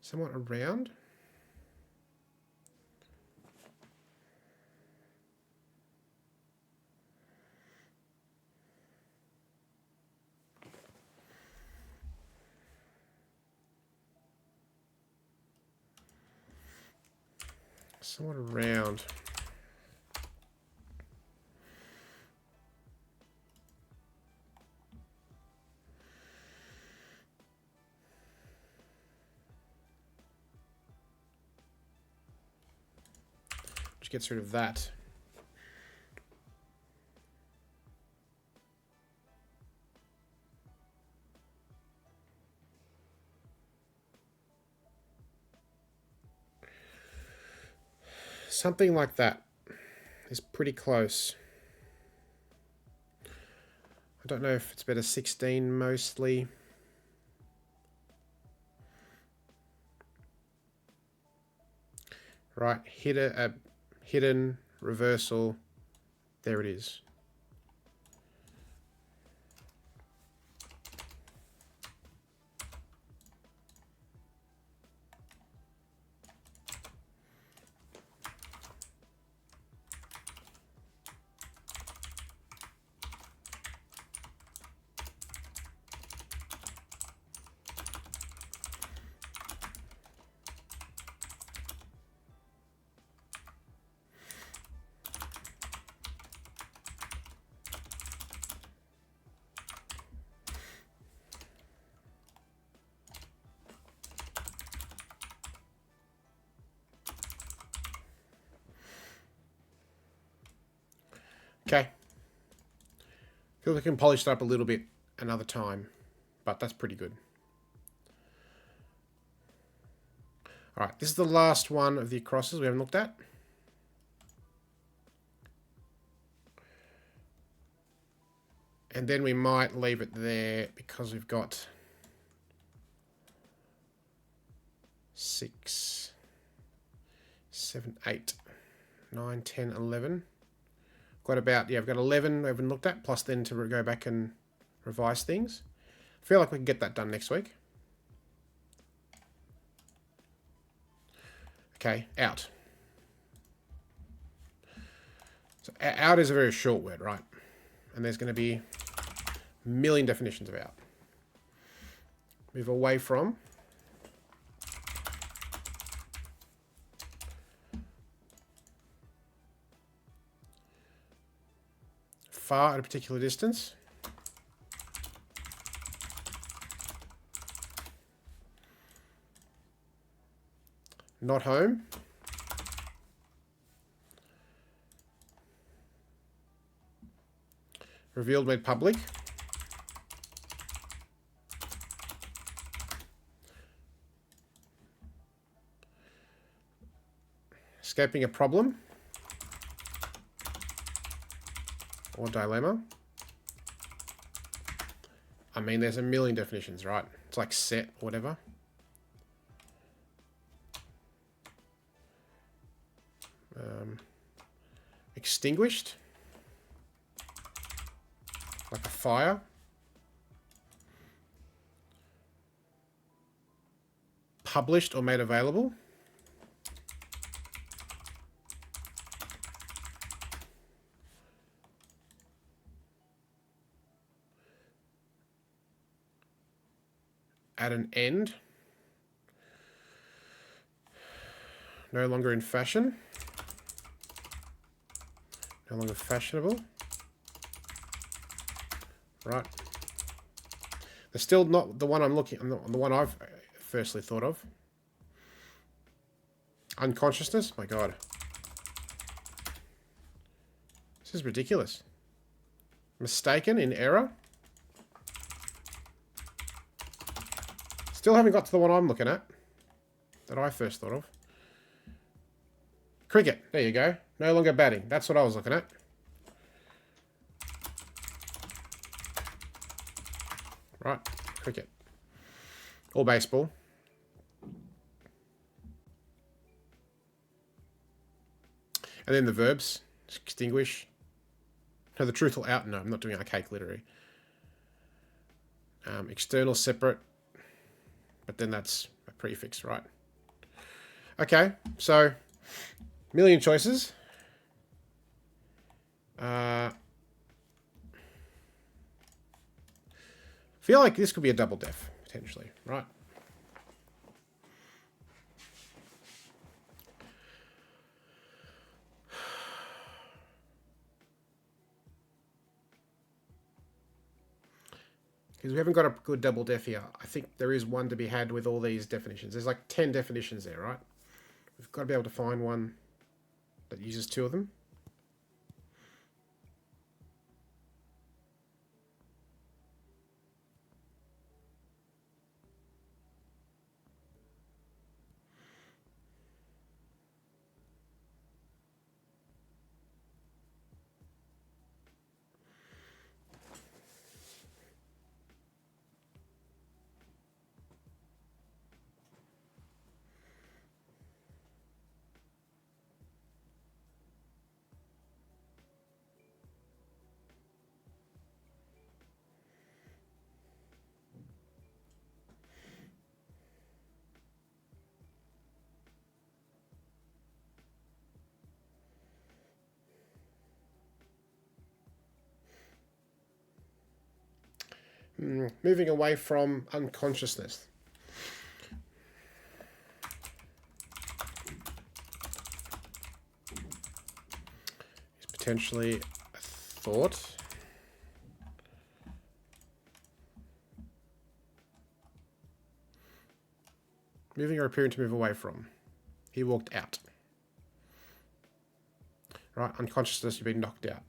Somewhat around. Somewhat around. Which gets rid of that. Something like that is pretty close. I don't know if it's better 16 mostly. Right, hidden reversal. There it is. Okay. Feel we can polish it up a little bit another time, but that's pretty good. All right, this is the last one of the crosses we haven't looked at. And then we might leave it there because we've got 6, 7, 8, 9, 10, 11. Got about, yeah, I've got 11 we haven't looked at, plus then to go back and revise things. I feel like we can get that done next week. Okay, out. So out is a very short word, right? And there's going to be a million definitions of out. Move away from. Far at a particular distance. Not home. Revealed, made public. Escaping a problem or dilemma. I mean, there's a million definitions, right? It's like set, whatever. Extinguished. Like a fire. Published or made available. At an end. No longer in fashion. No longer fashionable. Right. They're still not the one I'm looking, the one I've firstly thought of. Unconsciousness? My God. This is ridiculous. Mistaken, in error. Still haven't got to the one I'm looking at. That I first thought of. Cricket. There you go. No longer batting. That's what I was looking at. Right. Cricket. Or baseball. And then the verbs. Extinguish. No, the truth will out. No, I'm not doing archaic literary. External, separate. But then that's a prefix, right? Okay, so million choices. Feel like this could be a double def, potentially, right? Because we haven't got a good double def here. I think there is one to be had with all these definitions. There's like 10 definitions there, right? We've got to be able to find one that uses two of them. Moving away from unconsciousness. Is potentially a thought. Moving or appearing to move away from. He walked out. Right, unconsciousness, you've been knocked out.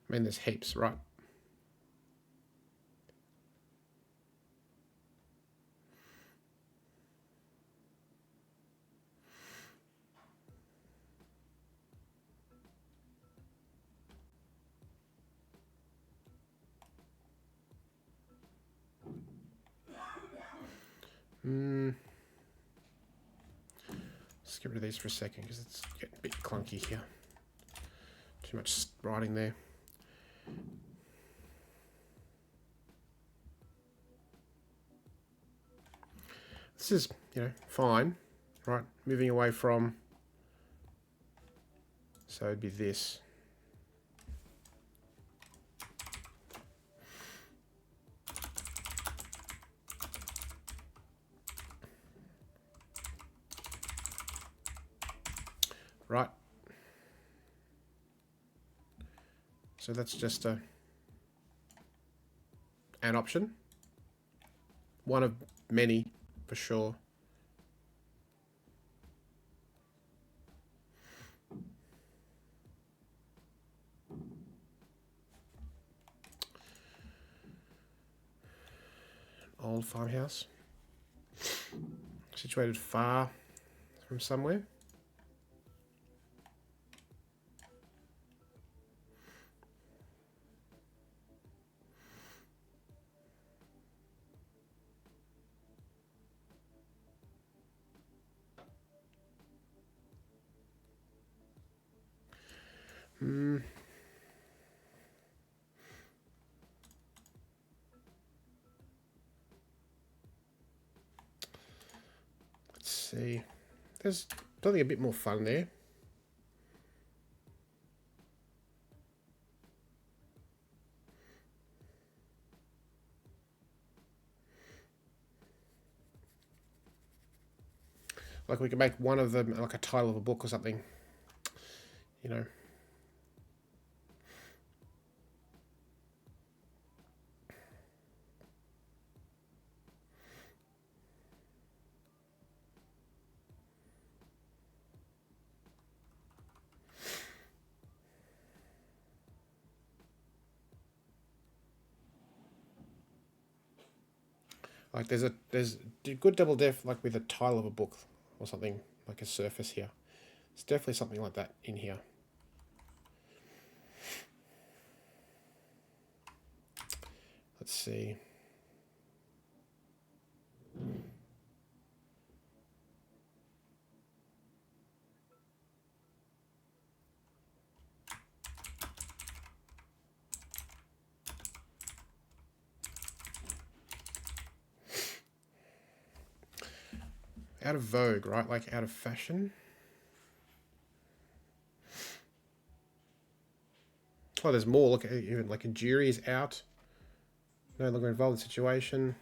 I mean, there's heaps, right? Let's get rid of these for a second because it's getting a bit clunky here. Too much writing there. This is, fine, right? Moving away from So it'd be this. Right. So that's just an option. One of many, for sure. Old farmhouse. Situated far from somewhere. Let's see. There's something a bit more fun there. Like we could make one of them like a title of a book or something. You know. Like there's a good double def like with a title of a book or something, like a surface here. It's definitely something like that in here. Let's see. Out of vogue, right? Like out of fashion. Oh, there's more. Look, even like a jury is out. No longer involved in the situation.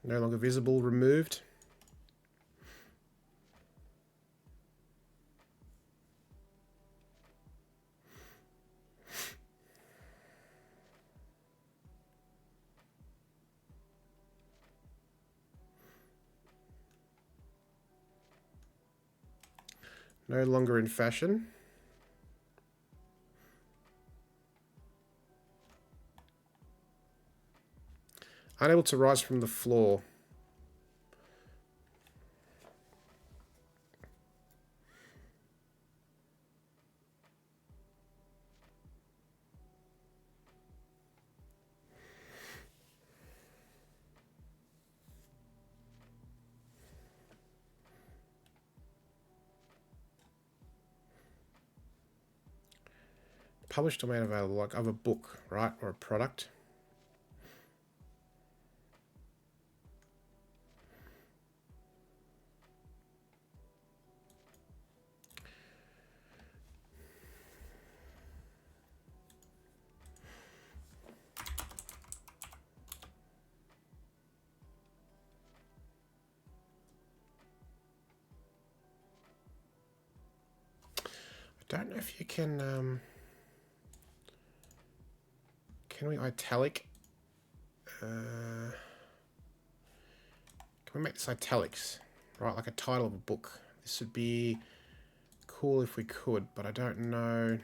No longer visible, removed. No longer in fashion. Unable to rise from the floor. Published or made available, like of a book, right? Or a product. I don't know if you can we italic? Can we make this italics? Right, like a title of a book. This would be cool if we could, but I don't know.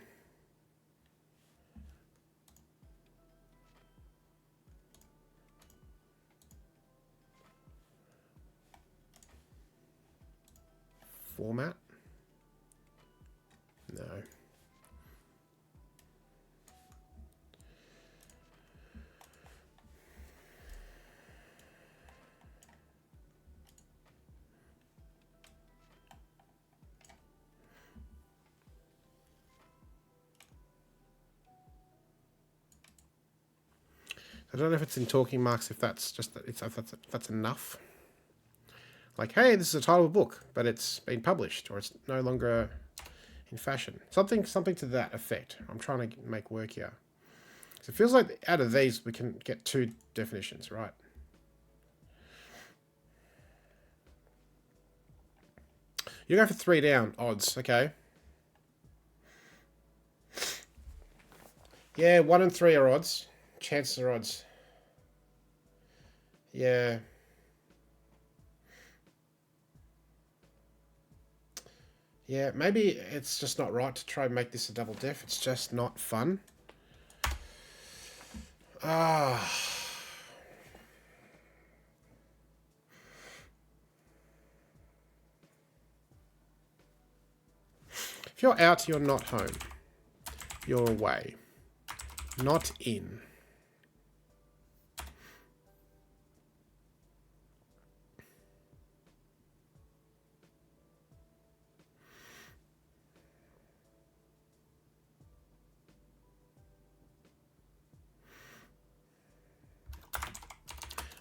Format? No. I don't know if it's in talking marks, if that's just if that's enough. Like, hey, this is a title of a book, but it's been published, or it's no longer in fashion. Something to that effect. I'm trying to make work here. So it feels like out of these, we can get 2 definitions, right? You go for 3 down odds, okay? Yeah, 1 and 3 are odds. Chances are odds. Yeah. Yeah, maybe it's just not right to try and make this a double def. It's just not fun. Ah. If you're out, you're not home. You're away. Not in.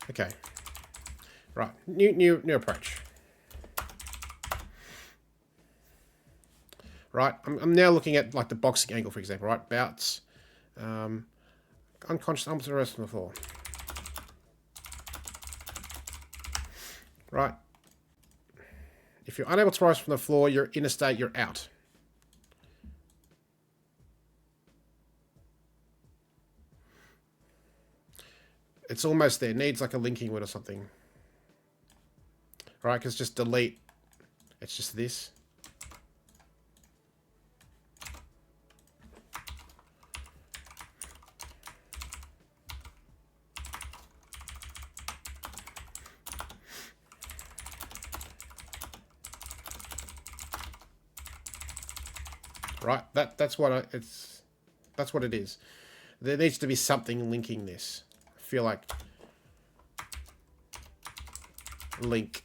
Okay. Right. New approach. Right. I'm now looking at like the boxing angle, for example. Right. Bouts. Unconscious arms to the rest on the floor. Right. If you're unable to rise from the floor, you're in a state. You're out. It's almost there. Needs like a linking word or something. Right, because just delete. It's just this. Right, that's what that's what it is. There needs to be something linking this. I feel like link.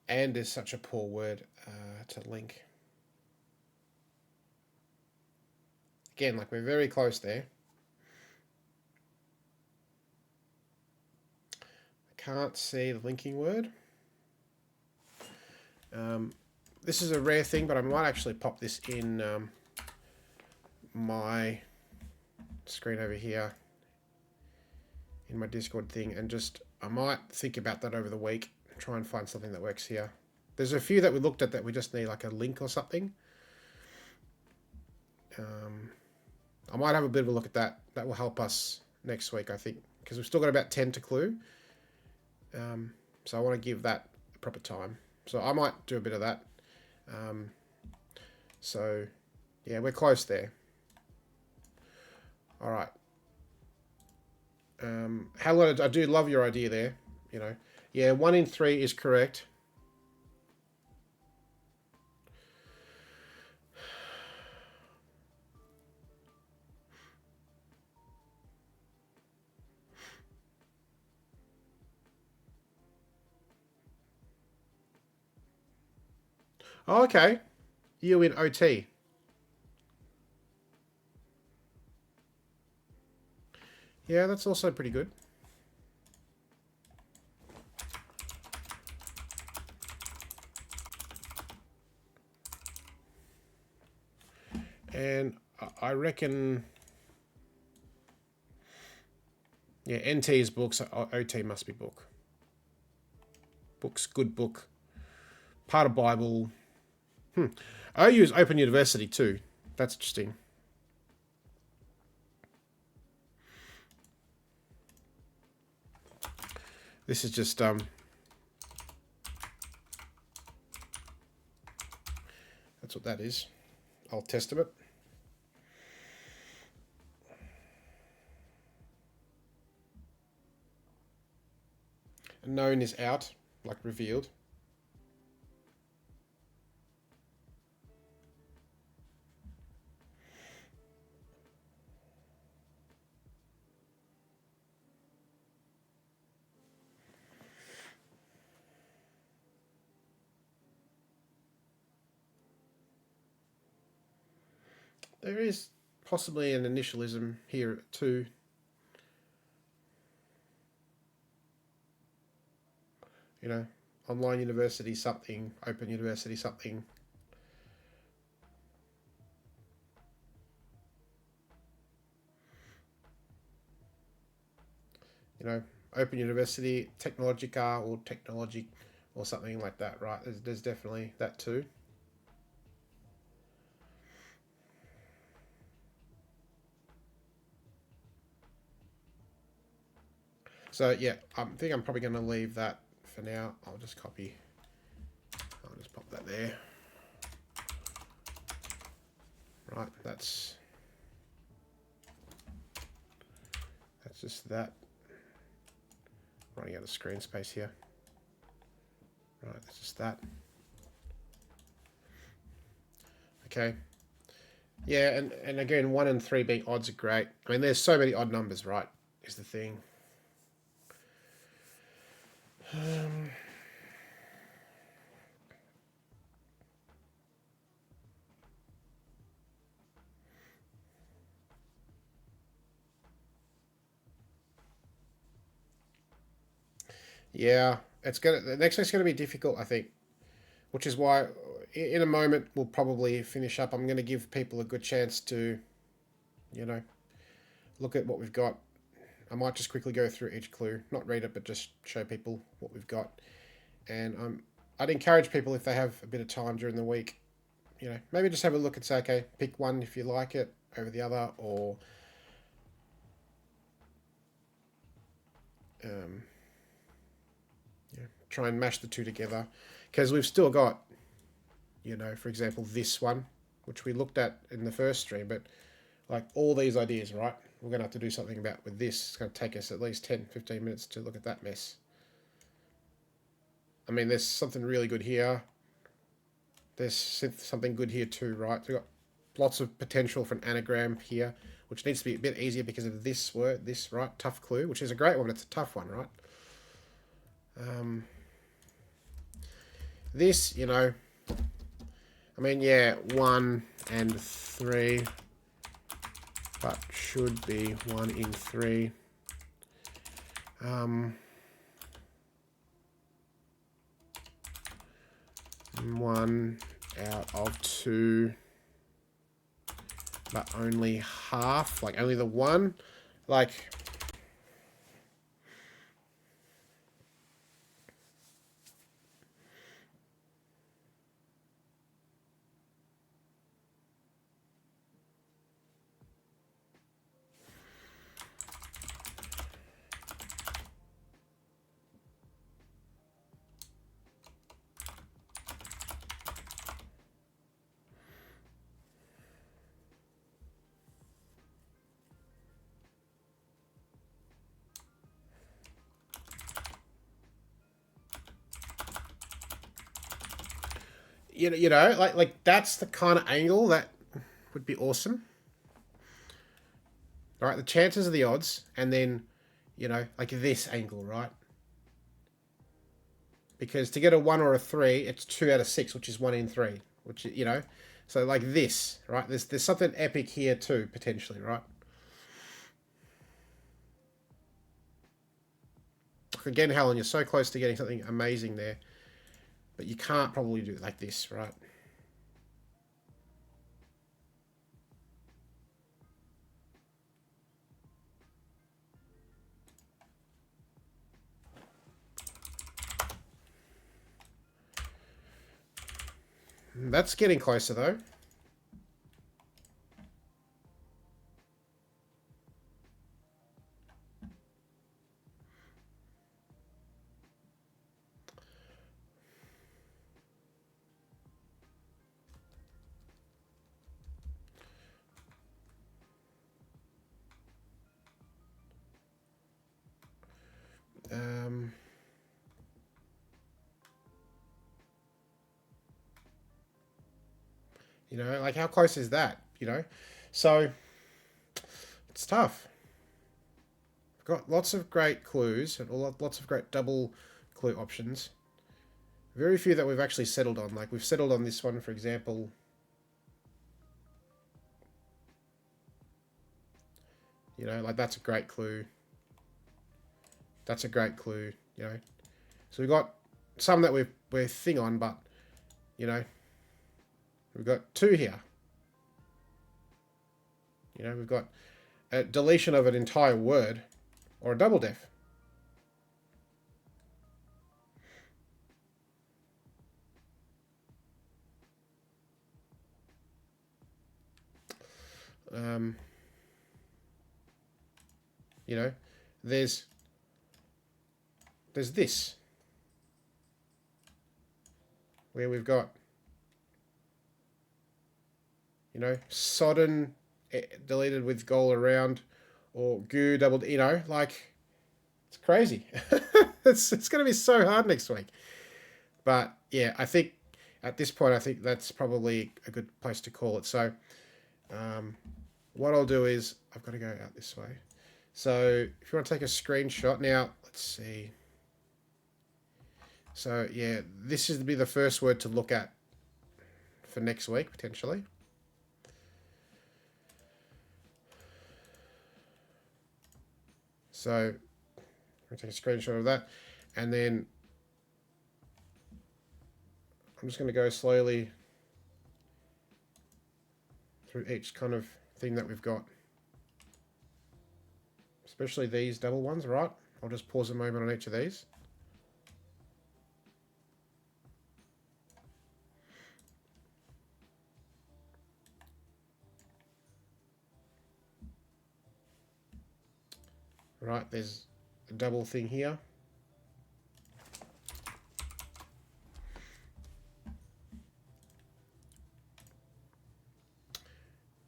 And is such a poor word to link. Again, like we're very close there. I can't see the linking word. This is a rare thing, but I might actually pop this in my screen over here in my Discord thing, and just I might think about that over the week and try and find something that works here. There's a few that we looked at that we just need like a link or something. I might have a bit of a look at that. That will help us next week, I think, because we've still got about 10 to clue. So I want to give that a proper time. So I might do a bit of that. So yeah, we're close there. All right. Helen, I do love your idea there. You know, yeah, 1 in 3 is correct. Oh, okay. You in OT. Yeah, that's also pretty good. And I reckon, yeah, NT is books. OT must be book. Books, good book. Part of Bible. OU is Open University too. That's interesting. This is just that's what that is. Old Testament. Known is out. like revealed. There is possibly an initialism here too. You know, online university something, open university something. You know, open university, technologica or technology or something like that, right? There's definitely that too. So yeah, I think I'm probably going to leave that for now. I'll just copy. I'll just pop that there. Right, that's just that. Running out of screen space here. Right, that's just that. Okay. Yeah, and again, 1 and 3 being odds are great. I mean, there's so many odd numbers, right? Is the thing. Yeah, the next week's gonna be difficult, I think. Which is why, in a moment, we'll probably finish up. I'm gonna give people a good chance to, you know, look at what we've got. I might just quickly go through each clue, not read it, but just show people what we've got. And I'd encourage people, if they have a bit of time during the week, you know, maybe just have a look and say, okay, pick one if you like it over the other, or um, yeah, try and mash the two together, because we've still got, you know, for example, this one, which we looked at in the first stream, but like all these ideas, right? We're going to have to do something about with this. It's going to take us at least 10, 15 minutes to look at that mess. I mean, there's something really good here. There's something good here too, right? We've got lots of potential for an anagram here, which needs to be a bit easier because of this word, this, right? Tough clue, which is a great one, but it's a tough one, right? This, you know, I mean, yeah, 1 and 3, but should be 1 in 3. 1 out of 2, but only half, like only the 1. Like, you know, like that's the kind of angle that would be awesome. All right, the chances of the odds, and then, you know, like this angle, right? Because to get a 1 or a 3, it's 2 out of 6, which is 1 in 3, which, you know, so like this, right? There's something epic here too, potentially, right? Again, Helen, you're so close to getting something amazing there, but you can't probably do it like this, right? That's getting closer though. Um, You know, like how close is that? You know, so it's tough. We've got lots of great clues and lots of great double clue options. Very few that we've actually settled on. Like we've settled on this one, for example. You know, like that's a great clue. That's a great clue, you know. So we've got some that we're thing on, but, you know, we've got two here. You know, we've got a deletion of an entire word or a double def. You know, there's this, where we've got, you know, sodden deleted with goal around, or goo doubled, you know, like, it's crazy. it's going to be so hard next week. But yeah, I think at this point, I think that's probably a good place to call it. So what I'll do is, I've got to go out this way. So if you want to take a screenshot now, let's see. So yeah, this is to be the first word to look at for next week, potentially. So I'm going to take a screenshot of that. And then I'm just going to go slowly through each kind of thing that we've got. Especially these double ones, right? I'll just pause a moment on each of these. Right, there's a double thing here.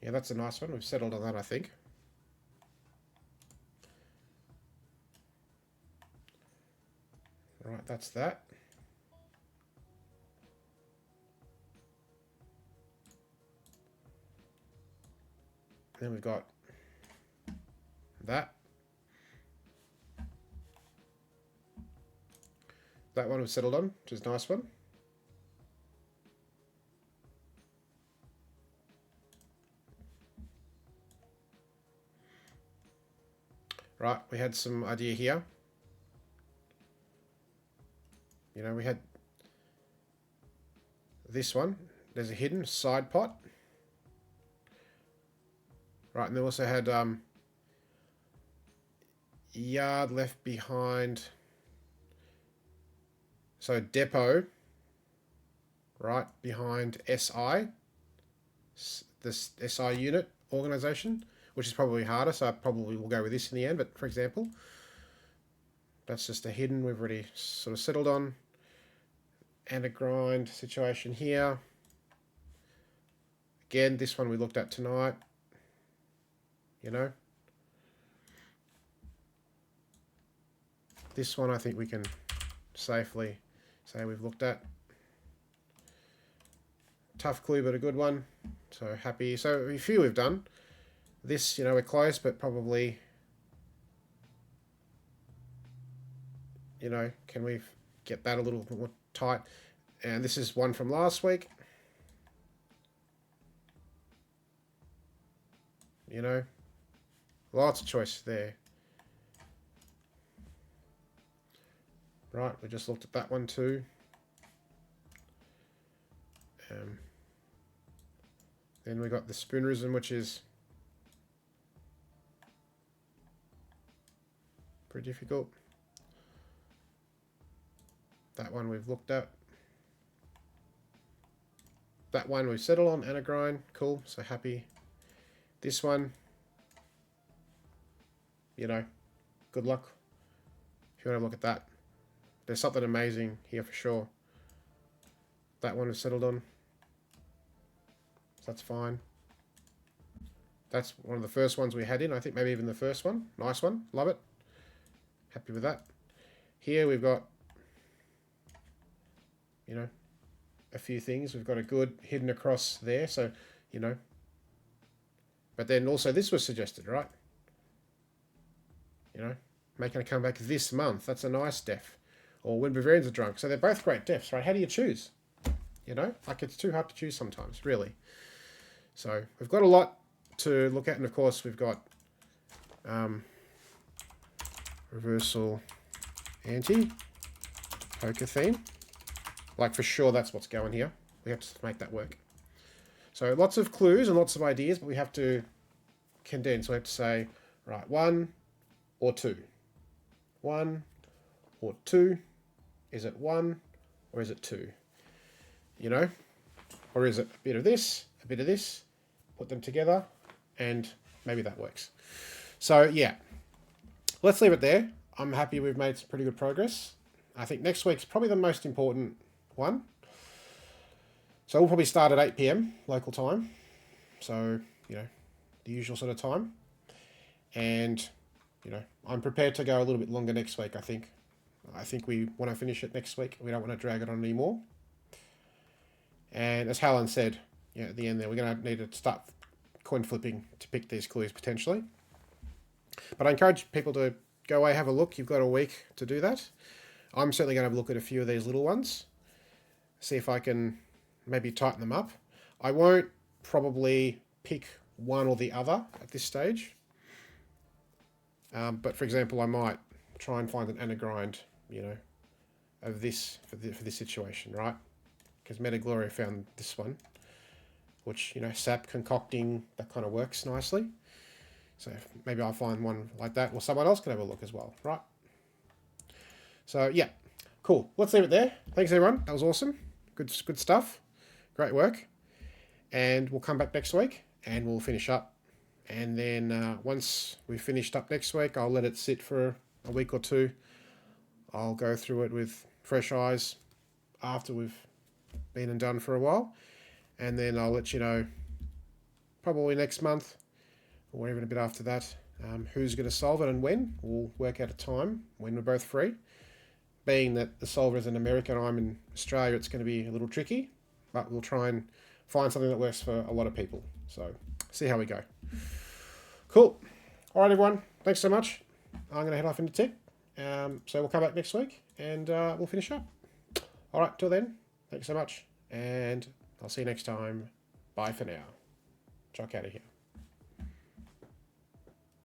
Yeah, that's a nice one. We've settled on that, I think. Right, that's that. Then we've got that. That one we've settled on, which is a nice one. Right, we had some idea here. You know, we had this one. There's a hidden side pot. Right, and they also had yard left behind. So depot, right, behind SI, this SI unit organization, which is probably harder, so I probably will go with this in the end. But for example, that's just a hidden we've already sort of settled on. And a grind situation here. Again, this one we looked at tonight. You know. This one I think we can safely say we've looked at. Tough clue, but a good one. So happy. So a few we've done. This, you know, we're close, but probably, you know, can we get that a little more tight? And this is one from last week. You know, lots of choice there. Right, we just looked at that one too. Then we got the spoonerism, which is pretty difficult. That one we've looked at. That one we've settled on, and a grind. Cool, so happy. This one, you know, good luck if you want to look at that. There's something amazing here for sure. That one we've settled on. So that's fine. That's one of the first ones we had in. I think maybe even the first one. Nice one. Love it. Happy with that. Here we've got, you know, a few things. We've got a good hidden across there, so, you know. But then also this was suggested, right? You know, making a comeback this month. That's a nice def. Or when Bavarians are drunk. So they're both great defs, right? How do you choose? You know, like it's too hard to choose sometimes, really. So we've got a lot to look at. And of course, we've got reversal anti poker theme. Like for sure, that's what's going here. We have to make that work. So lots of clues and lots of ideas, but we have to condense. We have to say, right, 1 or 2. 1 or 2. Is it 1 or is it 2? You know? Or is it a bit of this, a bit of this, put them together, and maybe that works. So, yeah. Let's leave it there. I'm happy we've made some pretty good progress. I think next week's probably the most important one. So we'll probably start at 8 p.m. local time. So, you know, the usual sort of time. And, you know, I'm prepared to go a little bit longer next week, I think. I think we want to finish it next week. We don't want to drag it on anymore. And as Helen said, yeah, at the end there, we're going to need to start coin flipping to pick these clues potentially. But I encourage people to go away, have a look. You've got a week to do that. I'm certainly going to have a look at a few of these little ones. See if I can maybe tighten them up. I won't probably pick one or the other at this stage. But for example, I might try and find an anagrind, you know, of this for this situation, right? Because Metagloria found this one, which, you know, sap concocting, that kind of works nicely. So maybe I'll find one like that, or someone else can have a look as well, right? So yeah, cool. Let's leave it there. Thanks everyone. That was awesome. Good stuff. Great work. And we'll come back next week and we'll finish up. And then once we've finished up next week, I'll let it sit for a week or two. I'll go through it with fresh eyes after we've been and done for a while. And then I'll let you know probably next month or even a bit after that who's going to solve it and when. We'll work out a time when we're both free. Being that the solver is in America and I'm in Australia, it's going to be a little tricky, but we'll try and find something that works for a lot of people. So see how we go. Cool. All right, everyone. Thanks so much. I'm going to head off into tech. So we'll come back next week and we'll finish up. All right, till then, thanks so much. And I'll see you next time. Bye for now. Chuck out of here.